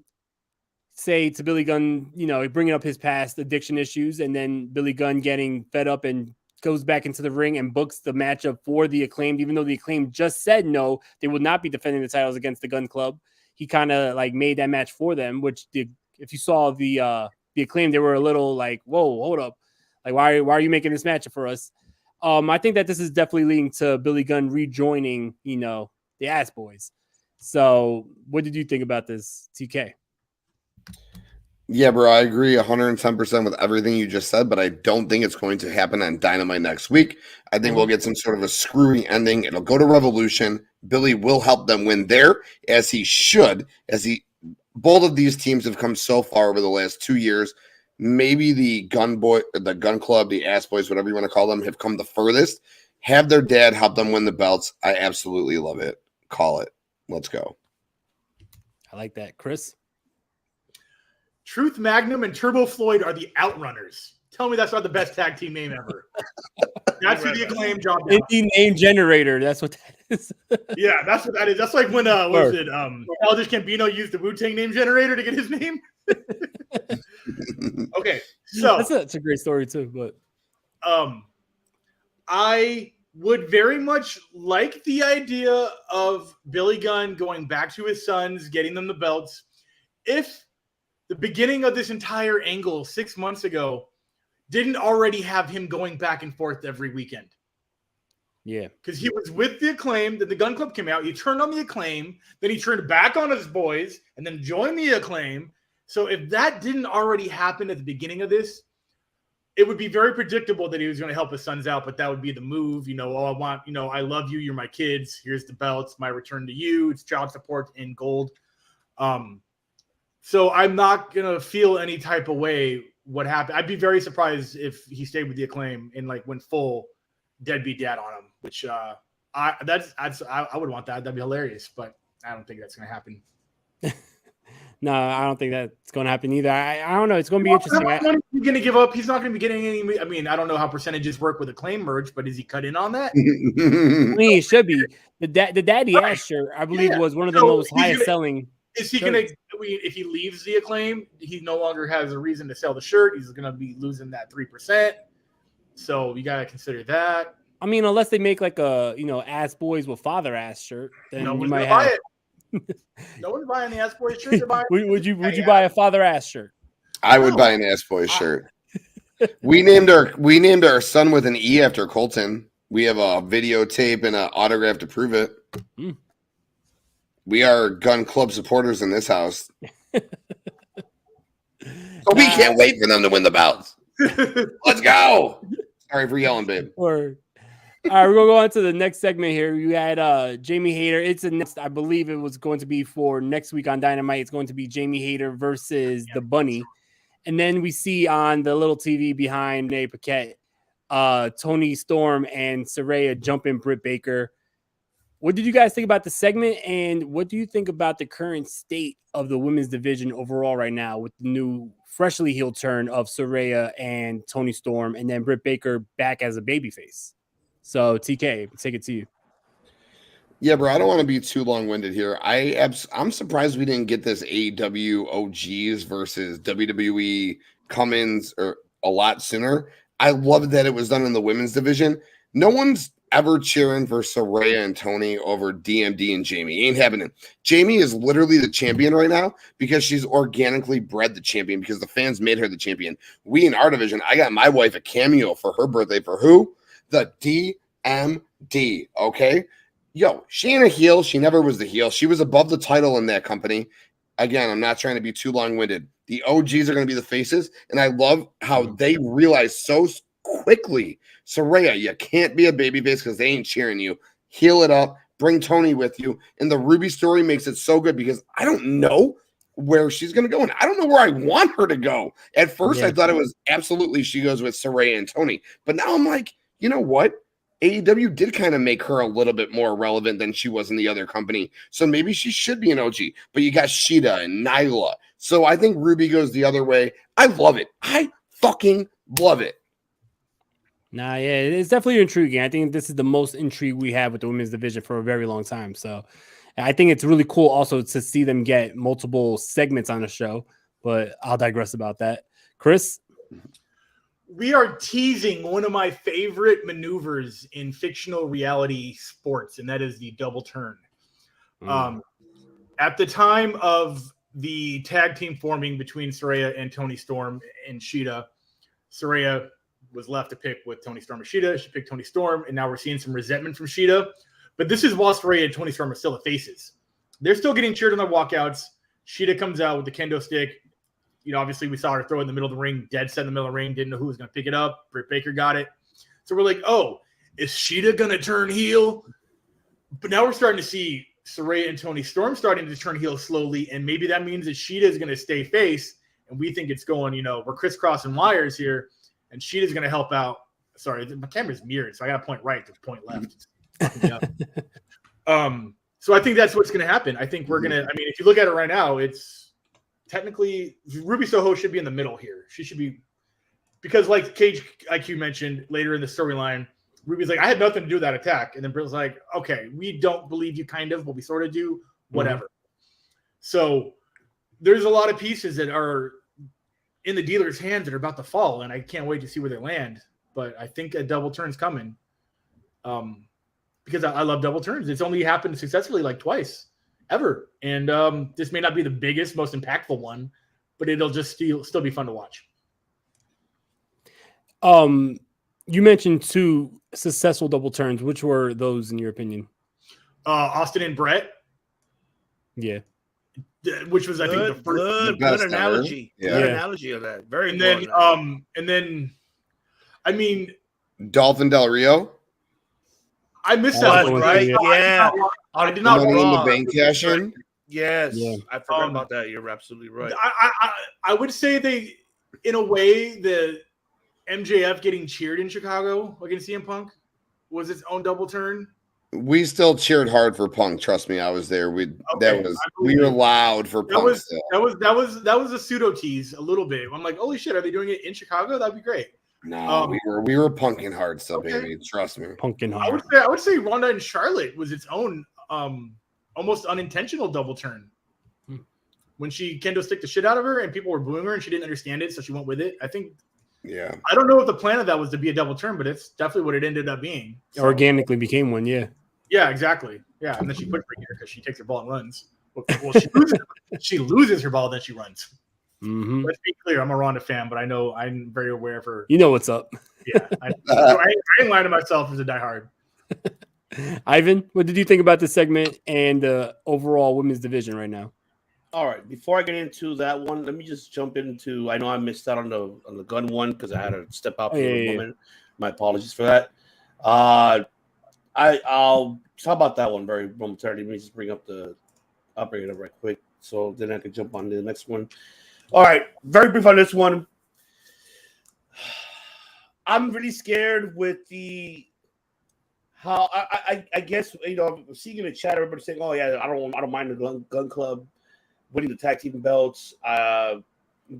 Speaker 5: say to Billy Gunn, bringing up his past addiction issues, and then Billy Gunn getting fed up and goes back into the ring and books the matchup for the Acclaimed, even though the Acclaimed just said no, they would not be defending the titles against the Gun Club. He kind of like made that match for them, which if you saw the Acclaimed, they were a little like, whoa, hold up. Like, why are you making this matchup for us? I think that this is definitely leading to Billy Gunn rejoining, the Ass Boys. So what did you think about this, TK?
Speaker 7: Yeah, bro, I agree 110% with everything you just said, but I don't think it's going to happen on Dynamite next week. I think we'll get some sort of a screwy ending. It'll go to Revolution. Billy will help them win there, as he should, both of these teams have come so far over the last 2 years. Maybe the Gun Club, the Ass Boys, whatever you want to call them, have come the furthest. Have their dad help them win the belts. I absolutely love it. Call it. Let's go.
Speaker 5: I like that. Chris?
Speaker 8: Truth Magnum and Turbo Floyd are the Outrunners. Tell me that's not the best tag team name ever. That's who the Acclaimed job.
Speaker 5: Indie name generator. That's what that is.
Speaker 8: Yeah, that's what that is. That's like when Eldridge Campino used the Wu-Tang name generator to get his name. Okay, so
Speaker 5: that's a great story too. But
Speaker 8: I would very much like the idea of Billy Gunn going back to his sons, getting them the belts. If the beginning of this entire angle 6 months ago didn't already have him going back and forth every weekend.
Speaker 5: Yeah.
Speaker 8: Because he was with the Acclaim, then the Gun Club came out. He turned on the Acclaim, then he turned back on his boys, and then joined the Acclaim. So if that didn't already happen at the beginning of this, it would be very predictable that he was going to help his sons out, but that would be the move. I love you. You're my kids. Here's the belts. My return to you. It's child support in gold. So I'm not going to feel any type of way what happened. I'd be very surprised if he stayed with the Acclaim and went full deadbeat dad on him, which I would want that. That'd be hilarious, but I don't think that's going to happen.
Speaker 5: No, I don't think that's going to happen either. I don't know. It's going to be interesting.
Speaker 8: How much money is he going to give up? He's not going to be getting any. I mean, I don't know how percentages work with Acclaim merge, but is he cut in on that?
Speaker 5: I mean, it should be. The Daddy Ass shirt, I believe, was one of the most highest selling.
Speaker 8: Is he going to? If he leaves the Acclaim, he no longer has a reason to sell the shirt. He's going to be losing that 3%. So you got to consider that.
Speaker 5: I mean, unless they make a ass boys with father ass shirt, then
Speaker 8: no
Speaker 5: you
Speaker 8: one's
Speaker 5: might
Speaker 8: buy
Speaker 5: have.
Speaker 8: it. No one's buying the ass boys shirt.
Speaker 5: Would you buy a father ass shirt?
Speaker 7: I would buy an ass boys shirt. We named our son with an E after Colton. We have a videotape and an autograph to prove it. Mm. We are Gun Club supporters in this house. So we can't wait for them to win the belts. Let's go. Sorry for yelling, babe.
Speaker 5: All right, we're going to go on to the next segment here. You had Jamie Hayter. I believe it was going to be for next week on Dynamite. It's going to be Jamie Hayter versus the Bunny. And then we see on the little TV behind Renee Paquette, Tony Storm and Saraya jumping Britt Baker. What did you guys think about the segment? And what do you think about the current state of the women's division overall right now with the new freshly healed turn of Saraya and Tony Storm, and then Britt Baker back as a babyface? So, TK, take it to you.
Speaker 7: Yeah, bro, I don't want to be too long-winded here. I'm surprised we didn't get this AEW OGs versus WWE come-ins a lot sooner. I love that it was done in the women's division. No one's ever cheering for Saraya and Tony over DMD and Jamie. Ain't happening. Jamie is literally the champion right now because she's organically bred the champion because the fans made her the champion. We in our division, I got my wife a cameo for her birthday for who? The DMD, okay? Yo, she ain't a heel. She never was the heel. She was above the title in that company. Again, I'm not trying to be too long-winded. The OGs are going to be the faces, and I love how they realize so quickly, Saraya, you can't be a babyface because they ain't cheering you. Heel it up. Bring Tony with you. And the Ruby story makes it so good because I don't know where she's going to go, and I don't know where I want her to go. At first, I thought it was absolutely she goes with Saraya and Tony. But now I'm like, you know what? AEW did kind of make her a little bit more relevant than she was in the other company. So maybe she should be an OG. But you got Sheeta and Nyla. So I think Ruby goes the other way. I love it. I fucking love it.
Speaker 5: Nah, yeah, it's definitely intriguing. I think this is the most intrigue we have with the women's division for a very long time. So I think it's really cool also to see them get multiple segments on the show. But I'll digress about that. Chris?
Speaker 8: We are teasing one of my favorite maneuvers in fictional reality sports, and that is the double turn. At the time of the tag team forming between Saraya and Tony Storm and Sheeta, Saraya was left to pick with Tony Storm or Sheeta. She picked Tony Storm, and now we're seeing some resentment from Sheeta. But this is while Saraya and Tony Storm are still the faces. They're still getting cheered on their walkouts. Sheeta comes out with the kendo stick. You know, obviously we saw her throw it in the middle of the ring, dead set in the middle of the ring, didn't know who was going to pick it up. Britt Baker got it. So we're like, oh, is Sheeta going to turn heel? But now we're starting to see Saraya and Tony Storm starting to turn heel slowly, and maybe that means that Sheeta is going to stay face, and we think it's going, we're crisscrossing wires here, and Sheeta's going to help out. Sorry, my camera's mirrored, so I got to point right to point left. So I think that's what's going to happen. I think we're going to, if you look at it right now, it's technically, Ruby Soho should be in the middle here. She should be, because like Cage IQ mentioned later in the storyline, Ruby's like, I had nothing to do with that attack. And then Britt's like, okay, we don't believe you kind of, but we sort of do, whatever. So there's a lot of pieces that are in the dealer's hands that are about to fall, and I can't wait to see where they land. But I think a double turn's coming because I love double turns. It's only happened successfully like twice. Ever. And this may not be the biggest, most impactful one, but it'll just still be fun to watch.
Speaker 5: You mentioned 2 successful double turns. Which were those in your opinion?
Speaker 8: Austin and Brett.
Speaker 5: Yeah.
Speaker 8: Which was, I think, the first
Speaker 3: good analogy. Yeah. Good analogy of that. Very
Speaker 8: good. And then, I mean,
Speaker 7: Dolphin Del Rio.
Speaker 8: I missed that one,
Speaker 3: right? Yeah.
Speaker 8: I did not
Speaker 7: Money in the bank cash in.
Speaker 3: Yes. Yeah. I forgot about that. You're absolutely right.
Speaker 8: I would say they, in a way, the MJF getting cheered in Chicago against CM Punk was its own double turn.
Speaker 7: We still cheered hard for Punk. Trust me, I was there. We were loud for Punk.
Speaker 8: That was a pseudo tease a little bit. I'm like, holy shit, are they doing it in Chicago? That'd be great.
Speaker 7: No, we were punking hard still, baby. Trust me.
Speaker 5: Punking hard.
Speaker 8: I would say Ronda and Charlotte was its own almost unintentional double turn. When she kendo sticked the shit out of her and people were booing her and she didn't understand it, so she went with it. I think.
Speaker 7: Yeah.
Speaker 8: I don't know if the plan of that was to be a double turn, but it's definitely what it ended up being.
Speaker 5: So. Organically became one, yeah.
Speaker 8: Yeah, exactly. Yeah, and then she quit bringing her because she takes her ball and runs. Well, she loses her ball, then she runs.
Speaker 5: Mm-hmm.
Speaker 8: Let's be clear, I'm a Ronda fan, but I know I'm very aware of her.
Speaker 5: You know what's up.
Speaker 8: Yeah, I ain't lying to myself as a diehard.
Speaker 5: Ivan, what did you think about this segment and the overall women's division right now?
Speaker 3: All right, before I get into that one, let me just jump into. I know I missed out on the gun one because I had to step out for a moment. My apologies for that. I'll talk about that one very momentarily. Let me just I'll bring it up right quick so then I can jump on to the next one. All right, very brief on this one. I'm really scared with how I guess seeing in the chat everybody saying, "Oh yeah, I don't mind the gun club winning the tag team belts."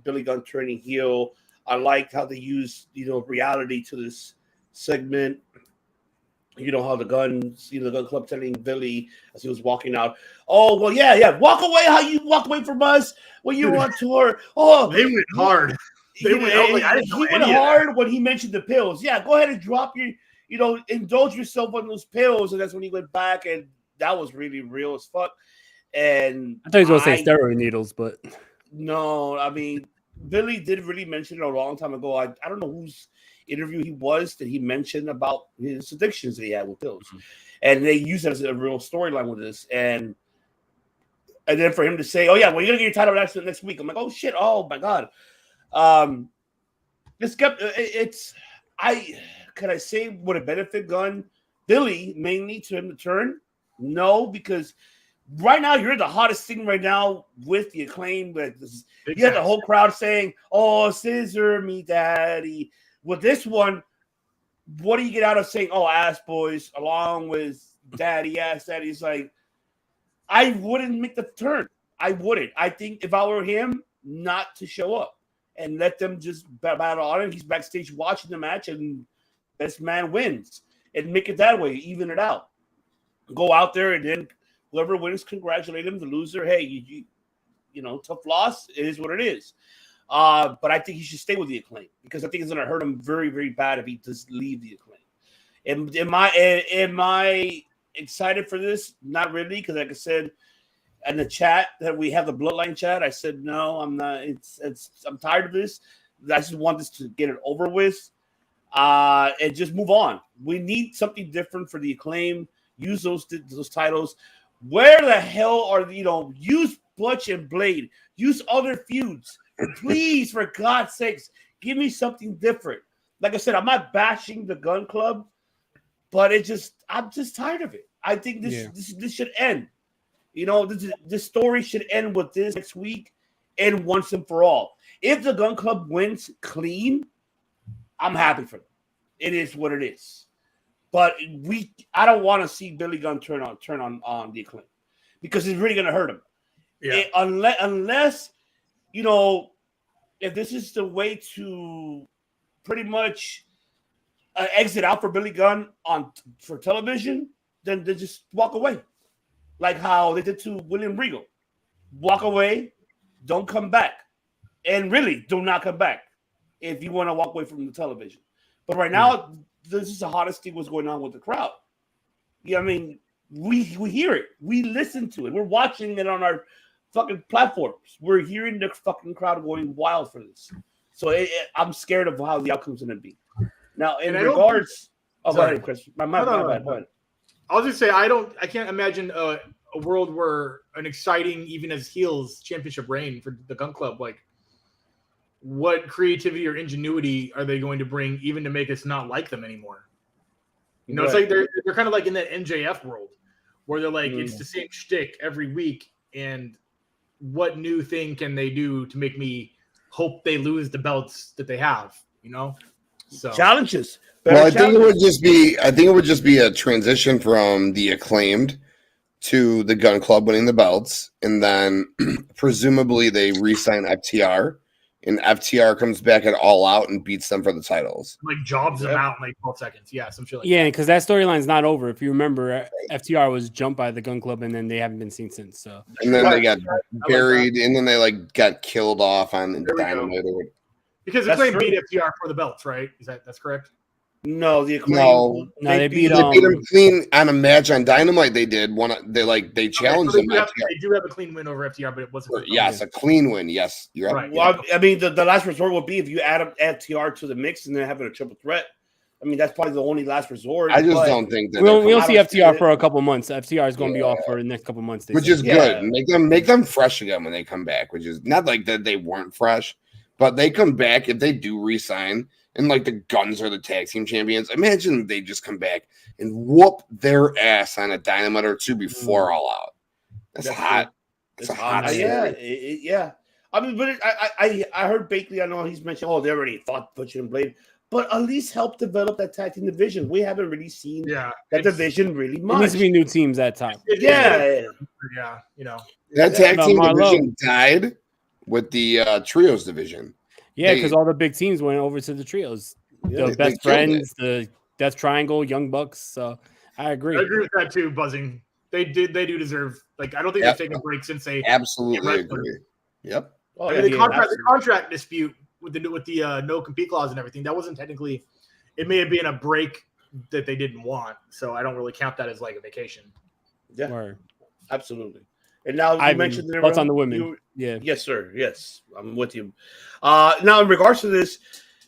Speaker 3: Billy Gunn turning heel. I liked how they used reality to this segment. How the Gun Club telling Billy as he was walking out, "Oh, well, yeah, walk away how you walk away from us when you were on tour." Oh,
Speaker 8: they went hard.
Speaker 3: He went hard when he mentioned the pills. Yeah, go ahead and drop your, indulge yourself on those pills. And that's when he went back, and that was really real as fuck. And
Speaker 5: I thought he was going to say steroid needles, but
Speaker 3: no, I mean, Billy did really mention it a long time ago. I don't know whose interview he was that he mentioned about his addictions that he had with pills, and they used it as a real storyline with this. And then for him to say, "Oh yeah, well you're gonna get your title next week," I'm like, "Oh shit! Oh my god!" Could I say would it benefit Billy mainly to him to turn? No, because right now you're the hottest thing right now with the Acclaim. But you have the whole crowd saying, "Oh, scissor me, daddy." With this one, what do you get out of saying, "Oh, ass boys," along with daddy, ass daddy? It's like, I wouldn't make the turn. I wouldn't. I think if I were him, not to show up and let them just battle on it. He's backstage watching the match and best man wins. And make it that way, even it out. Go out there and then whoever wins, congratulate him. The loser, hey, tough loss. It is what it is. But I think he should stay with the Acclaim because I think it's going to hurt him very, very bad if he does leave the Acclaim. And am I excited for this? Not really, because like I said in the chat that we have the Bloodline chat, I said no, I'm not. I'm tired of this. I just want this to get it over with, and just move on. We need something different for the Acclaim. Use those titles. Where the hell are use Butch and Blade? Use other feuds. Please, for God's sakes, give me something different. Like I said, I'm not bashing the Gun Club, but I'm just tired of it. I think this should end. This story should end with this next week and once and for all. If the Gun Club wins clean, I'm happy for them. It is what it is. But I don't want to see Billy Gunn turn on the Acclaim because it's really going to hurt him. Yeah. Unless if this is the way to pretty much exit out for Billy Gunn for television, then they just walk away. Like how they did to William Regal. Walk away, don't come back. And really, do not come back if you want to walk away from the television. But right now, this is the hottest thing what's going on with the crowd. Yeah, I mean, we hear it. We listen to it. We're watching it on our fucking platforms. We're hearing the fucking crowd going wild for this. So I'm scared of how the outcome's going to be. Now, in regards, go ahead, Chris. My bad. Go ahead.
Speaker 8: I was just say I can't imagine a world where an exciting, even as heels, championship reign for the Gun Club. Like, what creativity or ingenuity are they going to bring, even to make us not like them anymore? You know, It's like they're kind of like in that MJF world where they're like it's the same shtick every week, and what new thing can they do to make me hope they lose the belts that they have? You know, so
Speaker 3: challenges.
Speaker 7: Well, I think it would just be a transition from the Acclaimed to the Gun Club winning the belts, and then presumably they re-sign FTR, and FTR comes back at All Out and beats them for the titles.
Speaker 8: Like jobs them out in like 12 seconds. Yeah, some shit like
Speaker 5: that. Because that storyline's not over. If you remember, FTR was jumped by the Gun Club, and then they haven't been seen since. So,
Speaker 7: and then they got buried, and then they like got killed off on Dynamite.
Speaker 8: Because Acclaim beat FTR for the belts, right? That's correct?
Speaker 3: No, the Acclaim.
Speaker 5: No, they beat
Speaker 7: them clean on a match on Dynamite. They did one. They challenged them.
Speaker 8: They do have a clean win over FTR, but it wasn't.
Speaker 7: Yes, a clean win. Yes, you're right.
Speaker 3: Well, I mean, the last resort will be if you add FTR to the mix and then having a triple threat. I mean, that's probably the only last resort.
Speaker 7: I just don't think that
Speaker 5: we don't see FTR for a couple months. FTR is going to be off for the next couple months,
Speaker 7: which is good. Make them fresh again when they come back. Which is not like that they weren't fresh, but they come back if they do re-sign. And like the Guns are the tag team champions. Imagine they just come back and whoop their ass on a Dynamite or two before All Out. That's hot. It's hot.
Speaker 3: Yeah. I mean, but I heard Bakley. I know he's mentioned. They already fought Butcher and Blade, but at least help develop that tag team division. We haven't really seen that division really much.
Speaker 5: It needs to be new teams that time.
Speaker 8: Yeah. You know
Speaker 7: that tag team division died with the trios division.
Speaker 5: Yeah, because all the big teams went over to the trios. The Best Friends, the Death Triangle, Young Bucks. So I agree.
Speaker 8: I agree with that too, Buzzing. They do deserve, like, I don't think they've taken a break since they
Speaker 7: absolutely agree. Yep.
Speaker 8: The contract dispute with the no compete clause and everything, that wasn't technically, it may have been a break that they didn't want. So I don't really count that as like a vacation.
Speaker 3: Yeah. Absolutely. And now you mentioned
Speaker 5: thoughts on the women.
Speaker 3: Yes, sir. Yes, I'm with you. Now, in regards to this,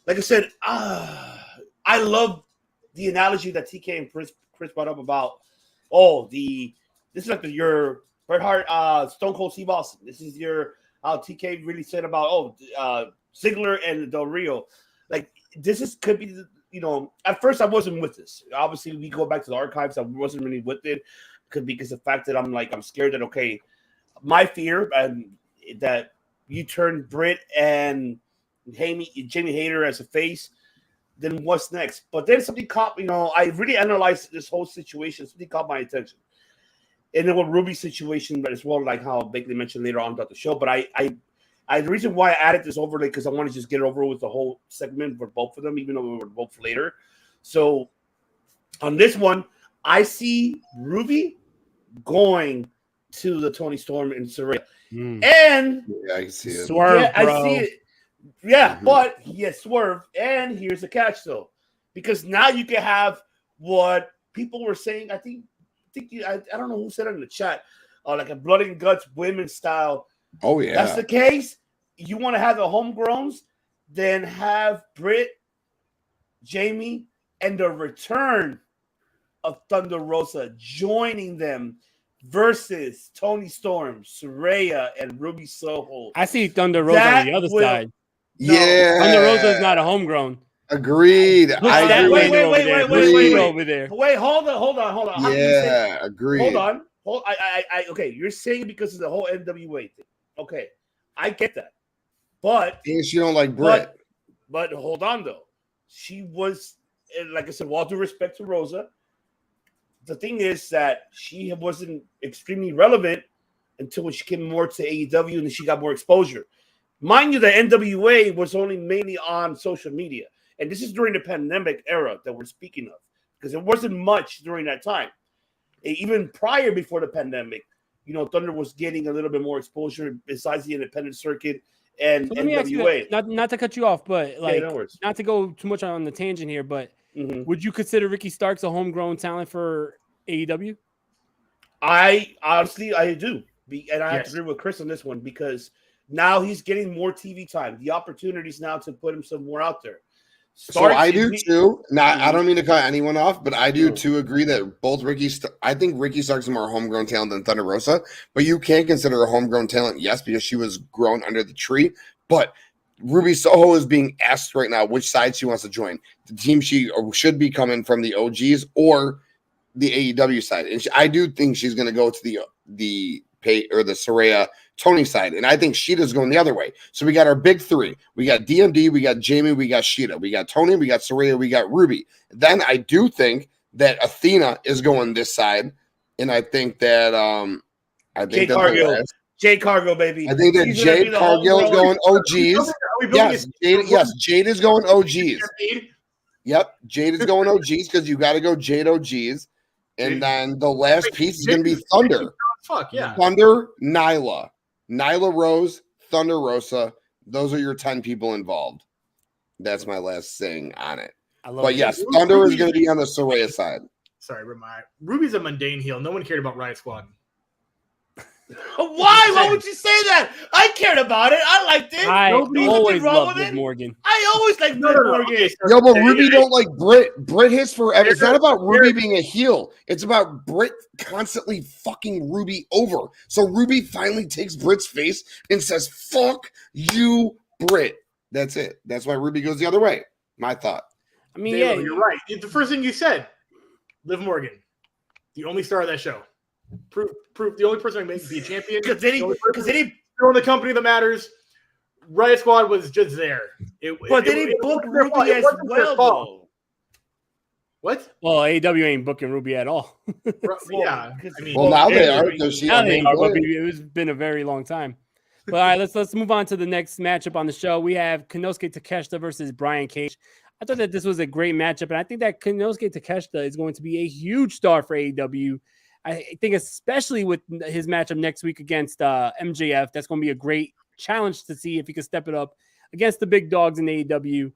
Speaker 3: like I said, I love the analogy that TK and Chris brought up about, this is like your Bret Hart, Stone Cold Steve Austin. This is your TK really said about Ziggler and Del Rio. Like could be at first I wasn't with this. Obviously, we go back to the archives. I wasn't really with it. Could be because of the fact that I'm scared that my fear that you turn Britt and Jamie Hayter as a face, then what's next? But then something caught I really analyzed this whole situation. Something caught my attention, and then with Ruby's situation, but as well, like how Bakley mentioned later on throughout the show. But the reason why I added this overlay because I want to just get it over with the whole segment for both of them, even though we were both later. So on this one, I see Ruby going to the Toni Storm and Saraya. And
Speaker 7: I see it.
Speaker 5: Swerve,
Speaker 3: bro. I see it. Yeah, but Swerve. And here's the catch, though, because now you can have what people were saying. I don't know who said it in the chat, like a blood and guts women's style.
Speaker 7: Oh yeah,
Speaker 3: that's the case. You want to have the homegrowns, then have Britt, Jamie, and the return of Thunder Rosa joining them versus Toni Storm, Saraya, and Ruby Soho.
Speaker 5: I see Thunder Rosa on the other side.
Speaker 7: Yeah,
Speaker 5: Thunder Rosa is not a homegrown.
Speaker 7: Agreed.
Speaker 3: Wait, over there. Wait, hold on.
Speaker 7: Yeah, agreed.
Speaker 3: Hold on. Okay, you're saying because of the whole NWA thing. Okay, I get that, but
Speaker 7: she don't like Britt.
Speaker 3: But hold on though, she was, like I said, with all due respect to Rosa. The thing is that she wasn't extremely relevant until she came more to AEW and she got more exposure. Mind you, the NWA was only mainly on social media. And this is during the pandemic era that we're speaking of, because it wasn't much during that time. Even prior, before the pandemic, Thunder was getting a little bit more exposure besides the independent circuit and
Speaker 5: so let me
Speaker 3: NWA.
Speaker 5: Ask you, not to cut you off, but not to go too much on the tangent here, but would you consider Ricky Starks a homegrown talent for AEW?
Speaker 3: I do. And I have to agree with Chris on this one because now he's getting more TV time. The opportunities now to put himself more out there.
Speaker 7: So I do too. Now, I don't mean to cut anyone off, but I do too agree that both I think Ricky Stark's a more homegrown talent than Thunder Rosa, but you can consider her homegrown talent, yes, because she was grown under the tree. But Ruby Soho is being asked right now which side she wants to join. The team she should be coming from the OGs or the AEW side. And I do think she's going to go to the Saraya Tony side, and I think Sheeta's going the other way. So we got our big three. We got DMD, we got Jamie, we got Sheeta, we got Tony, we got Saraya, we got Ruby. Then I do think that Athena is going this side, and I think that
Speaker 3: Jade Cargill, baby.
Speaker 7: I think that Jade Cargill is going OGs. Jade is going OGs. Yep, Jade is going OGs because you got to go Jade OGs, and then the last piece is going to be Thunder.
Speaker 8: Fuck yeah.
Speaker 7: Thunder, Nyla Rose, Thunder Rosa. Those are your 10 people involved. That's my last thing on it. But yes, Thunder is going to be on the Saraya side.
Speaker 8: Sorry, Ruby's a mundane heel. No one cared about Riot Squad.
Speaker 3: Why? Why would you say that? I cared about it. I liked it.
Speaker 5: I always loved Liv Morgan.
Speaker 3: I always liked Liv Morgan.
Speaker 7: Yo, but Ruby don't like Britt. Britt hits forever. It's not about Ruby being a heel. It's about Britt constantly fucking Ruby over. So Ruby finally takes Britt's face and says, "Fuck you, Britt." That's it. That's why Ruby goes the other way. My thought.
Speaker 5: I mean,
Speaker 8: you're right. The first thing you said, Liv Morgan, the only star of that show. Proof. The only person who can be a champion. Because then he own the company that matters. Riot Squad was just there.
Speaker 3: But they didn't book Ruby as well, though.
Speaker 8: What?
Speaker 5: Well, AEW ain't booking Ruby at all.
Speaker 8: Yeah.
Speaker 7: Now they are.
Speaker 5: Now they are, but it's been a very long time. But all right, let's move on to the next matchup on the show. We have Konosuke Takeshita versus Brian Cage. I thought that this was a great matchup, and I think that Konosuke Takeshita is going to be a huge star for AEW. I think especially with his matchup next week against MJF, that's going to be a great challenge to see if he can step it up against the big dogs in AEW.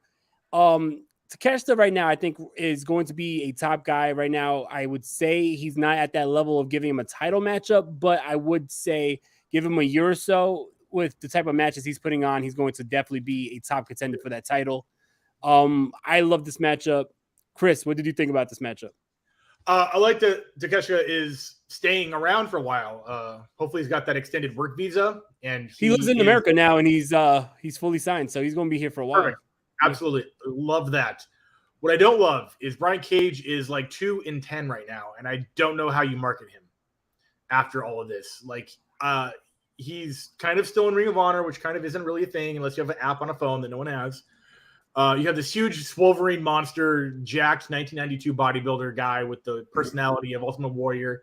Speaker 5: Takeshita right now, I think, is going to be a top guy right now. I would say he's not at that level of giving him a title matchup, but I would say give him a year or so with the type of matches he's putting on, he's going to definitely be a top contender for that title. I love this matchup. Chris, what did you think about this matchup?
Speaker 8: I like that Takeshita is staying around for a while. Hopefully he's got that extended work visa, and
Speaker 5: he lives in America now, and he's fully signed, so he's going to be here for a while.
Speaker 8: Perfect. Absolutely. Love that. What I don't love is Brian Cage is like 2-10 right now, and I don't know how you market him after all of this. Like, he's kind of still in Ring of Honor, which kind of isn't really a thing unless you have an app on a phone that no one has. You have this huge Wolverine monster, jacked 1992 bodybuilder guy with the personality of Ultimate Warrior.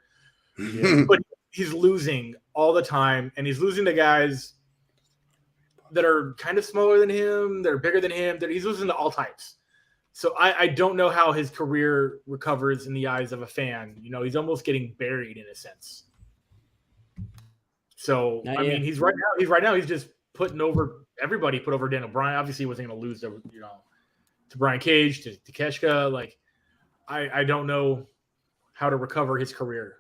Speaker 8: Yeah. But he's losing all the time, and he's losing to guys that are kind of smaller than him, that are bigger than him, that he's losing to all types. So I don't know how his career recovers in the eyes of a fan. You know, he's almost getting buried in a sense. So, he's just putting over everybody, put over Daniel Bryan. Obviously, he wasn't going to lose, to Brian Cage, to Takeshita. Like, I don't know how to recover his career.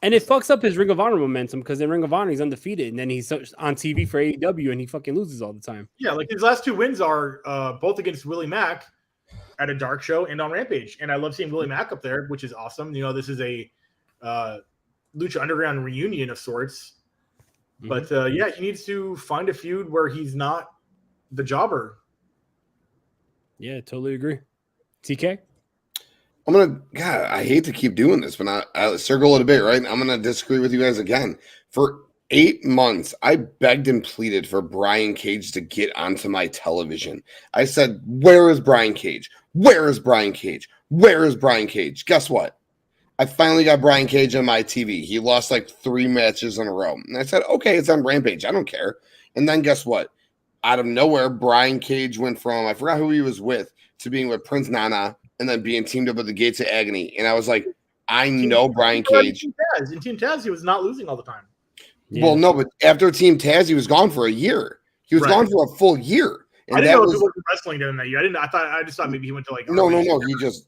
Speaker 5: And it fucks up his Ring of Honor momentum because in Ring of Honor, he's undefeated. And then he's on TV for AEW and he fucking loses all the time.
Speaker 8: Yeah, like his last 2 wins are both against Willie Mack at a Dark Show and on Rampage. And I love seeing Willie Mack up there, which is awesome. You know, this is a Lucha Underground reunion of sorts. But he needs to find a feud where he's not the jobber.
Speaker 5: Yeah, totally agree. TK?
Speaker 7: I hate to keep doing this, but I'll circle it a bit, right? I'm going to disagree with you guys again. For 8 months, I begged and pleaded for Brian Cage to get onto my television. I said, where is Brian Cage? Where is Brian Cage? Where is Brian Cage? Guess what? I finally got Brian Cage on my TV. He lost like 3 matches in a row. And I said, okay, it's on Rampage. I don't care. And then guess what? Out of nowhere, Brian Cage went from, I forgot who he was with, to being with Prince Nana and then being teamed up with the Gates of Agony. And I was like, I know Brian Cage.
Speaker 8: In Team Taz, he was not losing all the time.
Speaker 7: Yeah. Well, no, but after Team Taz, he was gone for a year. He was gone for a full year.
Speaker 8: And I didn't know if he was wrestling during that year. I just thought maybe he went to like.
Speaker 7: No.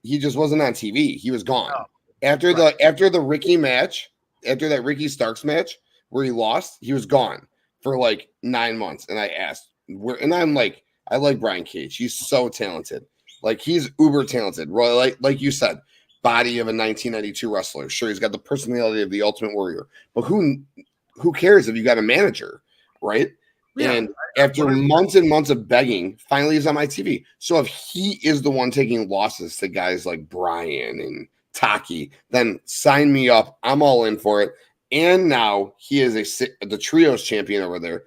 Speaker 7: He just wasn't on TV. He was gone. Oh. After the Ricky match, after that Ricky Starks match where he lost, he was gone for like 9 months. And I asked, and I'm like, I like Brian Cage. He's so talented. Like, he's uber talented. Like you said, body of a 1992 wrestler. Sure, he's got the personality of the Ultimate Warrior, but who cares if you got a manager, right? Yeah, and after months and months of begging, finally he's on my TV. So if he is the one taking losses to guys like Brian and Taki, then sign me up. I'm all in for it. And now he is the trios champion over there.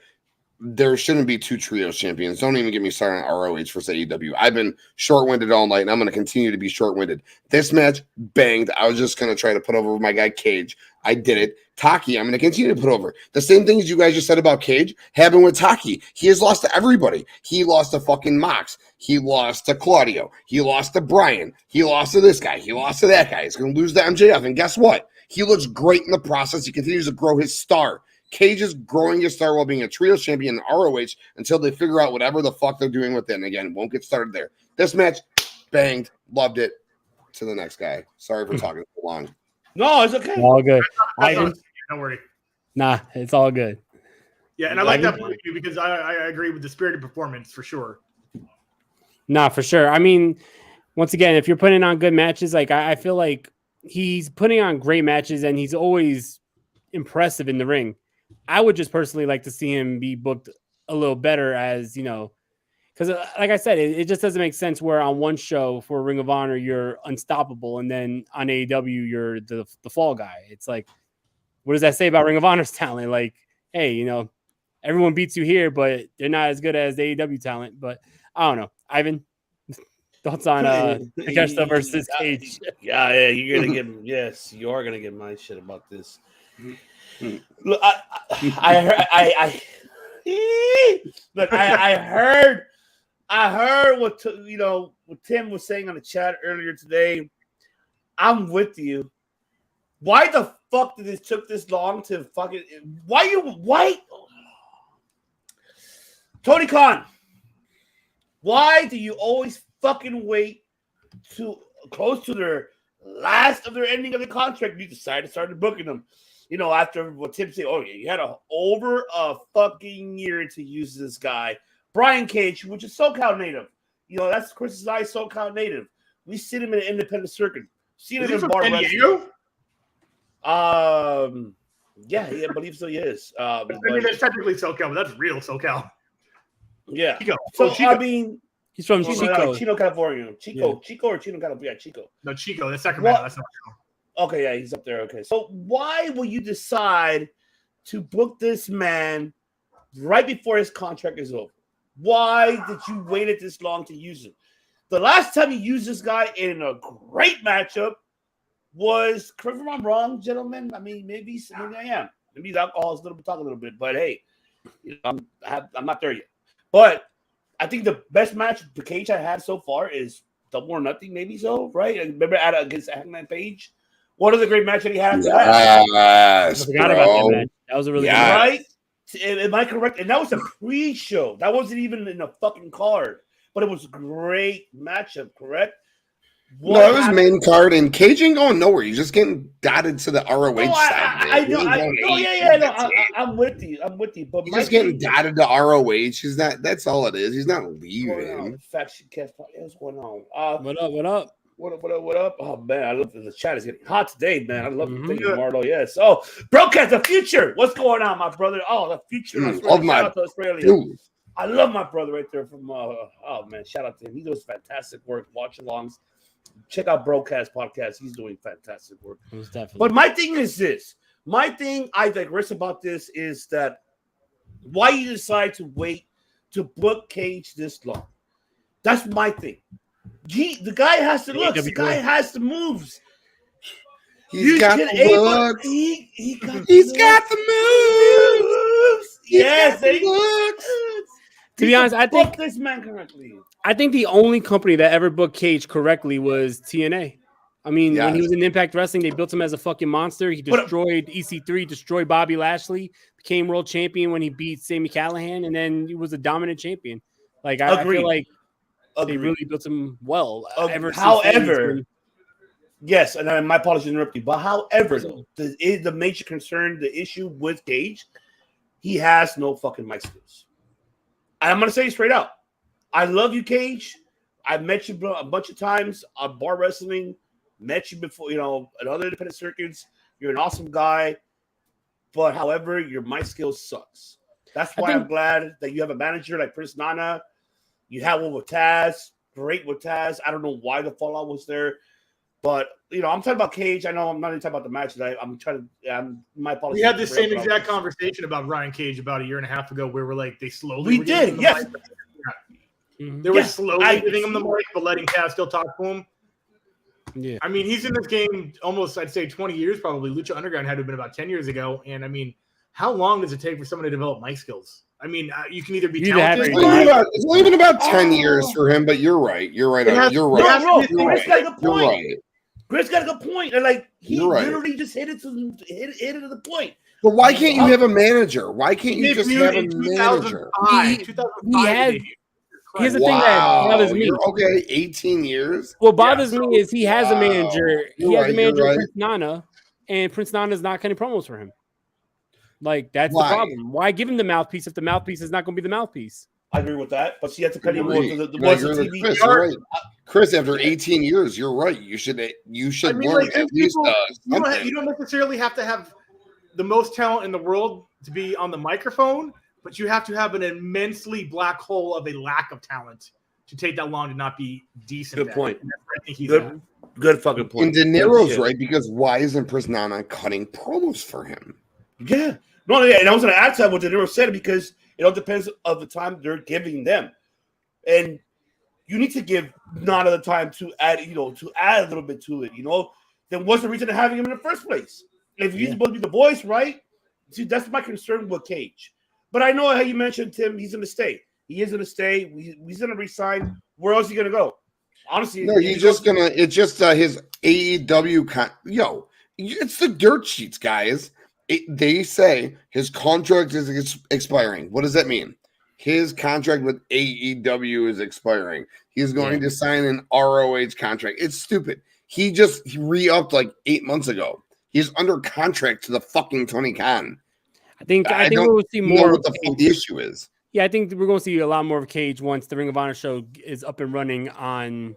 Speaker 7: There shouldn't be two trios champions. Don't even get me started on ROH versus AEW. I've been short-winded all night, and I'm going to continue to be short-winded. This match banged. I was just going to try to put over my guy Cage. I did it. Taki, I'm going to continue to put over. The same things you guys just said about Cage happened with Taki. He has lost to everybody. He lost to fucking Mox. He lost to Claudio. He lost to Brian. He lost to this guy. He lost to that guy. He's going to lose to MJF. And guess what? He looks great in the process. He continues to grow his star. Cage is growing his star while being a trio champion in ROH until they figure out whatever the fuck they're doing with it. And again, won't get started there. This match banged. Loved it. To the next guy. Sorry for talking so long.
Speaker 3: No, it's okay.
Speaker 5: All good.
Speaker 8: Don't worry.
Speaker 5: Nah, it's all good.
Speaker 8: Yeah, and I like that point of view because I agree with the spirited performance for sure.
Speaker 5: Nah, for sure. I mean, once again, if you're putting on good matches, like I feel like he's putting on great matches and he's always impressive in the ring. I would just personally like to see him be booked a little better, as you know, because like I said, it just doesn't make sense where on one show for Ring of Honor you're unstoppable and then on AEW you're the fall guy. It's like, what does that say about Ring of Honor's talent? Like, hey, you know, everyone beats you here, but they're not as good as the AEW talent. But I don't know, Ivan. Thoughts on Takeshita versus Cage?
Speaker 3: Yeah, you're gonna get yes, you are gonna get my shit about this. Look, I heard what what Tim was saying on the chat earlier today. I'm with you. Why the fuck did it took this long to fucking why Tony Khan? Why do you always fucking wait to close to their last of their ending of the contract? You decide to start booking them. You know, after what Tim said, you had over a fucking year to use this guy. Brian Cage, which is SoCal native. You know, that's Chris's eye, SoCal native. We see him in an independent circuit. See him in bar wrestling. Yeah, I believe so, yes.
Speaker 8: I mean, that's technically SoCal, but that's real SoCal.
Speaker 3: Yeah.
Speaker 8: Chico.
Speaker 3: I mean,
Speaker 5: he's from Chico.
Speaker 3: Chino, California. Chico or Chino, California? Yeah, Chico.
Speaker 8: No, Chico. That's Sacramento. That's not Chico.
Speaker 3: Okay, yeah, he's up there. Okay. So why will you decide to book this man right before his contract is over? Why did you wait this long to use him? The last time you used this guy in a great matchup was, correct me if I'm wrong, gentlemen. I mean, maybe I am. Maybe the alcohol is talk a little bit, but hey, I'm not there yet. But I think the best match the Cage I had so far is Double or Nothing, maybe so, right? I remember against Hangman Page. What other great match that he had after that?
Speaker 7: Yes,
Speaker 5: I forgot about that match. That was a really good match.
Speaker 3: Right? Am I correct? And that was a pre-show. That wasn't even in a fucking card. But it was a great matchup, correct?
Speaker 7: No, it was main card, and Cage ain't going nowhere. He's just getting dotted to the ROH side.
Speaker 3: I'm with you. But
Speaker 7: he's just getting dotted to ROH. He's not. That's all it is. He's not leaving.
Speaker 3: What's going on?
Speaker 5: What up?
Speaker 3: What up? Oh man, I love the chat is getting hot today, man. I love thank you, Marlo. Yes. Oh, broadcast the future. What's going on, my brother? Oh, the future.
Speaker 7: Love my
Speaker 3: Australia.
Speaker 7: Dude.
Speaker 3: I love my brother right there from. Oh man, shout out to him. He does fantastic work. Watch alongs. Check out Broadcast Podcast. He's doing fantastic work. But my thing is this. My thing, I digress about this, is that why you decide to wait to book Cage this long. That's my thing. The guy has the looks. The guy has the moves.
Speaker 7: He's got the looks. He's got the moves.
Speaker 3: Yes, he
Speaker 5: looks. To be honest, I think
Speaker 3: this man correctly.
Speaker 5: I think the only company that ever booked Cage correctly was TNA. I mean, when he was in Impact Wrestling, they built him as a fucking monster. He destroyed EC3, destroyed Bobby Lashley, became world champion when he beat Sami Callihan, and then he was a dominant champion. Like I feel like they really built him well.
Speaker 3: However, yes, and my apologies to interrupt you, but however, the major concern, the issue with Cage, he has no fucking mic skills. I'm gonna say it straight out. I love you, Cage. I've met you a bunch of times on bar wrestling. Met you before, at other independent circuits. You're an awesome guy, but however, your mic skills sucks. That's why I'm glad that you have a manager like Prince Nana. You have one with Taz. Great with Taz. I don't know why the fallout was there, but I'm talking about Cage. I know I'm not even talking about the match. My apologies.
Speaker 8: We had the same exact conversation about Ryan Cage about a year and a half ago, where we're like, they slowly.
Speaker 3: We did, yes.
Speaker 8: They were slowly giving him the mic, but letting Taz still talk to him.
Speaker 5: Yeah,
Speaker 8: I mean, he's in this game almost, I'd say, 20 years probably. Lucha Underground had to have been about 10 years ago, and I mean, how long does it take for someone to develop mic skills? I mean, you can either be talented.
Speaker 7: It's only been about 10 years for him, but you're right. You're right.
Speaker 3: Chris got a good point. Chris got a good point. And like he literally just hit it to the point.
Speaker 7: But why can't you have a manager? Why can't you just have a manager?
Speaker 8: 2005.
Speaker 5: Here's the thing that bothers me.
Speaker 7: Okay, 18 years.
Speaker 5: What bothers me is he has a manager. He has a manager, Prince Nana, and Prince Nana's not cutting promos for him. Like, that's the problem. Why give him the mouthpiece if the mouthpiece is not going to be the mouthpiece?
Speaker 3: I agree with that, but she had to cut him more to the TV.
Speaker 7: Chris, right. Chris, after 18 years, you're right. You should learn at least something.
Speaker 8: You don't necessarily have to have the most talent in the world to be on the microphone, but you have to have an immensely black hole of a lack of talent to take that long to not be decent.
Speaker 3: Good point.
Speaker 8: I think he's
Speaker 3: good fucking point.
Speaker 7: And De Niro's right, because why isn't Prince Nana cutting promos for him?
Speaker 3: Yeah. No, and I was going to add to what De Niro said, because it all depends on the time they're giving them. And you need to give Nana the time to add, to add a little bit to it, Then what's the reason of having him in the first place? If he's supposed to be the voice, right? See, that's my concern with Cage. But I know how you mentioned, Tim, he's going to stay. He is going to stay. He's going to resign. Where else is he going to go? Honestly.
Speaker 7: No, it's just his AEW. It's the dirt sheets, guys. They say his contract is expiring. What does that mean? His contract with AEW is expiring. He's going to sign an ROH contract. It's stupid. He re-upped like 8 months ago. He's under contract to the fucking Tony Khan.
Speaker 5: I think we'll see more.
Speaker 7: Know what the issue is?
Speaker 5: Yeah, I think we're going to see a lot more of Cage once the Ring of Honor show is up and running on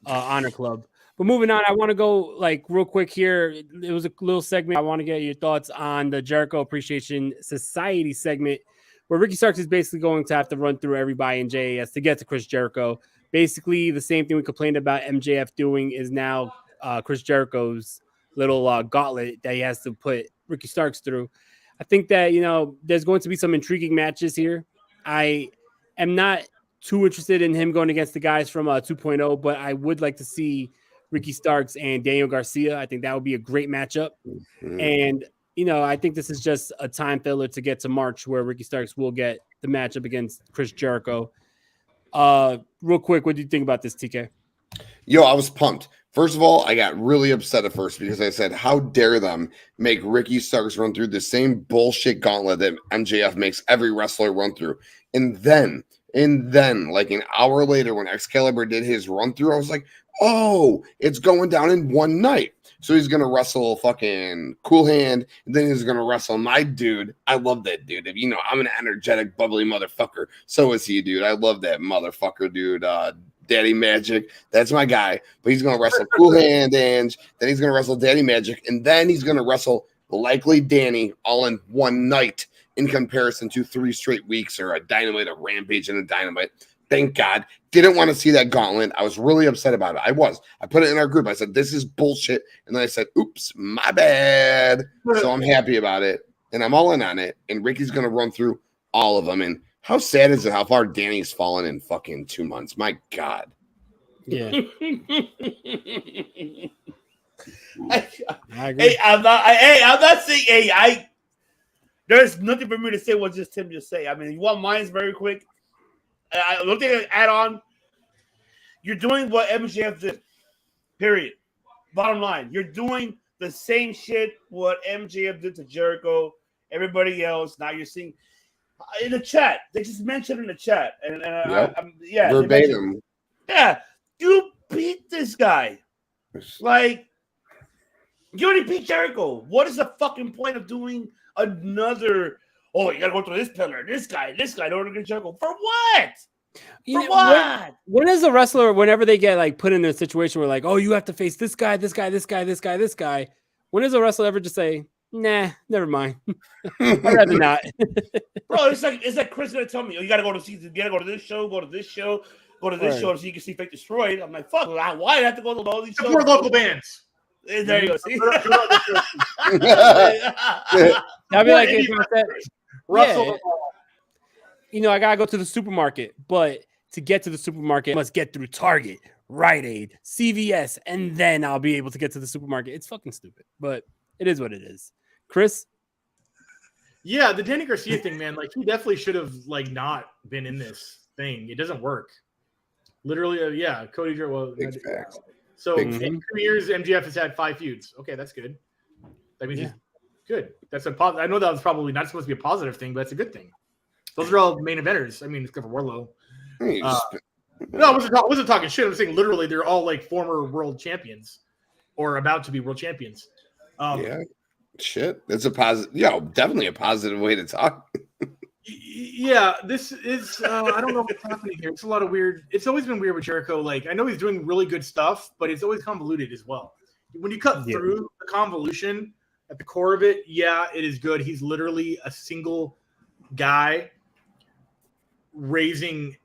Speaker 5: Honor Club. But moving on, I want to go real quick here. It was a little segment. I want to get your thoughts on the Jericho Appreciation Society segment, where Ricky Starks is basically going to have to run through everybody in JAS to get to Chris Jericho. Basically, the same thing we complained about MJF doing is now Chris Jericho's little gauntlet that he has to put Ricky Starks through. I think that, there's going to be some intriguing matches here. I am not too interested in him going against the guys from 2.0, but I would like to see Ricky Starks and Daniel Garcia. I think that would be a great matchup. Mm-hmm. And, I think this is just a time filler to get to March where Ricky Starks will get the matchup against Chris Jericho. Real quick, what do you think about this, TK?
Speaker 7: Yo, I was pumped. First of all, I got really upset at first because I said, how dare them make Ricky Starks run through the same bullshit gauntlet that MJF makes every wrestler run through. And then, like an hour later, when Excalibur did his run through, I was like, oh, it's going down in one night. So he's going to wrestle fucking Cool Hand, and then he's going to wrestle my dude. I love that dude. I'm an energetic, bubbly motherfucker. So is he, dude. I love that motherfucker, dude. Daddy Magic. That's my guy. But he's going to wrestle Cool Hand, and then he's going to wrestle Daddy Magic, and then he's going to wrestle likely Danny all in one night in comparison to 3 straight weeks or a Dynamite, a Rampage, and a Dynamite. Thank God. Didn't want to see that gauntlet. I was really upset about it. I put it in our group. I said, this is bullshit. And then I said, oops, my bad. So I'm happy about it. And I'm all in on it. And Ricky's going to run through all of them. And how sad is it how far Danny's fallen in fucking 2 months? My God.
Speaker 5: Yeah.
Speaker 3: I agree. I'm not saying, there's nothing for me to say what just Tim just say. I mean, you want mine very quick? One thing to add on, you're doing what MJF did, period. Bottom line, you're doing the same shit what MJF did to Jericho, everybody else. Now you're seeing in the chat, they just mentioned in the chat.
Speaker 7: Verbatim.
Speaker 3: Yeah, you beat this guy. Like, you already beat Jericho. What is the fucking point of doing another? Oh, you gotta go through this pillar, this guy in order to get Jericho. For what?
Speaker 5: You know, what? When is a wrestler, whenever they get like put in a situation where like, oh, you have to face this guy, this guy, this guy, this guy, this guy. When does a wrestler ever just say, nah, never mind? I'd rather not.
Speaker 3: Bro, it's like Chris gonna tell me, oh, you gotta go to this show, go to this show, go to this show so you can see Fake Destroyed. I'm like, fuck, why do I have to go to all these shows?
Speaker 8: Support local bands.
Speaker 3: There you go. See?
Speaker 5: I'll be like,
Speaker 8: Russell.
Speaker 5: Yeah. You know, I gotta go to the supermarket, but to get to the supermarket, I must get through Target, Rite Aid, CVS, and then I'll be able to get to the supermarket. It's fucking stupid, but it is what it is. Chris?
Speaker 8: Yeah, the Danny Garcia thing, man. Like, he definitely should have like not been in this thing. It doesn't work. Literally, yeah. Cody Jarrett. Well, so in 2 years, MJF has had 5 feuds. Okay, that's good. That means he's good. That's a positive. I know that was probably not supposed to be a positive thing, but that's a good thing. Those are all main eventers. I mean, except for Wardlow. No, I wasn't talking shit. I'm saying literally they're all like former world champions or about to be world champions.
Speaker 7: Yeah, shit. That's a positive. Yeah, definitely a positive way to talk.
Speaker 8: Yeah, this is. I don't know what's happening here. It's a lot of weird. It's always been weird with Jericho. Like, I know he's doing really good stuff, but it's always convoluted as well. When you cut through the convolution at the core of it, yeah, it is good. He's literally a single guy raising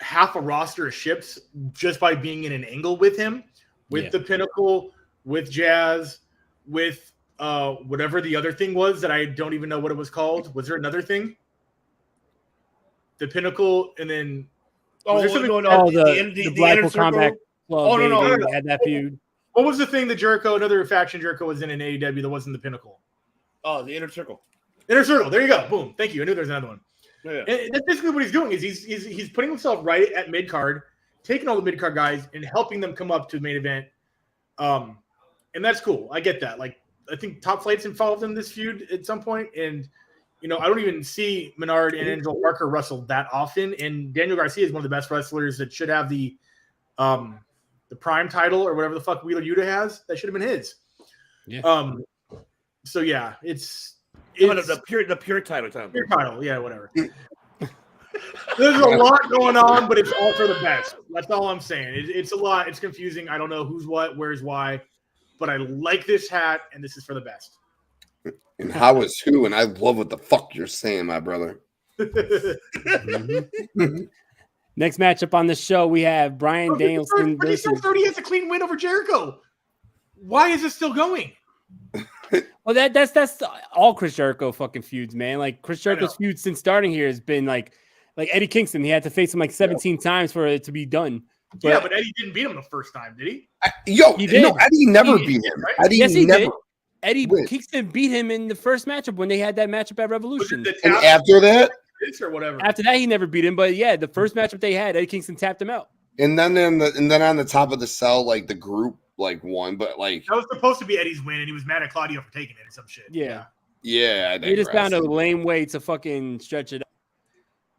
Speaker 8: half a roster of ships just by being in an angle with him, with the Pinnacle, with Jazz, with whatever the other thing was that I don't even know what it was called. Was there another thing? The Pinnacle, and then
Speaker 5: the Blackpool Combat Club.
Speaker 8: No.
Speaker 5: Had that feud.
Speaker 8: What was the thing that Jericho, another faction Jericho was in AEW that wasn't the Pinnacle?
Speaker 3: Oh, the Inner Circle.
Speaker 8: Inner Circle. There you go. Boom. Thank you. I knew there was another one.
Speaker 3: Yeah.
Speaker 8: And that's basically what he's doing. Is he's putting himself right at mid card, taking all the mid card guys and helping them come up to the main event. And that's cool. I get that. Like, I think Top Flight's involved in this feud at some point, and you know, I don't even see Menard and Angelo Parker wrestle that often. And Daniel Garcia is one of the best wrestlers that should have the Prime title or whatever the fuck Wheeler Yuta has. That should have been his.
Speaker 5: Yeah.
Speaker 8: So yeah, it's
Speaker 3: the pure title time.
Speaker 8: Pure title, yeah, whatever. There's a lot going on, but it's all for the best. That's all I'm saying. It's a lot. It's confusing. I don't know who's what, where's why, but I like this hat, and this is for the best.
Speaker 7: And how is who? And I love what the fuck you're saying, my brother.
Speaker 5: Next matchup on the show, we have Bryan Danielson versus.
Speaker 8: He has a clean win over Jericho. Why is it still going?
Speaker 5: Well, that's all Chris Jericho fucking feuds, man. Like, Chris Jericho's feud since starting here has been like Eddie Kingston. He had to face him like 17 times for it to be done.
Speaker 8: But Eddie didn't beat him the first time, did he?
Speaker 5: He did.
Speaker 7: No, Eddie never beat him. Right? Eddie
Speaker 5: yes, he
Speaker 7: never.
Speaker 5: Did. Eddie Kingston beat him in the first matchup when they had that matchup at Revolution.
Speaker 7: And after that,
Speaker 8: or whatever.
Speaker 5: After that, he never beat him. But yeah, the first matchup they had, Eddie Kingston tapped him out.
Speaker 7: And then on the top of the cell, like the group like won, but like
Speaker 8: that was supposed to be Eddie's win, and he was mad at Claudio for taking it or some shit.
Speaker 5: Yeah.
Speaker 7: He
Speaker 5: just found a lame way to fucking stretch it up.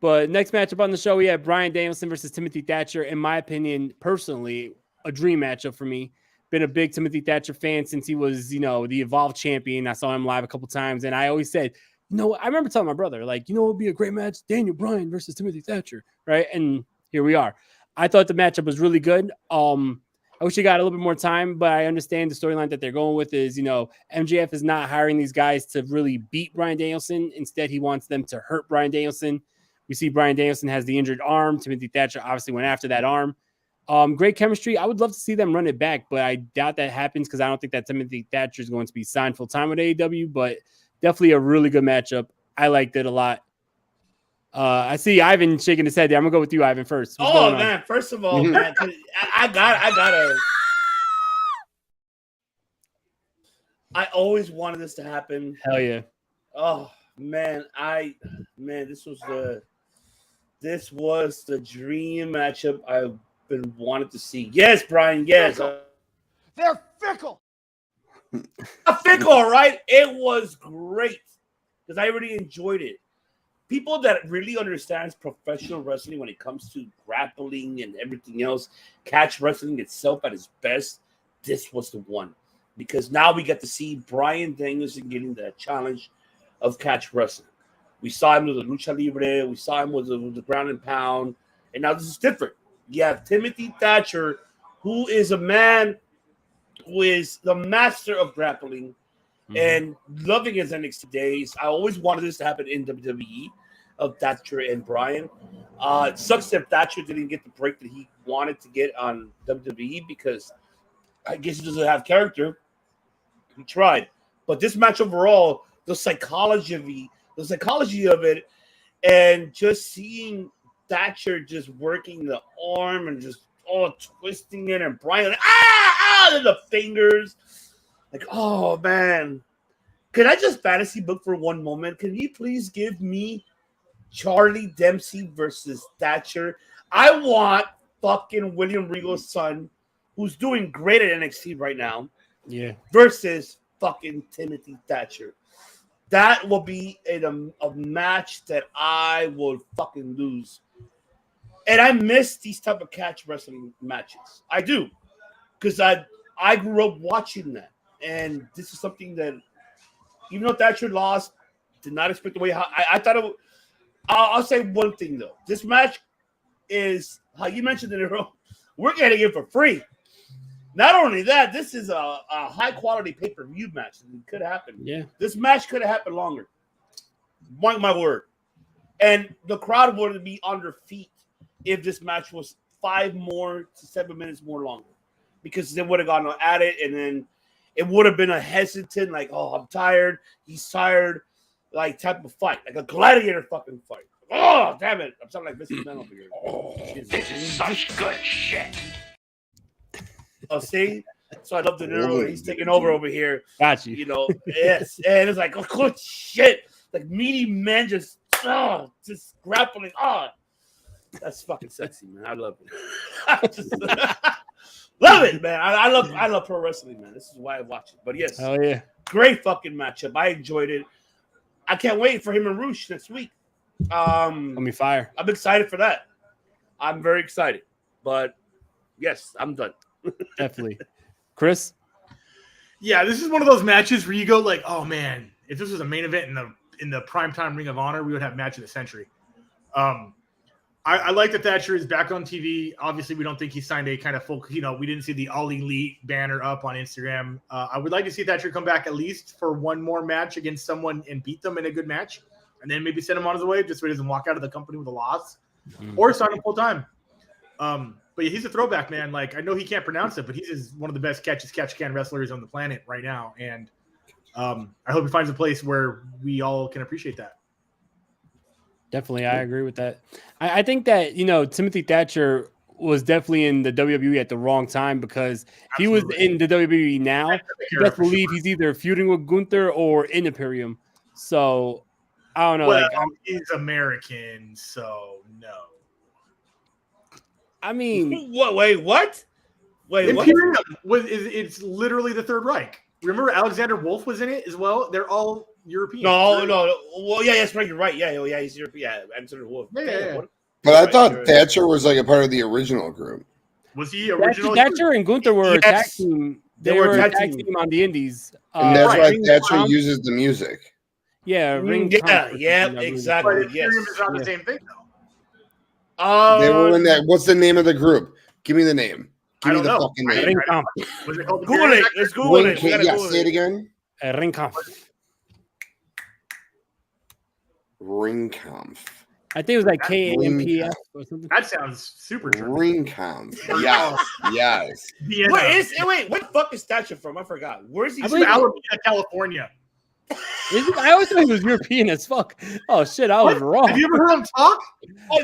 Speaker 5: But next matchup on the show, we have Bryan Danielson versus Timothy Thatcher. In my opinion, personally, a dream matchup for me. Been a big Timothy Thatcher fan since he was, the Evolve champion. I saw him live a couple times, and I always said, I remember telling my brother, like, it would be a great match, Daniel Bryan versus Timothy Thatcher, right? And here we are. I thought the matchup was really good. I wish he got a little bit more time, but I understand the storyline that they're going with is, MJF is not hiring these guys to really beat Bryan Danielson. Instead, he wants them to hurt Bryan Danielson. We see Bryan Danielson has the injured arm. Timothy Thatcher obviously went after that arm. Great chemistry. I would love to see them run it back, but I doubt that happens because I don't think that Timothy Thatcher is going to be signed full-time with AEW, but definitely a really good matchup. I liked it a lot. I see Ivan shaking his head there. I'm going to go with you, Ivan, first.
Speaker 3: What's man. First of all, man, I gotta. I always wanted this to happen.
Speaker 5: Hell yeah.
Speaker 3: Oh, man. This was the dream matchup I've been wanted to see. Yes, Brian. Yes.
Speaker 2: They're fickle.
Speaker 3: Fickle, right? It was great because I really enjoyed it. People that really understands professional wrestling when it comes to grappling and everything else, catch wrestling itself at its best, this was the one. Because now we get to see Bryan Danielson getting the challenge of catch wrestling. We saw him with the Lucha Libre. We saw him with the ground and pound. And now this is different. You have Timothy Thatcher, who is a man who is the master of grappling and loving his NXT days. I always wanted this to happen in WWE of Thatcher and Bryan. It sucks that Thatcher didn't get the break that he wanted to get on WWE because I guess he doesn't have character. He tried. But this match overall, the psychology of it, and just seeing Thatcher just working the arm and just twisting it, and Bryan and the fingers. Like, oh man. Can I just fantasy book for one moment? Can you please give me Charlie Dempsey versus Thatcher? I want fucking William Regal's son, who's doing great at NXT right now, versus fucking Timothy Thatcher. That will be a match that I will fucking lose. And I miss these type of catch wrestling matches. I do. Because I grew up watching that. And this is something that, even though Thatcher lost, did not expect the way I thought it would. I'll say one thing, though. This match is, how you mentioned it, we're getting it for free. Not only that, this is a high-quality pay-per-view match. It could happen. Yeah. This match could have happened longer. Mark my word. And the crowd would be on their feet if this match was 5 more to 7 minutes more longer. Because they would have gone at it, and then it would have been a hesitant, like, oh, I'm tired, he's tired, like, type of fight. Like a gladiator fucking fight. Oh, damn it. I'm sounding like Mr. Man over here. Oh, this is such good shit. Oh, see? So I love the Nero. He's taking over here.
Speaker 5: Got you.
Speaker 3: You know, yes. And it's like, oh, good shit. Like meaty men just grappling. Oh, that's fucking sexy, man. I love it. Love it, man. I love pro wrestling, man. This is why I watch it. But yes.
Speaker 5: Oh, yeah.
Speaker 3: Great fucking matchup. I enjoyed it. I can't wait for him and Roosh next week.
Speaker 5: Let me fire.
Speaker 3: I'm excited for that. I'm very excited. But yes, I'm done.
Speaker 5: Definitely. Chris?
Speaker 8: Yeah, this is one of those matches where you go like, oh man, if this was a main event in the primetime Ring of Honor, we would have match of the century. I like that Thatcher is back on TV. Obviously, we don't think he signed a kind of full, we didn't see the All Elite banner up on Instagram. I would like to see Thatcher come back at least for one more match against someone and beat them in a good match. And then maybe send him on his way just so he doesn't walk out of the company with a loss. Or sign him full time. But yeah, he's a throwback, man. Like, I know he can't pronounce it, but he's one of the best catch can wrestlers on the planet right now. And I hope he finds a place where we all can appreciate that.
Speaker 5: Definitely, I agree with that. I think that, Timothy Thatcher was definitely in the WWE at the wrong time because he was in the WWE now. You best believe he's either feuding with Gunther or in Imperium. So, I don't know.
Speaker 8: Well, he's American, so no.
Speaker 5: I mean,
Speaker 3: what? Wait, what? Wait,
Speaker 8: Imperium it's literally the Third Reich. Remember Alexander Wolf was in it as well? They're all European.
Speaker 3: No. Well, yeah, that's right. You're right. Yeah, he's European. Yeah, Alexander Wolf.
Speaker 8: Yeah.
Speaker 7: But I thought Thatcher was like a part of the original group.
Speaker 8: Was he original?
Speaker 5: Thatcher and Gunther were a tag team. They were a tag team on the Indies.
Speaker 7: And that's why Thatcher uses the music.
Speaker 5: Yeah,
Speaker 3: exactly.
Speaker 8: Yes. It's not the same thing, though.
Speaker 7: They were in that. What's the name of the group? Give me the name. Give me the fucking name.
Speaker 8: Was it called
Speaker 3: Google it. Let's Google it.
Speaker 7: Say it again.
Speaker 5: Ringkampf.
Speaker 7: Ringkampf.
Speaker 5: I think it was like KAMPF or something.
Speaker 8: That sounds super true.
Speaker 7: Ringkampf. Yes.
Speaker 3: Wait, what the fuck is Thatcher from? I forgot. Where's he
Speaker 8: from? Alameda, California.
Speaker 5: I always thought he was European as fuck. Oh shit, I was wrong.
Speaker 8: Have you ever heard him talk?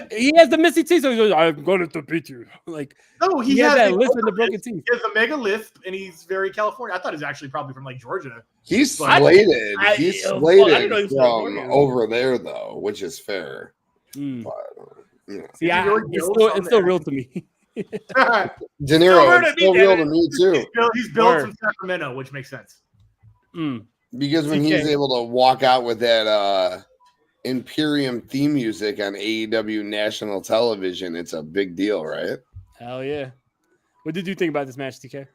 Speaker 5: He has the Missy T, so he goes, "I'm going to beat you." Like,
Speaker 8: no, he
Speaker 5: has that lisp and the broken teeth.
Speaker 8: He has a mega lisp, and he's very California. I thought he was actually probably from like Georgia.
Speaker 7: He's slated. He's slated from over there though, which is fair. But,
Speaker 5: See, it's still real to me.
Speaker 7: De Niro, it's still real to me too.
Speaker 8: He's built from Sacramento, which makes sense.
Speaker 7: Because when he's able to walk out with that Imperium theme music on AEW national television, it's a big deal, right?
Speaker 5: Hell yeah. What did you think about this match, TK?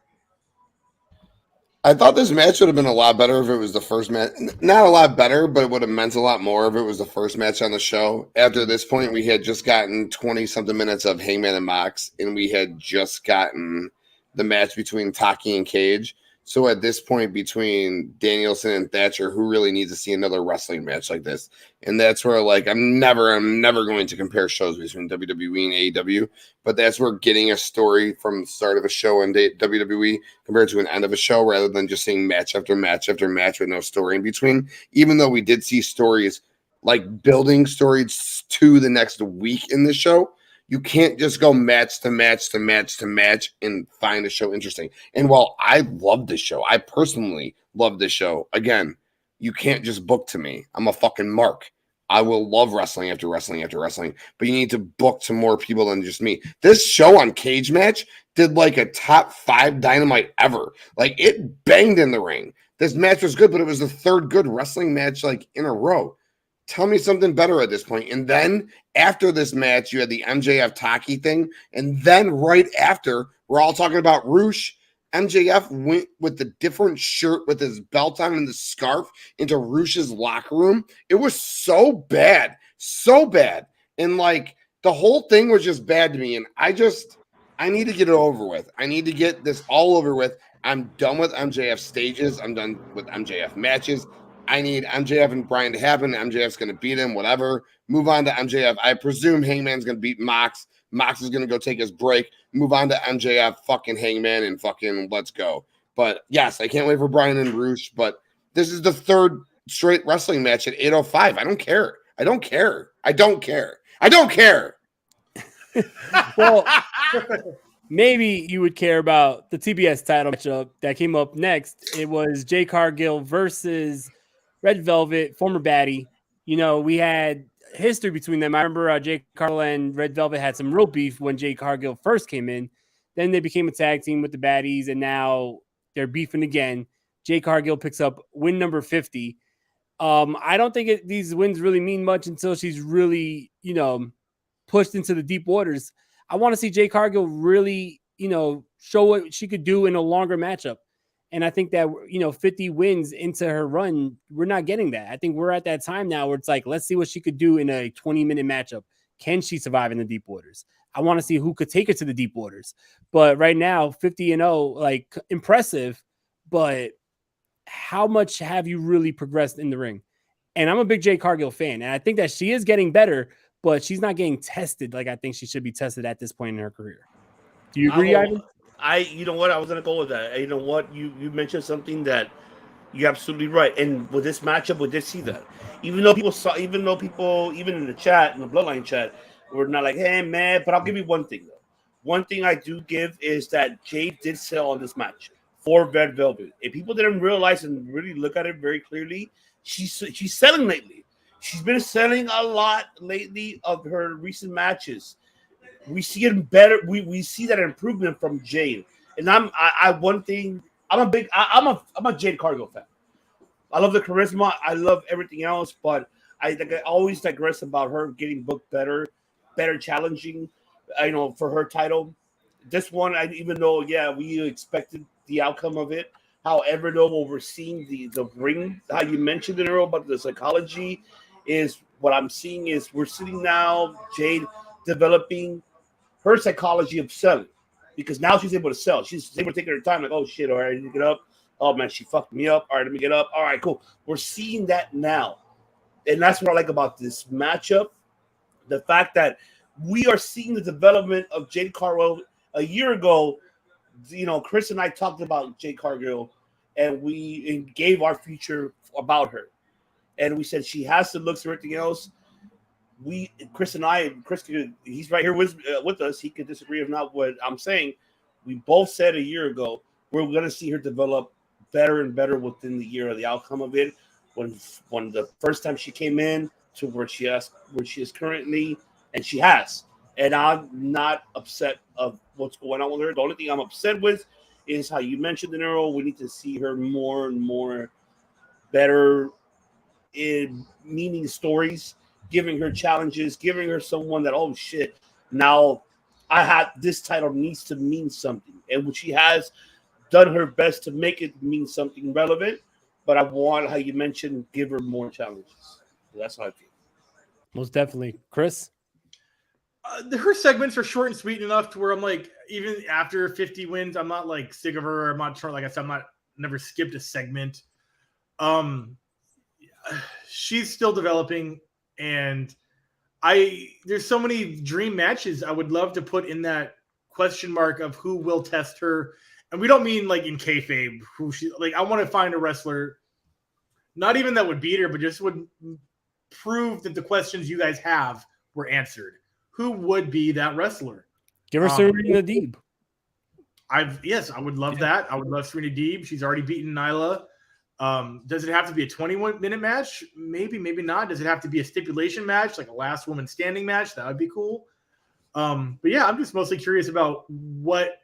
Speaker 7: I thought this match would have been a lot better if it was the first match. Not a lot better, but it would have meant a lot more if it was the first match on the show. After this point, we had just gotten 20-something minutes of Hangman and Mox, and we had just gotten the match between Taki and Cage. So at this point, between Danielson and Thatcher, who really needs to see another wrestling match like this? And that's where, like, I'm never going to compare shows between WWE and AEW, but that's where getting a story from the start of a show in WWE compared to an end of a show, rather than just seeing match after match after match with no story in between. Even though we did see stories, like building stories to the next week in the show, you can't just go match to match to match to match and find a show interesting. And while I love this show, I personally love this show, again, you can't just book to me. I'm a fucking mark. I will love wrestling after wrestling after wrestling, but you need to book to more people than just me. This show on Cage Match did like a top 5 Dynamite ever. Like, it banged in the ring. This match was good, but it was the third good wrestling match like in a row. Tell me something better at this point. And then after this match, you had the MJF Taki thing. And then right after, we're all talking about Roosh. MJF went with the different shirt with his belt on and the scarf into Roosh's locker room. It was so bad. So bad. And like, the whole thing was just bad to me. And I need to get it over with. I need to get this all over with. I'm done with MJF stages. I'm done with MJF matches. I need MJF and Bryan to happen. MJF's going to beat him, whatever. Move on to MJF. I presume Hangman's going to beat Mox. Mox is going to go take his break. Move on to MJF, fucking Hangman, and fucking let's go. But yes, I can't wait for Bryan and Roosh. But this is the third straight wrestling match at 8:05. I don't care. I don't care. I don't care. I don't care.
Speaker 5: Well, maybe you would care about the TBS title matchup that came up next. It was Jade Cargill versus Red Velvet, former baddie. You know, we had history between them. I remember Jade Cargill and Red Velvet had some real beef when Jade Cargill first came in. Then they became a tag team with the baddies, and now they're beefing again. Jade Cargill picks up win number 50. I don't think these wins really mean much until she's really, pushed into the deep waters. I want to see Jade Cargill really, show what she could do in a longer matchup. And I think that, 50 wins into her run, we're not getting that. I think we're at that time now where it's like, let's see what she could do in a 20-minute matchup. Can she survive in the deep waters? I want to see who could take her to the deep waters. But right now, 50-0, like, impressive. But how much have you really progressed in the ring? And I'm a big Jade Cargill fan. And I think that she is getting better, but she's not getting tested like I think she should be tested at this point in her career. Do you agree, Ivan?
Speaker 3: You know what? I was going to go with that. You know what? You mentioned something that you're absolutely right. And with this matchup, we did see that. Even in the chat, in the Bloodline chat, we're not like, hey, man, but I'll give you one thing, though. One thing I do give is that Jade did sell on this match for Red Velvet. If people didn't realize and really look at it very clearly, she's selling lately. She's been selling a lot lately of her recent matches. We see it better. We see that improvement from Jade. And I'm a Jade Cargill fan. I love the charisma. I love everything else, but I always digress about her getting booked better challenging, for her title. This one, even though we expected the outcome of it. However, though, what we're seeing the ring, how you mentioned it earlier about the psychology, is what I'm seeing is we're sitting now, Jade developing her psychology of selling, because now she's able to sell. She's able to take her time, like, oh shit, all right, I need to get up. Oh man, she fucked me up. All right, let me get up. All right, cool. We're seeing that now. And that's what I like about this matchup. The fact that we are seeing the development of Jade Cargill. A year ago, Chris and I talked about Jade Cargill, and we gave our future about her. And we said she has the looks and everything else. Chris, he's right here with us. He could disagree if not what I'm saying. We both said a year ago we're going to see her develop better and better within the year of the outcome of it. When the first time she came in to where she is currently, and she has. And I'm not upset of what's going on with her. The only thing I'm upset with is how you mentioned in Earl. We need to see her more and more better in meaning stories, giving her challenges, giving her someone that, oh shit, now this title needs to mean something. And when she has done her best to make it mean something relevant. But I want, how you mentioned, give her more challenges. That's how I feel.
Speaker 5: Most definitely. Chris?
Speaker 8: Her segments are short and sweet enough to where I'm like, even after 50 wins, I'm not like sick of her. I'm not trying, like I said, never skipped a segment. She's still developing, and there's so many dream matches I would love to put in that question mark of who will test her. And we don't mean like in kayfabe, who she, like, I want to find a wrestler, not even that would beat her, but just would prove that the questions you guys have were answered. Who would be that wrestler?
Speaker 5: Give her Serena Deeb.
Speaker 8: Yes, I would love that. I would love Serena Deeb. She's already beaten Nyla. Does it have to be a 21-minute match? Maybe, maybe not. Does it have to be a stipulation match, like a last woman standing match? That would be cool. But yeah, I'm just mostly curious about what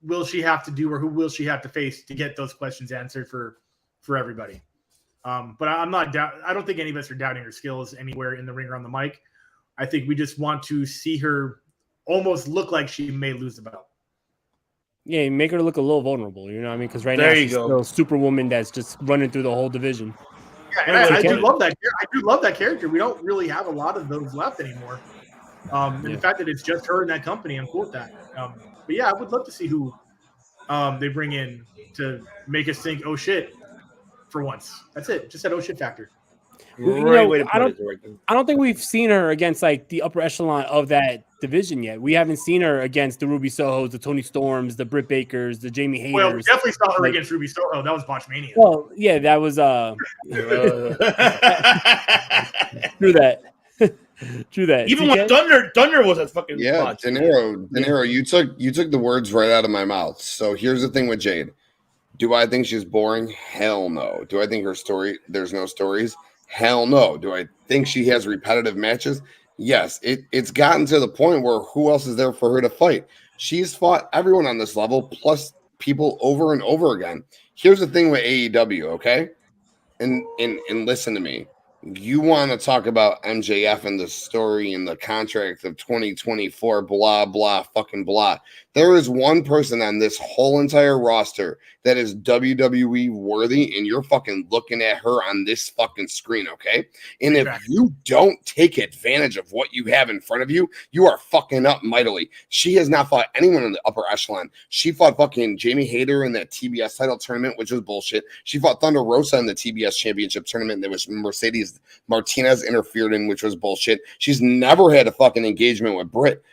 Speaker 8: will she have to do, or who will she have to face to get those questions answered for everybody. But I don't think any of us are doubting her skills anywhere in the ring or on the mic. I think we just want to see her almost look like she may lose the belt.
Speaker 5: Yeah, make her look a little vulnerable, you know what I mean? Because right now she's still a superwoman that's just running through the whole division.
Speaker 8: Yeah, and I do love that. I do love that character. We don't really have a lot of those left anymore. And the fact that it's just her in that company, I'm cool with that. But yeah, I would love to see who they bring in to make us think, oh shit, for once. That's it. Just that oh shit factor.
Speaker 5: I don't think we've seen her against like the upper echelon of that division yet. We haven't seen her against the Ruby Sohos, the Tony Storms, the Britt Bakers, the Jamie Hayters.
Speaker 8: Well, we definitely saw her against Ruby Soho. That was Botchmania.
Speaker 5: Well, yeah, that was true that. True that.
Speaker 3: Even when Thunder was a fucking
Speaker 7: De Niro, you took the words right out of my mouth. So here's the thing with Jade. Do I think she's boring? Hell no. Do I think there's no stories? Hell no. Do I think she has repetitive matches? Yes. It's gotten to the point where who else is there for her to fight? She's fought everyone on this level, plus people over and over again. Here's the thing with AEW, okay? And listen to me. You want to talk about MJF and the story and the contract of 2024, blah, blah, fucking blah. There is one person on this whole entire roster that is WWE worthy, and you're fucking looking at her on this fucking screen, okay? And if you don't take advantage of what you have in front of you, you are fucking up mightily. She has not fought anyone in the upper echelon. She fought fucking Jamie Hayter in that TBS title tournament, which was bullshit. She fought Thunder Rosa in the TBS championship tournament that was Mercedes Martinez interfered in, which was bullshit. She's never had a fucking engagement with Britt.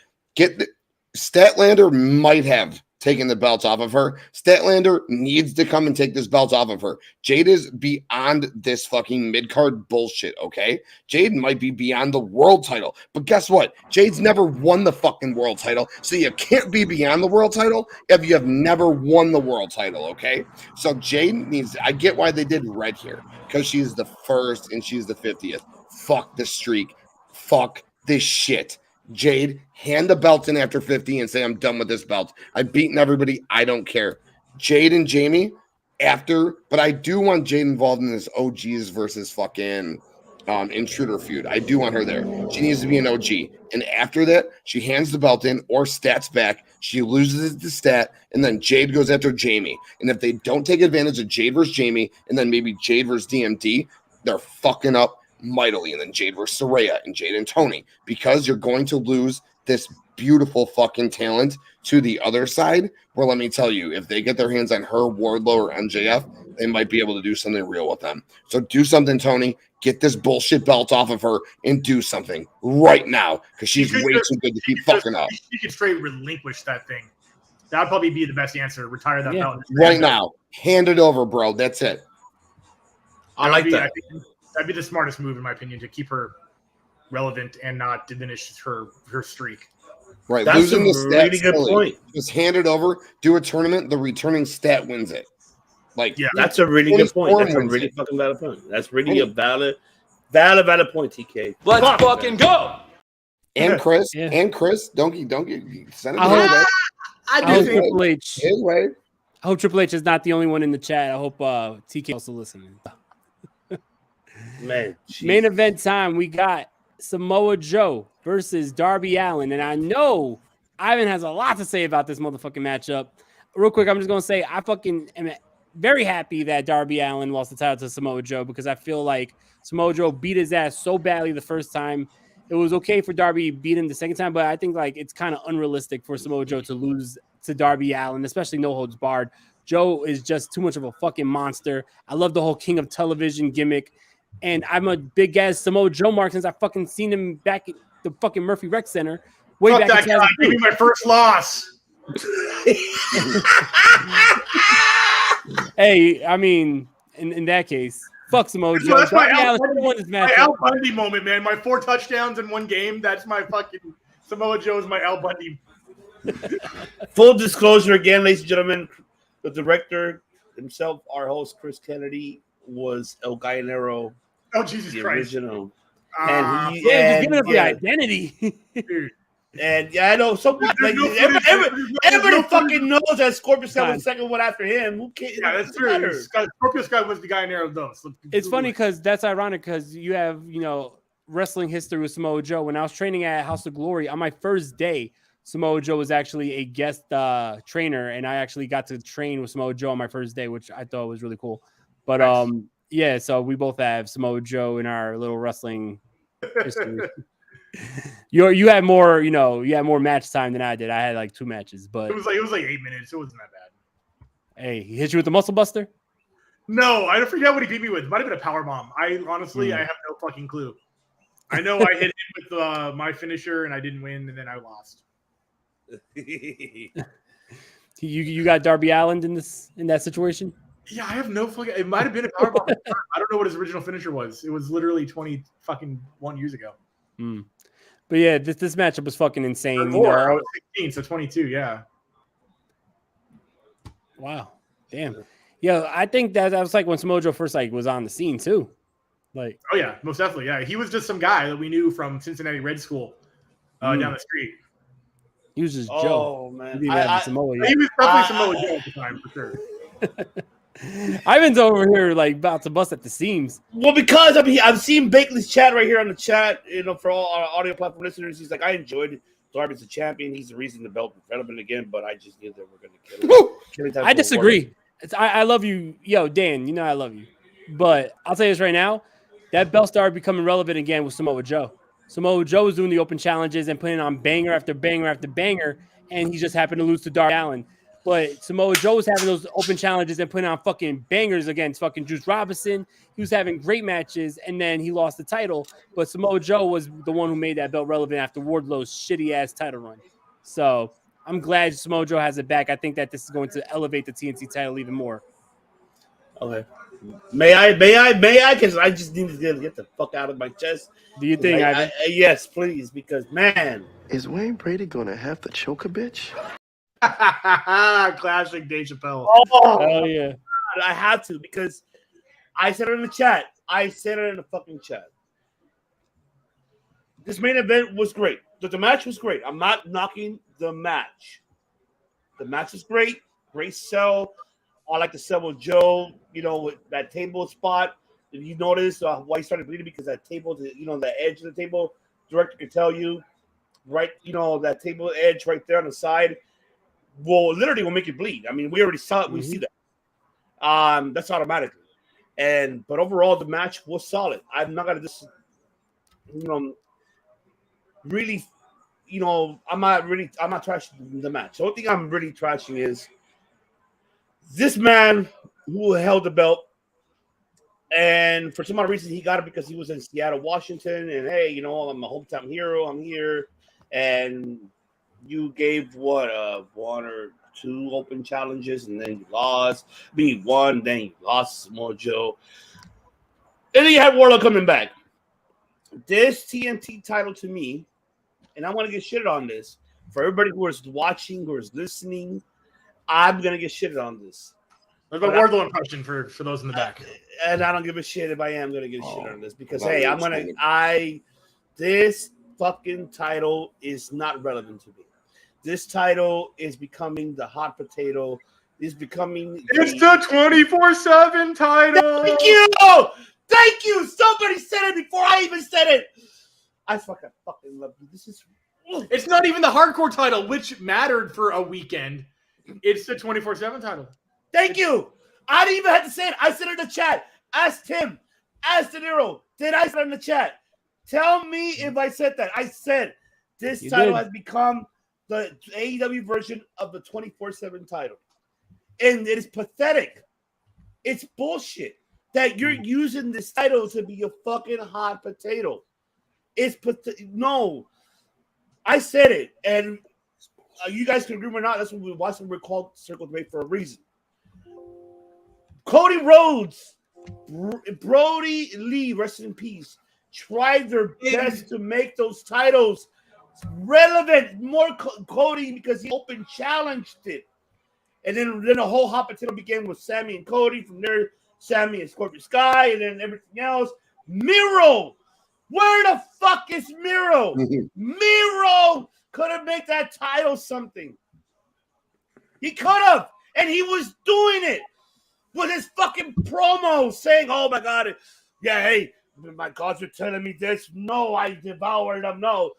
Speaker 7: Statlander might have taken the belt off of her. Statlander needs to come and take this belt off of her. Jade is beyond this fucking mid-card bullshit, okay? Jade might be beyond the world title, but guess what? Jade's never won the fucking world title, so you can't be beyond the world title if you have never won the world title, okay? So Jade needs, I get why they did red here, because she's the first and she's the 50th. Fuck the streak. Fuck this shit. Jade, hand the belt in after 50 and say, I'm done with this belt. I've beaten everybody. I don't care. Jade and Jamie after, but I do want Jade involved in this OGs versus fucking intruder feud. I do want her there. She needs to be an OG. And after that, she hands the belt in or Stat's back. She loses it to Stat, and then Jade goes after Jamie. And if they don't take advantage of Jade versus Jamie, and then maybe Jade versus DMD, they're fucking up mightily. And then Jade versus Saraya and Jade and Tony, because you're going to lose this beautiful fucking talent to the other side, where let me tell you, if they get their hands on her, Wardlow, or MJF, they might be able to do something real with them. So do something, Tony. Get this bullshit belt off of her and do something right now, because she's way too good to keep fucking up.
Speaker 8: She could straight relinquish that thing. That would probably be the best answer. Retire that belt.
Speaker 7: Right now. Hand it over, bro. That's it.
Speaker 3: I like that.
Speaker 8: That'd be the smartest move, in my opinion, to keep her relevant and not diminish her streak.
Speaker 7: Right.
Speaker 3: That's
Speaker 7: losing the stat
Speaker 3: really good point.
Speaker 7: Just hand it over, do a tournament, the returning stat wins it. Like,
Speaker 3: yeah, that's a really good point. That's a really fucking valid point. That's really a valid point, TK.
Speaker 6: Let's fucking go.
Speaker 7: And Chris, don't get send it
Speaker 5: I hope
Speaker 7: Triple H. I
Speaker 5: hope Triple H is not the only one in the chat. I hope TK also listening.
Speaker 3: Man,
Speaker 5: main event time. We got Samoa Joe versus Darby Allin, and I know Ivan has a lot to say about this motherfucking matchup. real quick, I'm just gonna say I fucking am very happy that Darby Allin lost the title to Samoa Joe because I feel like Samoa Joe beat his ass so badly the first time. It was okay for Darby beat him the second time, but I think like it's kind of unrealistic for Samoa Joe to lose to Darby Allin, especially no holds barred. Joe is just too much of a fucking monster. I love the whole King of Television gimmick, and I'm a big ass Samoa Joe mark since I fucking seen him back at the fucking Murphy Rec Center way
Speaker 8: Fuck
Speaker 5: back.
Speaker 8: That guy gave me my first loss.
Speaker 5: Hey, I mean, in that case, fuck Samoa Joe.
Speaker 8: That's my
Speaker 5: my
Speaker 8: Al Bundy moment, man. My 4 touchdowns in one game. That's my fucking Samoa Joe's my Al Bundy.
Speaker 3: Full disclosure again, ladies and gentlemen, the director himself, our host Chris Kennedy, was El Gallinero.
Speaker 8: Oh Jesus Christ!
Speaker 3: Original.
Speaker 5: And he just giving up the identity.
Speaker 3: And yeah, I know. So like, everybody fucking knows that Scorpio Sky was the second one after him. Who cares?
Speaker 8: Yeah, that's true. Scorpio Sky was the guy in there of those.
Speaker 5: It's funny because that's ironic because you have, wrestling history with Samoa Joe. When I was training at House of Glory on my first day, Samoa Joe was actually a guest trainer, and I actually got to train with Samoa Joe on my first day, which I thought was really cool. But yeah, so we both have Samoa Joe in our little wrestling history. You had more, you had more match time than I did. I had like 2 matches, but
Speaker 8: it was like 8 minutes. It wasn't that bad.
Speaker 5: Hey, he hit you with the muscle buster?
Speaker 8: No, I don't forget what he beat me with. It might have been a power bomb. I honestly, I have no fucking clue. I know I hit him with my finisher and I didn't win, and then I lost.
Speaker 5: You got Darby Allin in that situation?
Speaker 8: Yeah, I have no fucking. It might have been a power bomb. I don't know what his original finisher was. It was literally 1 years ago.
Speaker 5: But yeah, this matchup was fucking insane.
Speaker 8: I was 16, so 22. Yeah.
Speaker 5: Wow. Damn. Yeah, I think that was like when Samoa Joe first was on the scene too. Like.
Speaker 8: Oh yeah, most definitely. Yeah, he was just some guy that we knew from Cincinnati Red School down the street.
Speaker 5: He was just Joe.
Speaker 3: Oh man,
Speaker 8: he was definitely Samoa Joe at the time for sure.
Speaker 5: Ivan's over here about to bust at the seams.
Speaker 3: Well, because I'm seeing Bakley's chat right here on the chat. For all our audio platform listeners, he's like, I enjoyed it. Darby's a champion. He's the reason the belt was relevant again. But I just knew that we're going to kill him.
Speaker 5: I disagree. I love you, Dan. I love you, but I'll tell you this right now: that belt started becoming relevant again with Samoa Joe. Samoa Joe was doing the open challenges and putting on banger after banger after banger, and he just happened to lose to Darby Allin. But Samoa Joe was having those open challenges and putting on fucking bangers against fucking Juice Robinson. He was having great matches, and then he lost the title. But Samoa Joe was the one who made that belt relevant after Wardlow's shitty-ass title run. So I'm glad Samoa Joe has it back. I think that this is going to elevate the TNT title even more.
Speaker 3: Okay. May I? Because I just need to get the fuck out of my chest.
Speaker 5: Do you think, Ivan?
Speaker 3: Yes, please, because, man.
Speaker 9: Is Wayne Brady going to have to choke a bitch?
Speaker 8: Classic Dave Chappelle.
Speaker 5: Oh yeah.
Speaker 3: I have to because I said it in the chat. I said it in the fucking chat. This main event was great. The match was great. I'm not knocking the match. The match was great. Great sell. I like to sell with Joe, with that table spot. If you notice why he started bleeding, because that table, the edge of the table, director could tell you, right, that table edge right there on the side will make you bleed. I mean, we already saw it. We see that. That's automatically. But overall, the match was solid. I'm not going to just, really, I'm not trashing the match. The only thing I'm really trashing is this man who held the belt, and for some odd reason, he got it because he was in Seattle, Washington, and hey, I'm a hometown hero. I'm here, and you gave 1 or 2 open challenges, and then you lost. You won, then you lost Samoa Joe, and then you had Wardlow coming back. This TNT title to me, and I want to get shitted on this for everybody who is watching, who is listening. I'm gonna get shitted on this.
Speaker 8: There's a Wardlow impression for those in the back,
Speaker 3: and I don't give a shit if I am gonna get shitted on this because hey, this fucking title is not relevant to me. This title is becoming the hot potato. It's the
Speaker 8: 24/7 title.
Speaker 3: Thank you. Somebody said it before I even said it. I fucking love you. It's not even the hardcore title, which mattered for a weekend.
Speaker 8: It's the 24/7 title.
Speaker 3: Thank you. I didn't even have to say it. I said it in the chat. Ask Tim. Ask De Niro. Did I say it in the chat? Tell me if I said that. I said this title has become the AEW version of the 24/7 title. And it is pathetic. It's bullshit that you're using this title to be a fucking hot potato. It's no. I said it. And you guys can agree or not. That's what we watched. We're called Circle Debate for a reason. Cody Rhodes, Brody Lee, rest in peace, tried their best to make those titles relevant. More Cody because he open challenged it. And then the whole hot potato began with Sammy and Cody. From there, Sammy and Scorpio Sky, and then everything else. Miro, where the fuck is Miro? Miro could have made that title something. He could have, and he was doing it with his fucking promo, saying, "Oh my God, yeah, hey, my gods are telling me this. No, I devoured them. No."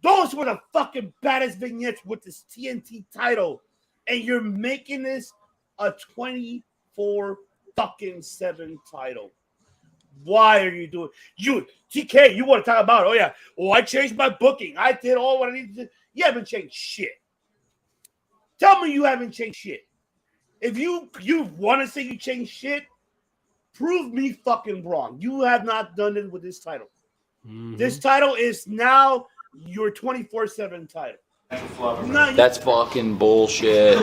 Speaker 3: Those were the fucking baddest vignettes with this TNT title. And you're making this a 24/7 title. Why are you doing you TK? You want to talk about? Oh yeah. Oh, I changed my booking. I did all what I needed to do. You haven't changed shit. Tell me you haven't changed shit. If you want to say you changed shit, prove me fucking wrong. You have not done it with this title. Mm-hmm. This title is now your 24/7 title.
Speaker 6: That's fucking bullshit.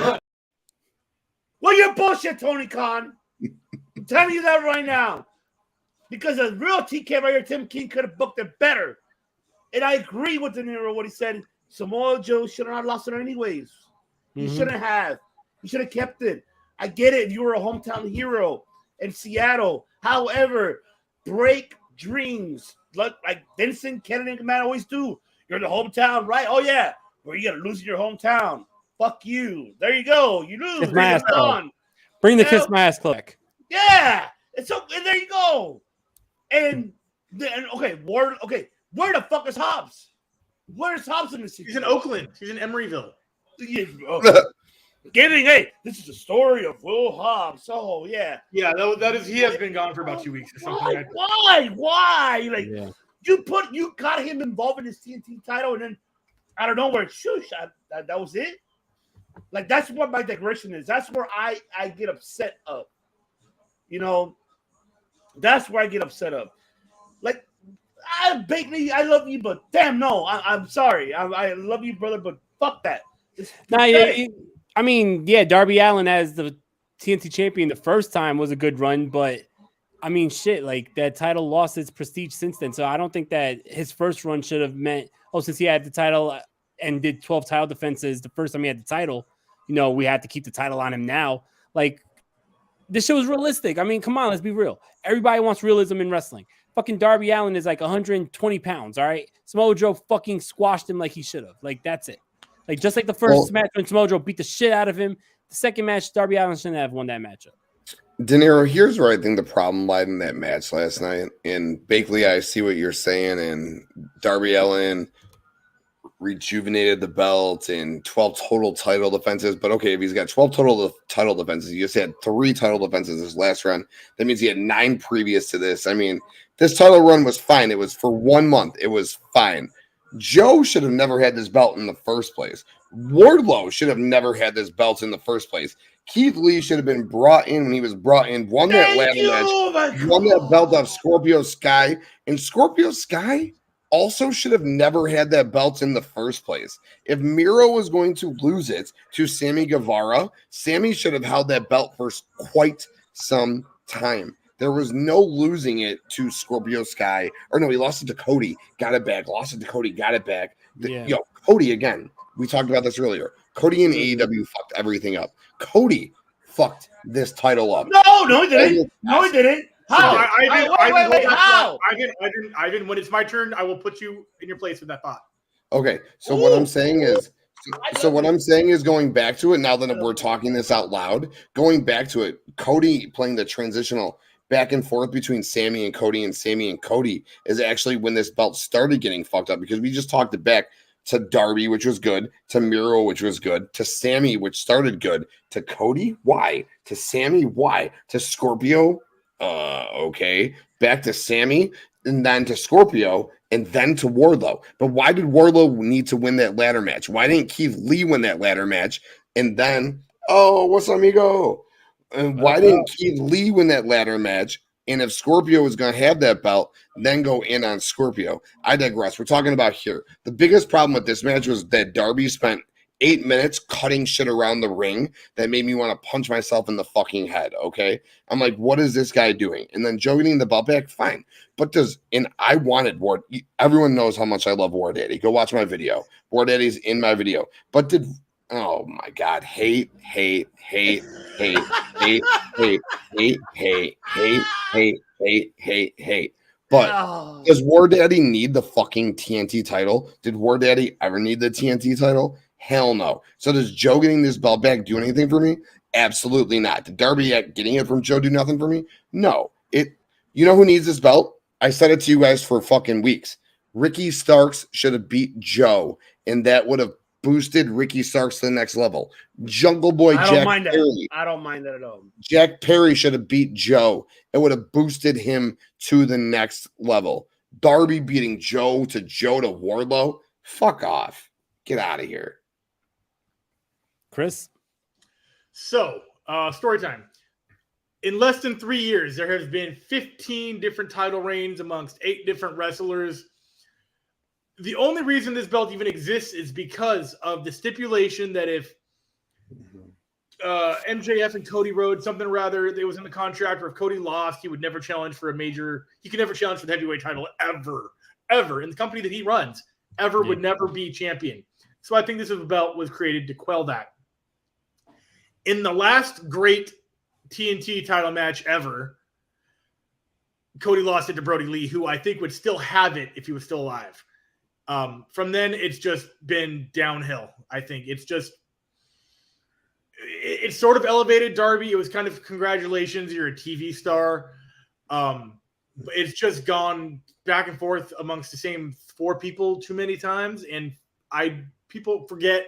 Speaker 3: Well, you're bullshit, Tony Khan. I'm telling you that right now. Because a real TK right here, Tim King, could have booked it better. And I agree with De Niro, what he said. Samoa Joe should have not lost it anyways. He shouldn't have. He should have kept it. I get it if you were a hometown hero in Seattle. However, break dreams. Like Vincent, Kennedy, and man always do. You're in the hometown, right? Oh, yeah. Where you got to lose in your hometown. Fuck you. There you go. You lose.
Speaker 5: Bring the Kiss My Ass Club.
Speaker 3: Yeah. And there you go. And then, where the fuck is Hobbs? Where's Hobbs in this?
Speaker 8: He's in Oakland. He's in Emeryville.
Speaker 3: Hey, this is the story of Will Hobbs. Oh, yeah.
Speaker 8: Yeah, that is. He has been gone for about 2 weeks or something.
Speaker 3: Why? Like, you got him involved in this TNT title, and then out of nowhere, shush, that was it. Like, that's what my digression is. That's where I get upset of. You know, that's where I get upset of. Like, Bakley, I love you, but damn, no, I'm sorry. I love you, brother, but fuck that.
Speaker 5: I mean, Darby Allin as the TNT champion the first time was a good run, but I mean, shit, like that title lost its prestige since then. So I don't think that his first run should have meant, since he had the title and did 12 title defenses the first time he had the title, we had to keep the title on him now. Like, this shit was realistic. I mean, come on, let's be real. Everybody wants realism in wrestling. Fucking Darby Allin is like 120 pounds, all right? Samoa Joe fucking squashed him like he should have. Like, that's it. Like, just like the first match when Samoa Joe beat the shit out of him, the second match, Darby Allin shouldn't have won that matchup.
Speaker 7: De Niro, here's where I think the problem lied in that match last night. And Bakley, I see what you're saying, and Darby Allin rejuvenated the belt and 12 total title defenses. But okay, if he's got 12 total title defenses, he just had 3 title defenses this last run. That means he had 9 previous to this. I mean, this title run was fine. It was for 1 month. It was fine. Joe should have never had this belt in the first place. Wardlow should have never had this belt in the first place. Keith Lee should have been brought in when he was brought in, won that ladder match, won that belt off Scorpio Sky, and Scorpio Sky also should have never had that belt in the first place. If Miro was going to lose it to Sammy Guevara, Sammy should have held that belt for quite some time. There was no losing it to Scorpio Sky. Or no, he lost it to Cody, got it back. Lost it to Cody, got it back. Cody again. We talked about this earlier. Cody and AEW fucked everything up. Cody fucked this title up.
Speaker 3: No, he didn't. No, he didn't. How?
Speaker 8: Wait,
Speaker 3: how?
Speaker 8: Ivan, when it's my turn, I will put you in your place with that thought.
Speaker 7: Okay, so what I'm saying is, going back to it, now that we're talking this out loud, going back to it, Cody playing the transitional back and forth between Sammy and Cody is actually when this belt started getting fucked up, because we just talked it back to Darby, which was good, to Miro, which was good, to Sammy, which started good, to Cody, why? To Sammy, why? To Scorpio, okay, back to Sammy, and then to Scorpio, and then to Wardlow. But why did Wardlow need to win that ladder match? Why didn't Keith Lee win that ladder match? And then, oh, what's up, amigo? And why didn't Keith Lee win that ladder match? And if Scorpio was going to have that belt, then go in on Scorpio. I digress. We're talking about here. The biggest problem with this match was that Darby spent 8 minutes cutting shit around the ring that made me want to punch myself in the fucking head, okay? I'm like, what is this guy doing? And then Joe getting the belt back, fine. But I wanted Ward. Everyone knows how much I love War Daddy. Go watch my video. War Daddy's in my video. But oh my God, hate. But does War Daddy need the fucking TNT title? Did War Daddy ever need the TNT title? Hell no. So does Joe getting this belt back do anything for me? Absolutely not. Did Darby getting it from Joe do nothing for me? No. You know who needs this belt? I said it to you guys for fucking weeks. Ricky Starks should have beat Joe, and that would have boosted Ricky Starks to the next level. Jungle Boy Jack Perry.
Speaker 3: I don't mind that at all.
Speaker 7: Jack Perry should have beat Joe. It would have boosted him to the next level. Darby beating Joe to Wardlow. Fuck off. Get out of here.
Speaker 5: Chris?
Speaker 8: So, story time. In less than 3 years, there has been 15 different title reigns amongst 8 different wrestlers. The only reason this belt even exists is because of the stipulation that if MJF and Cody Rhodes, something rather, it was in the contract, or if Cody lost, he would never challenge for he could never challenge for the heavyweight title ever in the company that he runs, would never be champion. So I think this belt was created to quell that. In the last great TNT title match ever, Cody lost it to Brody Lee, who I think would still have it if he was still alive. From then, it's just been downhill. I think it's sort of elevated Darby. It was kind of congratulations, you're a TV star. But it's just gone back and forth amongst the same 4 people too many times. And people forget,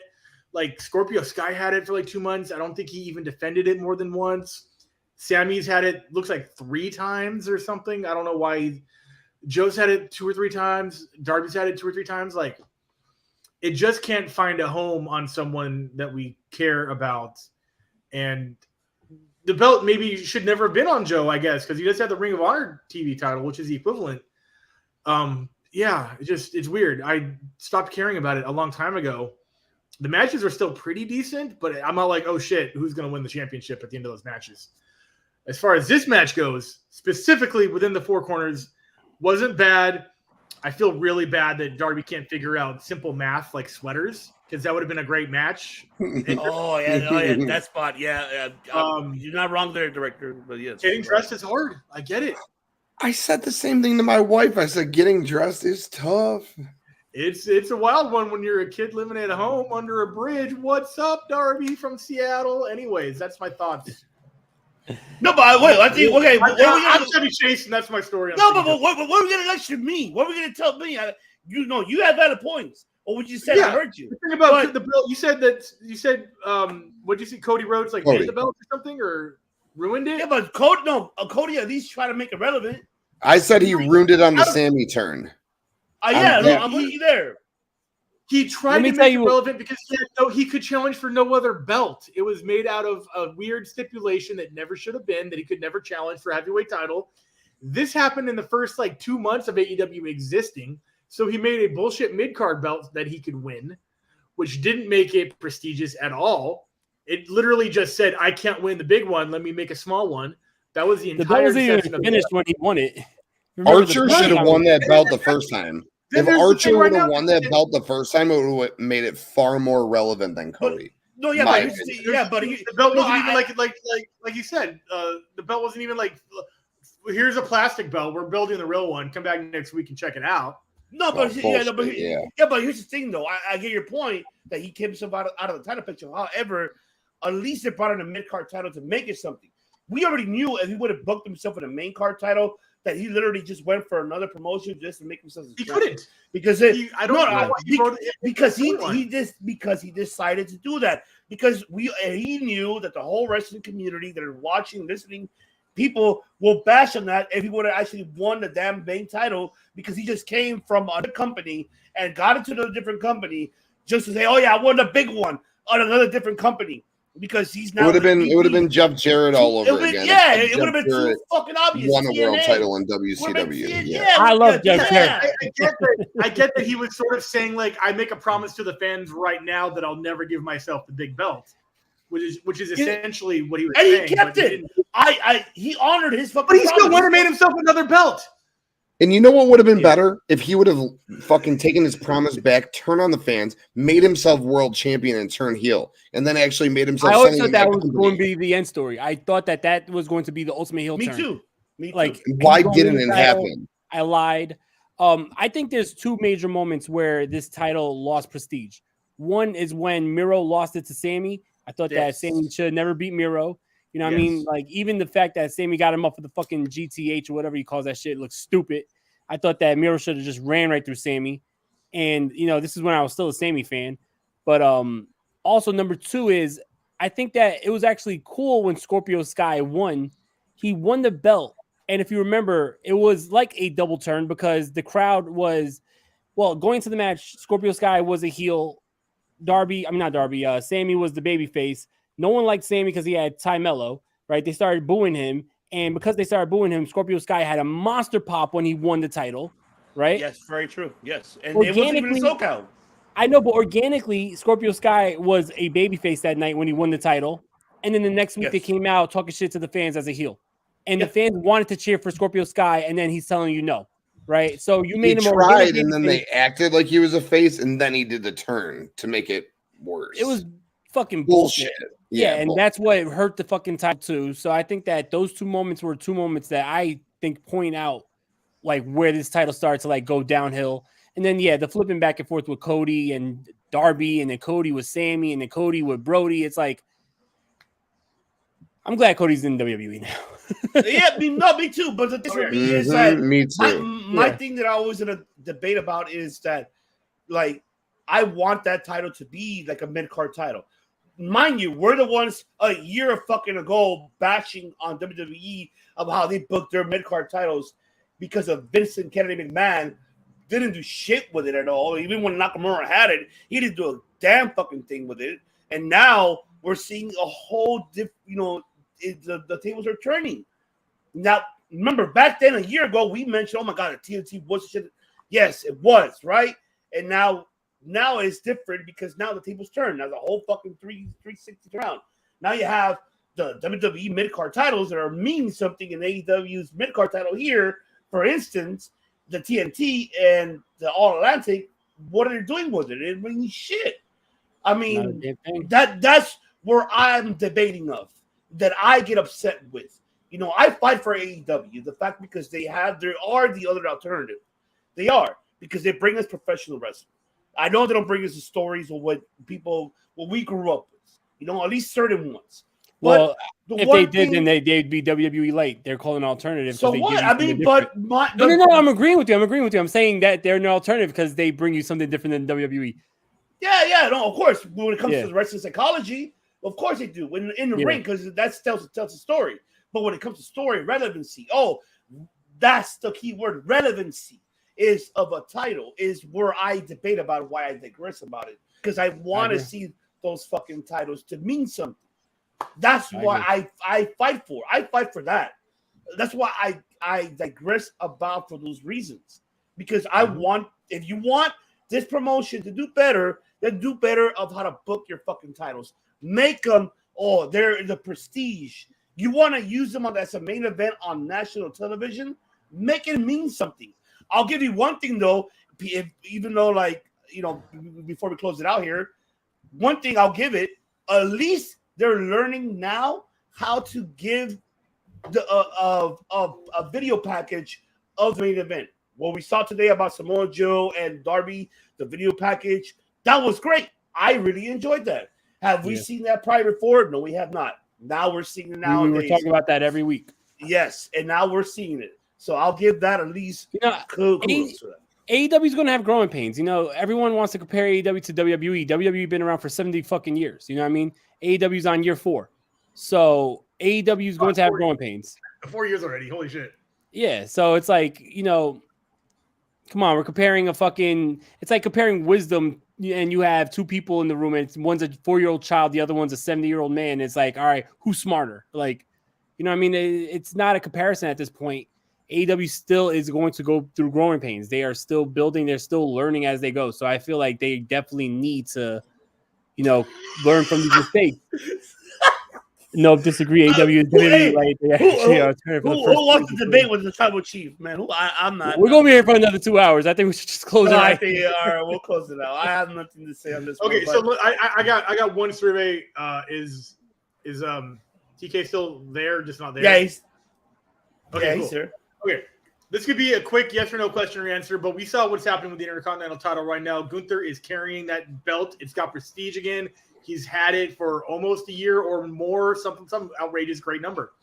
Speaker 8: like, Scorpio Sky had it for like 2 months. I don't think he even defended it more than once. Sammy's had it, looks like 3 times or something. I don't know why. Joe's had it 2 or 3 times. Darby's had it 2 or 3 times. Like, it just can't find a home on someone that we care about. And the belt maybe should never have been on Joe, I guess, because he does have the Ring of Honor TV title, which is the equivalent. It's weird. I stopped caring about it a long time ago. The matches are still pretty decent, but I'm not like, oh shit, who's going to win the championship at the end of those matches? As far as this match goes, specifically within the 4 corners, wasn't bad. I feel really bad that Darby can't figure out simple math like sweaters, because that would have been a great match.
Speaker 3: That spot. Yeah. You're not wrong there, director. But yes,
Speaker 8: getting dressed is hard. I get it.
Speaker 7: I said the same thing to my wife. I said getting dressed is tough.
Speaker 8: It's a wild one when you're a kid living at home under a bridge. What's up, Darby from Seattle? Anyways, that's my thoughts.
Speaker 3: No, but wait, I think okay.
Speaker 8: I'm Chevy Chase, and that's my story.
Speaker 3: No, but what are we gonna lecture me? What are we gonna tell me? You have valid points. Or what you said I heard you.
Speaker 8: The thing about the belt, you said what did you say? Cody Rhodes hated the belt or something, or ruined it?
Speaker 3: Yeah, but Cody at least try to make it relevant.
Speaker 7: I said he ruined it on the Sammy turn.
Speaker 3: I'm with you there.
Speaker 8: He tried to make it relevant because he could challenge for no other belt. It was made out of a weird stipulation that never should have been, that he could never challenge for a heavyweight title. This happened in the first 2 months of AEW existing. So he made a bullshit mid-card belt that he could win, which didn't make it prestigious at all. It literally just said, I can't win the big one. Let me make a small one. That was the entire
Speaker 5: wasn't even finished when he won it.
Speaker 7: Archer should have won that belt the first time. If Archer would have won that belt the first time, it would have made it far more relevant than Cody.
Speaker 8: But the belt wasn't even like you said. The belt wasn't even here's a plastic belt. We're building the real one. Come back next week and check it out.
Speaker 3: No, but here's the thing though. I get your point that he kept himself out of the title picture. However, at least they brought in a mid card title to make it something. We already knew if he would have booked himself in a main card title, that he literally just went for another promotion just to make himself?
Speaker 8: He couldn't
Speaker 3: because he decided to do that because he knew that the whole wrestling community that are watching, listening, people will bash on that if he would have actually won the damn main title because he just came from another company and got into a different company just to say, "Oh yeah, I won the big one on another different company." Because he's now
Speaker 7: it would have been Jeff Jarrett all over again.
Speaker 3: Yeah, it would have been too fucking obvious.
Speaker 7: Won a world title in WCW.
Speaker 5: I love Jeff Jarrett.
Speaker 8: I get that he was sort of saying like, I make a promise to the fans right now that I'll never give myself the big belt, which is essentially what he was saying.
Speaker 3: And he kept it. He honored his fucking.
Speaker 8: But he still would have made himself another belt.
Speaker 7: And you know what would have been better? If he would have fucking taken his promise back, turned on the fans, made himself world champion and turned heel, and then actually made himself.
Speaker 5: I always thought that was going to be the end story. I thought that was going to be the ultimate heel turn.
Speaker 3: Me too.
Speaker 7: Like, why didn't it happen?
Speaker 5: I lied. I think there's two major moments where this title lost prestige. One is when Miro lost it to Sammy. I thought that Sammy should never beat Miro. You know what I mean? Like, even the fact that Sammy got him up for the fucking GTH or whatever he calls that shit looks stupid. I thought that Miro should have just ran right through Sammy. And, you know, this is when I was still a Sammy fan. But also, number two is I think that it was actually cool when Scorpio Sky won. He won the belt. And if you remember, it was like a double turn because the crowd was, well, going to the match, Scorpio Sky was a heel. Sammy was the baby face. No one liked Sammy because he had Ty Mello, right? They started booing him. And because they started booing him, Scorpio Sky had a monster pop when he won the title, right?
Speaker 3: Yes, very true. Yes. And it wasn't even SoCal.
Speaker 5: I know, but organically, Scorpio Sky was a babyface that night when he won the title. And then the next week they came out talking shit to the fans as a heel. And the fans wanted to cheer for Scorpio Sky, and then he's telling you no, right? So you made him
Speaker 7: tried, and then they acted like he was a face, and then he did the turn to make it worse.
Speaker 5: It was fucking bullshit. Yeah, and that's what hurt the fucking title too. So I think that those two moments were two moments that I think point out like where this title starts to like go downhill. And then the flipping back and forth with Cody and Darby, and then Cody with Sammy, and then Cody with Brody. It's like I'm glad Cody's in WWE now.
Speaker 3: Me too. But the thing for me is that
Speaker 7: me too.
Speaker 3: My thing that I always in a debate about is that like I want that title to be like a mid-card title. Mind you, we're the ones a year fucking ago bashing on WWE about how they booked their mid-card titles because of Vincent Kennedy McMahon didn't do shit with it at all. Even when Nakamura had it, he didn't do a damn fucking thing with it. And now we're seeing a whole the tables are turning. Now, remember, back then, a year ago, we mentioned, oh my God, the TNT was shit. Yes, it was, right? And now it's different because now the tables turn. Now the whole fucking 360 around. Now you have the WWE mid-card titles that are meaning something in AEW's mid-card title here. For instance, the TNT and the All-Atlantic, what are they doing with it? It means shit. I mean, that's where I'm debating of, that I get upset with. You know, I fight for AEW, the fact because there are the other alternative. They are, because they bring us professional wrestling. I know they don't bring us the stories of what we grew up with, you know, at least certain ones.
Speaker 5: Well, if they did, then they'd be WWE light. They're calling an alternative.
Speaker 3: So what? I mean,
Speaker 5: no, I'm agreeing with you. I'm saying that they're an alternative because they bring you something different than WWE.
Speaker 3: Yeah, no, of course. When it comes to the wrestling psychology, of course they do. When in the ring, because that tells a story. But when it comes to story relevancy, that's the key word. Relevancy is of a title is where I debate about why I digress about it, because I want to see those fucking titles to mean something. That's why I fight for. I fight for that. That's why I digress about for those reasons, because I want, if you want this promotion to do better, then do better of how to book your fucking titles. Make them, they're the prestige. You want to use them as a main event on national television, make it mean something. I'll give you one thing though, even though, like, you know, before we close it out here, one thing I'll give it, at least they're learning now how to give a video package of the main event. What we saw today about Samoa Joe and Darby, the video package, that was great. I really enjoyed that. Have we seen that prior before? No, we have not. Now we're seeing it nowadays.
Speaker 5: We're talking about that every week.
Speaker 3: Yes, and now we're seeing it. So I'll give that at least. Kudos for that.
Speaker 5: AEW is going to have growing pains. Everyone wants to compare AEW to WWE. WWE been around for 70 fucking years. You know what I mean? AEW is on year 4. So AEW is going to have growing pains.
Speaker 8: 4 years already. Holy shit.
Speaker 5: Yeah. So it's like, come on, we're comparing it's like comparing wisdom, and you have two people in the room, and one's a 4-year-old child, the other one's a 70-year-old man. It's like, all right, who's smarter? Like, you know what I mean? It's not a comparison at this point. AEW still is going to go through growing pains. They are still building. They're still learning as they go. So I feel like they definitely need to, learn from these mistakes. No, disagree. AEW is really like they actually are turning for the first.
Speaker 3: Who lost the debate with the tribal chief, man? I'm not.
Speaker 5: We're gonna be here for another 2 hours. I think we should just close it out.
Speaker 3: I think all right, we'll close it out. I have nothing to say on this.
Speaker 8: Okay, so look, I got one survey. Is TK still there? Just not there.
Speaker 3: Yeah, he's.
Speaker 8: Okay,
Speaker 3: yeah,
Speaker 8: cool.
Speaker 3: he's there.
Speaker 8: Okay, this could be a quick yes or no question or answer, but we saw what's happening with the Intercontinental title right now. Gunther is carrying that belt. It's got prestige again. He's had it for almost a year or more, some outrageous great number.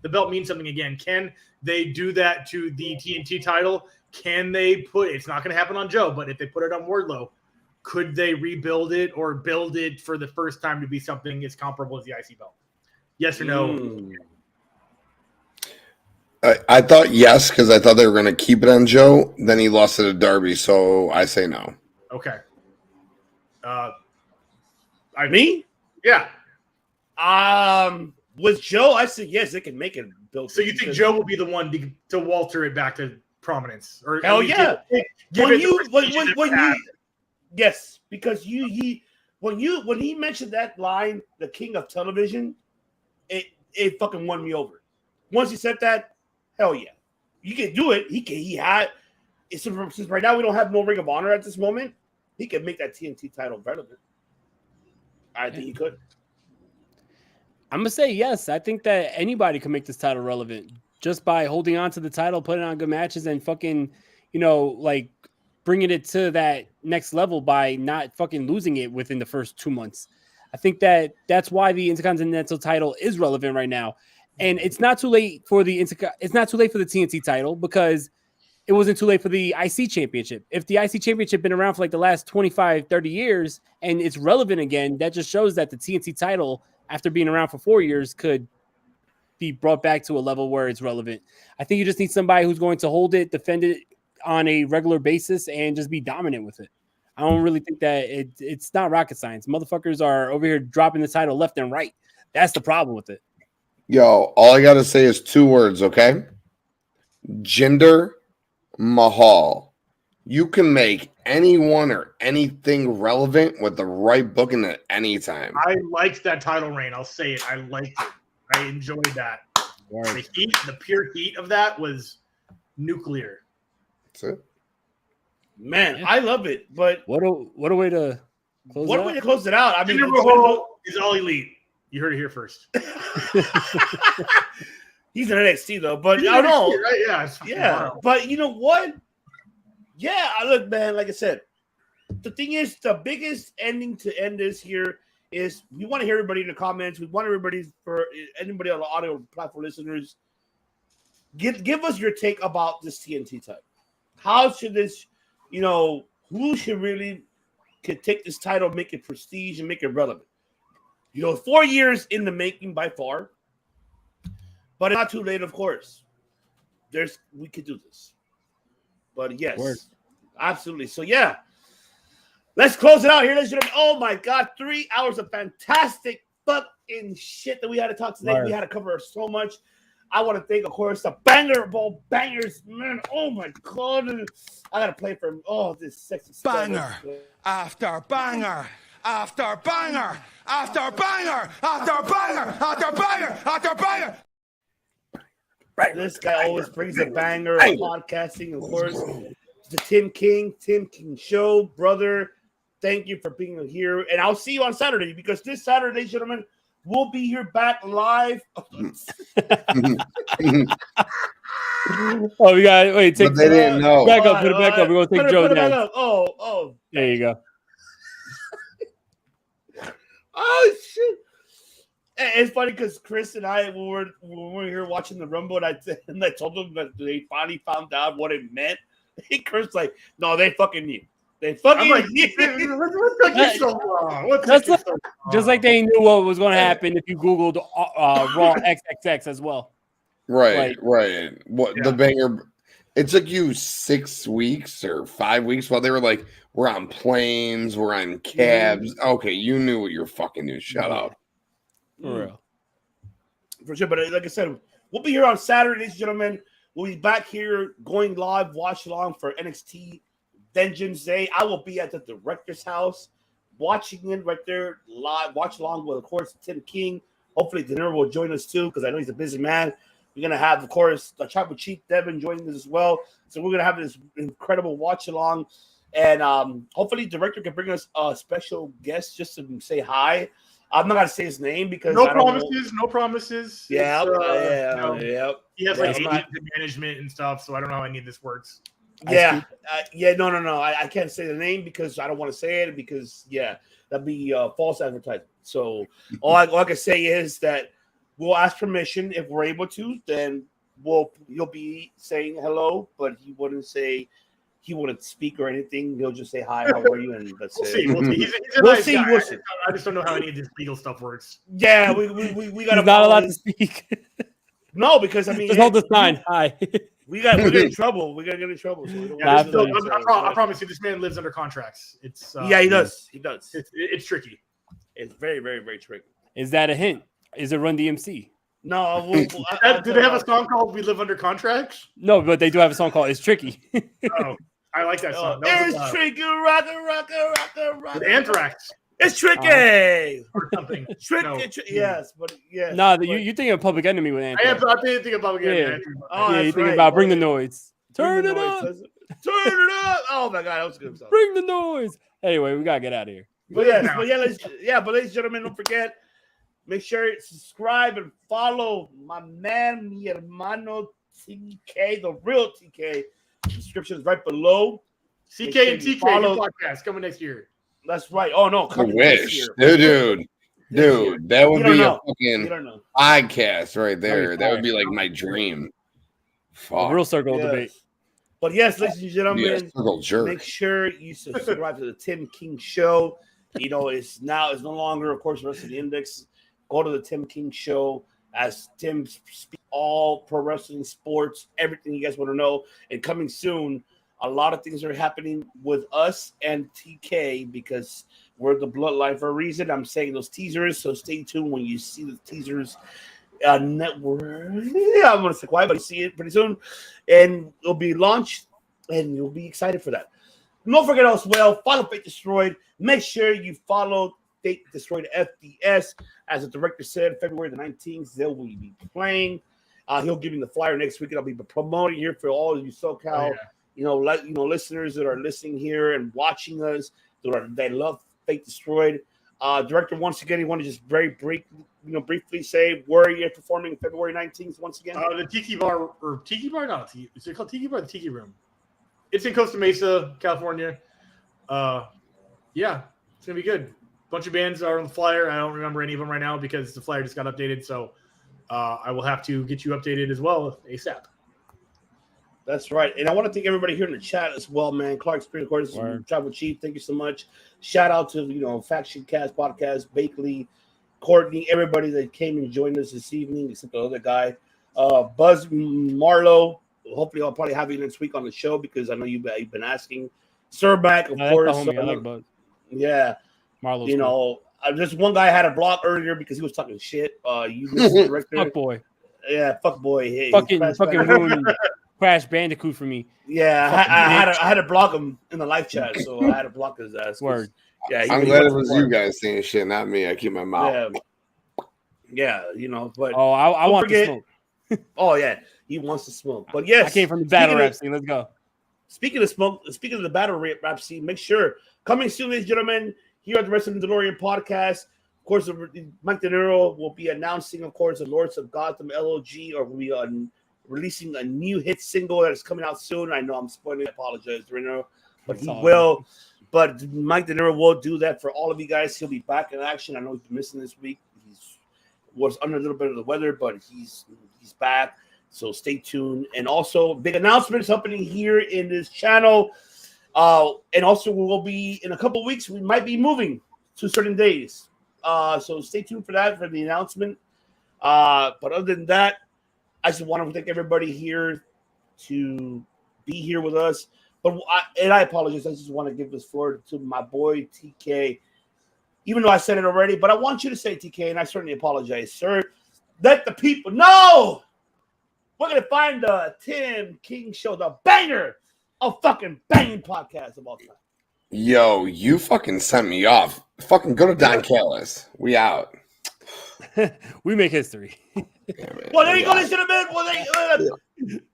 Speaker 8: The belt means something again. Can they do that to the TNT title? Can they it's not going to happen on Joe, but if they put it on Wardlow, could they rebuild it or build it for the first time to be something as comparable as the IC belt? Yes or no?
Speaker 7: I thought yes, because I thought they were going to keep it on Joe. Then he lost it to Darby, so I say no.
Speaker 8: Okay.
Speaker 3: Me?
Speaker 8: Yeah.
Speaker 3: With Joe, I said yes, they can make it built.
Speaker 8: So you think Joe will be the one to Walter it back to prominence? Or
Speaker 3: hell yeah. Yes, because when he mentioned that line, the king of television, it fucking won me over. Once he said that, hell yeah, you can do it. Since right now we don't have no Ring of Honor at this moment, he can make that TNT title relevant. I think he could.
Speaker 5: I'm gonna say yes. I think that anybody can make this title relevant just by holding on to the title, putting on good matches, and fucking, like bringing it to that next level by not fucking losing it within the first 2 months. I think that's why the Intercontinental title is relevant right now. And it's not too late for the TNT title because it wasn't too late for the IC championship. If the IC championship been around for like the last 25, 30 years and it's relevant again, that just shows that the TNT title, after being around for 4 years, could be brought back to a level where it's relevant. I think you just need somebody who's going to hold it, defend it on a regular basis, and just be dominant with it. I don't really think that it's not rocket science. Motherfuckers are over here dropping the title left and right. That's the problem with it.
Speaker 7: Yo, all I got to say is 2 words, okay? Jinder Mahal. You can make anyone or anything relevant with the right booking at any time.
Speaker 8: I liked that title reign. I'll say it. I liked it. I enjoyed that. The heat, the pure heat of that was nuclear.
Speaker 7: That's it.
Speaker 3: Man, I love it. But
Speaker 5: what a way to close it out.
Speaker 3: What a way to close it out. I mean,
Speaker 8: is all elite. You heard it here first.
Speaker 3: He's in NXT though, but I don't know.
Speaker 8: Right? Yeah.
Speaker 3: Wild. But you know what? Yeah, look, man. Like I said, the thing is, the biggest ending to end this here is we want to hear everybody in the comments. We want everybody, for anybody on the audio platform listeners, give us your take about this TNT title. How should this, who should really could take this title, make it prestige, and make it relevant? 4 years in the making by far, but it's not too late, of course. We could do this. But yes, absolutely. So yeah, let's close it out here, ladies and gentlemen. Oh my God, 3 hours of fantastic fucking shit that we had to talk today. We had to cover so much. I want to thank, of course, the Banger Ball Bangers, man. Oh my God, I gotta play for this sexy
Speaker 2: banger after banger. After banger, after banger, after banger, after banger, after banger.
Speaker 3: This guy always brings a banger of podcasting, of course. The Tim King Show, brother. Thank you for being here. And I'll see you on Saturday, because this Saturday, gentlemen, we'll be here back live.
Speaker 5: We got wait. Take
Speaker 7: but they didn't know.
Speaker 5: Back up. Put it back up. We're gonna take Joe down.
Speaker 3: Oh.
Speaker 5: There you go.
Speaker 3: Oh shit! It's funny because Chris and I, when we were here watching the Rumble, and I told them that they finally found out what it meant. Chris like, no, they fucking knew. They fucking knew.
Speaker 5: Just like they knew what was going to happen if you Googled Raw XXX as well.
Speaker 7: Right. What the banger? It took you 6 weeks or 5 weeks while they were like, we're on planes, we're on cabs. Okay, you knew what you're fucking doing. Shut up.
Speaker 5: For real.
Speaker 3: For sure. But like I said, we'll be here on Saturday, ladies and gentlemen. We'll be back here going live, watch along for NXT Vengeance Day. I will be at the director's house watching it right there live, watch along with, of course, Tim King. Hopefully, De Niro will join us too because I know he's a busy man. We're going to have, of course, the Tribal Chief Devin joining us as well. So we're going to have this incredible watch along. And hopefully, the director can bring us a special guest just to say hi. I'm not going to say his name because
Speaker 8: no promises.
Speaker 3: Yeah.
Speaker 8: He has like management and stuff, so I don't know how any of this works.
Speaker 3: No. I can't say the name because I don't want to say it because, that'd be false advertising. So all I can say is that we'll ask permission if we're able to. Then he'll be saying hello, but he wouldn't speak or anything. He'll just say hi, how are you, and that's it.
Speaker 8: We'll see. I just don't know how any of this legal stuff works.
Speaker 3: Yeah, we got.
Speaker 5: He's not allowed to speak.
Speaker 3: No, because I mean,
Speaker 5: just hold the sign. Hi.
Speaker 3: We got to get in trouble. We got to get in trouble. So
Speaker 8: I promise you, this man lives under contracts. It's
Speaker 3: he does. He does.
Speaker 8: It's tricky.
Speaker 3: It's very, very, very tricky.
Speaker 5: Is that a hint? Is it Run DMC?
Speaker 3: No.
Speaker 8: Do they have a song called "We Live Under Contracts"?
Speaker 5: No, but they do have a song called "It's Tricky."
Speaker 8: Oh, I like that song.
Speaker 3: It's tricky, rocker.
Speaker 8: With Anthrax.
Speaker 3: It's tricky
Speaker 8: or something.
Speaker 3: Tricky, yes, but yeah.
Speaker 5: No, you think of Public Enemy with Anthrax.
Speaker 8: I didn't think of Public Enemy.
Speaker 5: You think about Bring the Noise. Turn it up.
Speaker 3: Oh my God, that was a good song.
Speaker 5: Bring the noise. Anyway, we gotta get out of here.
Speaker 3: But ladies and gentlemen, don't forget. Make sure you subscribe and follow my man, mi hermano TK, the real TK. Description is right below.
Speaker 8: CK and TK podcast coming next year.
Speaker 3: That's right. Oh no,
Speaker 7: I wish, dude. That would be a fucking podcast right there. That would be like my dream.
Speaker 5: A real circle debate.
Speaker 3: But yes, ladies and gentlemen, make sure you subscribe to the Tim King Show. You know, it's no longer, of course, Wrestling Index. Go to the Tim King Show as Tim speaks all pro wrestling, sports, everything you guys want to know. And coming soon, a lot of things are happening with us and TK because we're the bloodline for a reason. I'm saying those teasers, so stay tuned when you see the teasers. Network. Yeah, I'm going to stay quiet, but you see it pretty soon. And it'll be launched, and you'll be excited for that. Don't forget as well, follow Fate Destroyed. Make sure you follow Fate Destroyed FDS. As the director said, February the 19th, they will be playing. He'll give me the flyer next week, and I'll be promoting here for all of you SoCal, listeners that are listening here and watching us. They love Fate Destroyed. Director, once again, he want to just very briefly say where you're performing February 19th once again.
Speaker 8: The Tiki Bar or Tiki Bar, not Tiki. Is it called Tiki Bar? Or the Tiki Room. It's in Costa Mesa, California. It's gonna be good. Bunch of bands are on the flyer. I don't remember any of them right now because the flyer just got updated. So I will have to get you updated as well ASAP.
Speaker 3: That's right. And I want to thank everybody here in the chat as well, man. Clark Spirit, of course, Tribal Chief, thank you so much. Shout out to, Faction Cast Podcast, Bakley, Courtney, everybody that came and joined us this evening, except the other guy. Buzz Marlowe, hopefully I'll probably have you next week on the show because I know you've been asking. Sirback, of course.
Speaker 5: I like Buzz.
Speaker 3: Yeah.
Speaker 5: Marlowe's
Speaker 3: just one guy had a block earlier because he was talking shit. You listen director.
Speaker 5: Fuck boy.
Speaker 3: Yeah, fuck boy. Hey,
Speaker 5: fucking ruined Crash Bandicoot for me.
Speaker 3: Yeah, I had to block him in the live chat, so I had to block his ass.
Speaker 5: Word.
Speaker 3: Yeah,
Speaker 7: I'm glad it was you guys saying shit, not me. I keep my mouth.
Speaker 3: Yeah, but
Speaker 5: I want to smoke.
Speaker 3: Oh yeah, he wants to smoke. But yes,
Speaker 5: I came from the battle rap scene. Let's go.
Speaker 3: Speaking of the battle rap scene, make sure coming soon, ladies and gentlemen, here at the Wrestling Delorean Podcast. Of course, Mike De Niro will be announcing, of course, the Lords of Gotham LOG, or will be releasing a new hit single that is coming out soon. I know I'm spoiling. I apologize, De Niro, but he will. But Mike De Niro will do that for all of you guys. He'll be back in action. I know he's been missing this week. He's was under a little bit of the weather, but he's back. So stay tuned. And also, big announcements happening here in this channel. And also, we will be in a couple of weeks. We might be moving to certain days. So stay tuned for that, for the announcement. But other than that, I just want to thank everybody here to be here with us. But I apologize. I just want to give this floor to my boy TK. Even though I said it already, but I want you to say TK, and I certainly apologize, sir. Let the people know we're gonna find the Tim King Show, the banger of fucking banging podcast of all time.
Speaker 7: Yo, you fucking sent me off. Fucking go to Don Callis. We out.
Speaker 5: We make history.
Speaker 3: Well, there you go, ladies and gentlemen.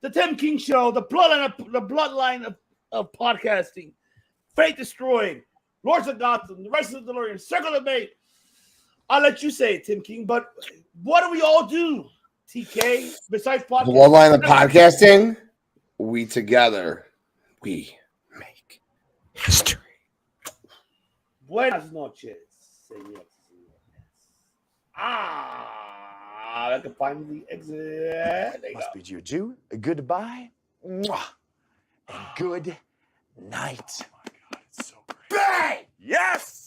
Speaker 3: The Tim King Show, the bloodline of podcasting, Fate Destroyed, Lords of Gotham, the Wrestling Delorean, Circle of Debate. I'll let you say it, Tim King, but what do we all do, TK, besides podcasting?
Speaker 7: The bloodline of podcasting, we together, we make history.
Speaker 3: Buenas noches, señores. I can find the exit.
Speaker 9: Must bid you adieu, a goodbye, mwah, and good night. Oh my God, it's so great. Bang! Yes!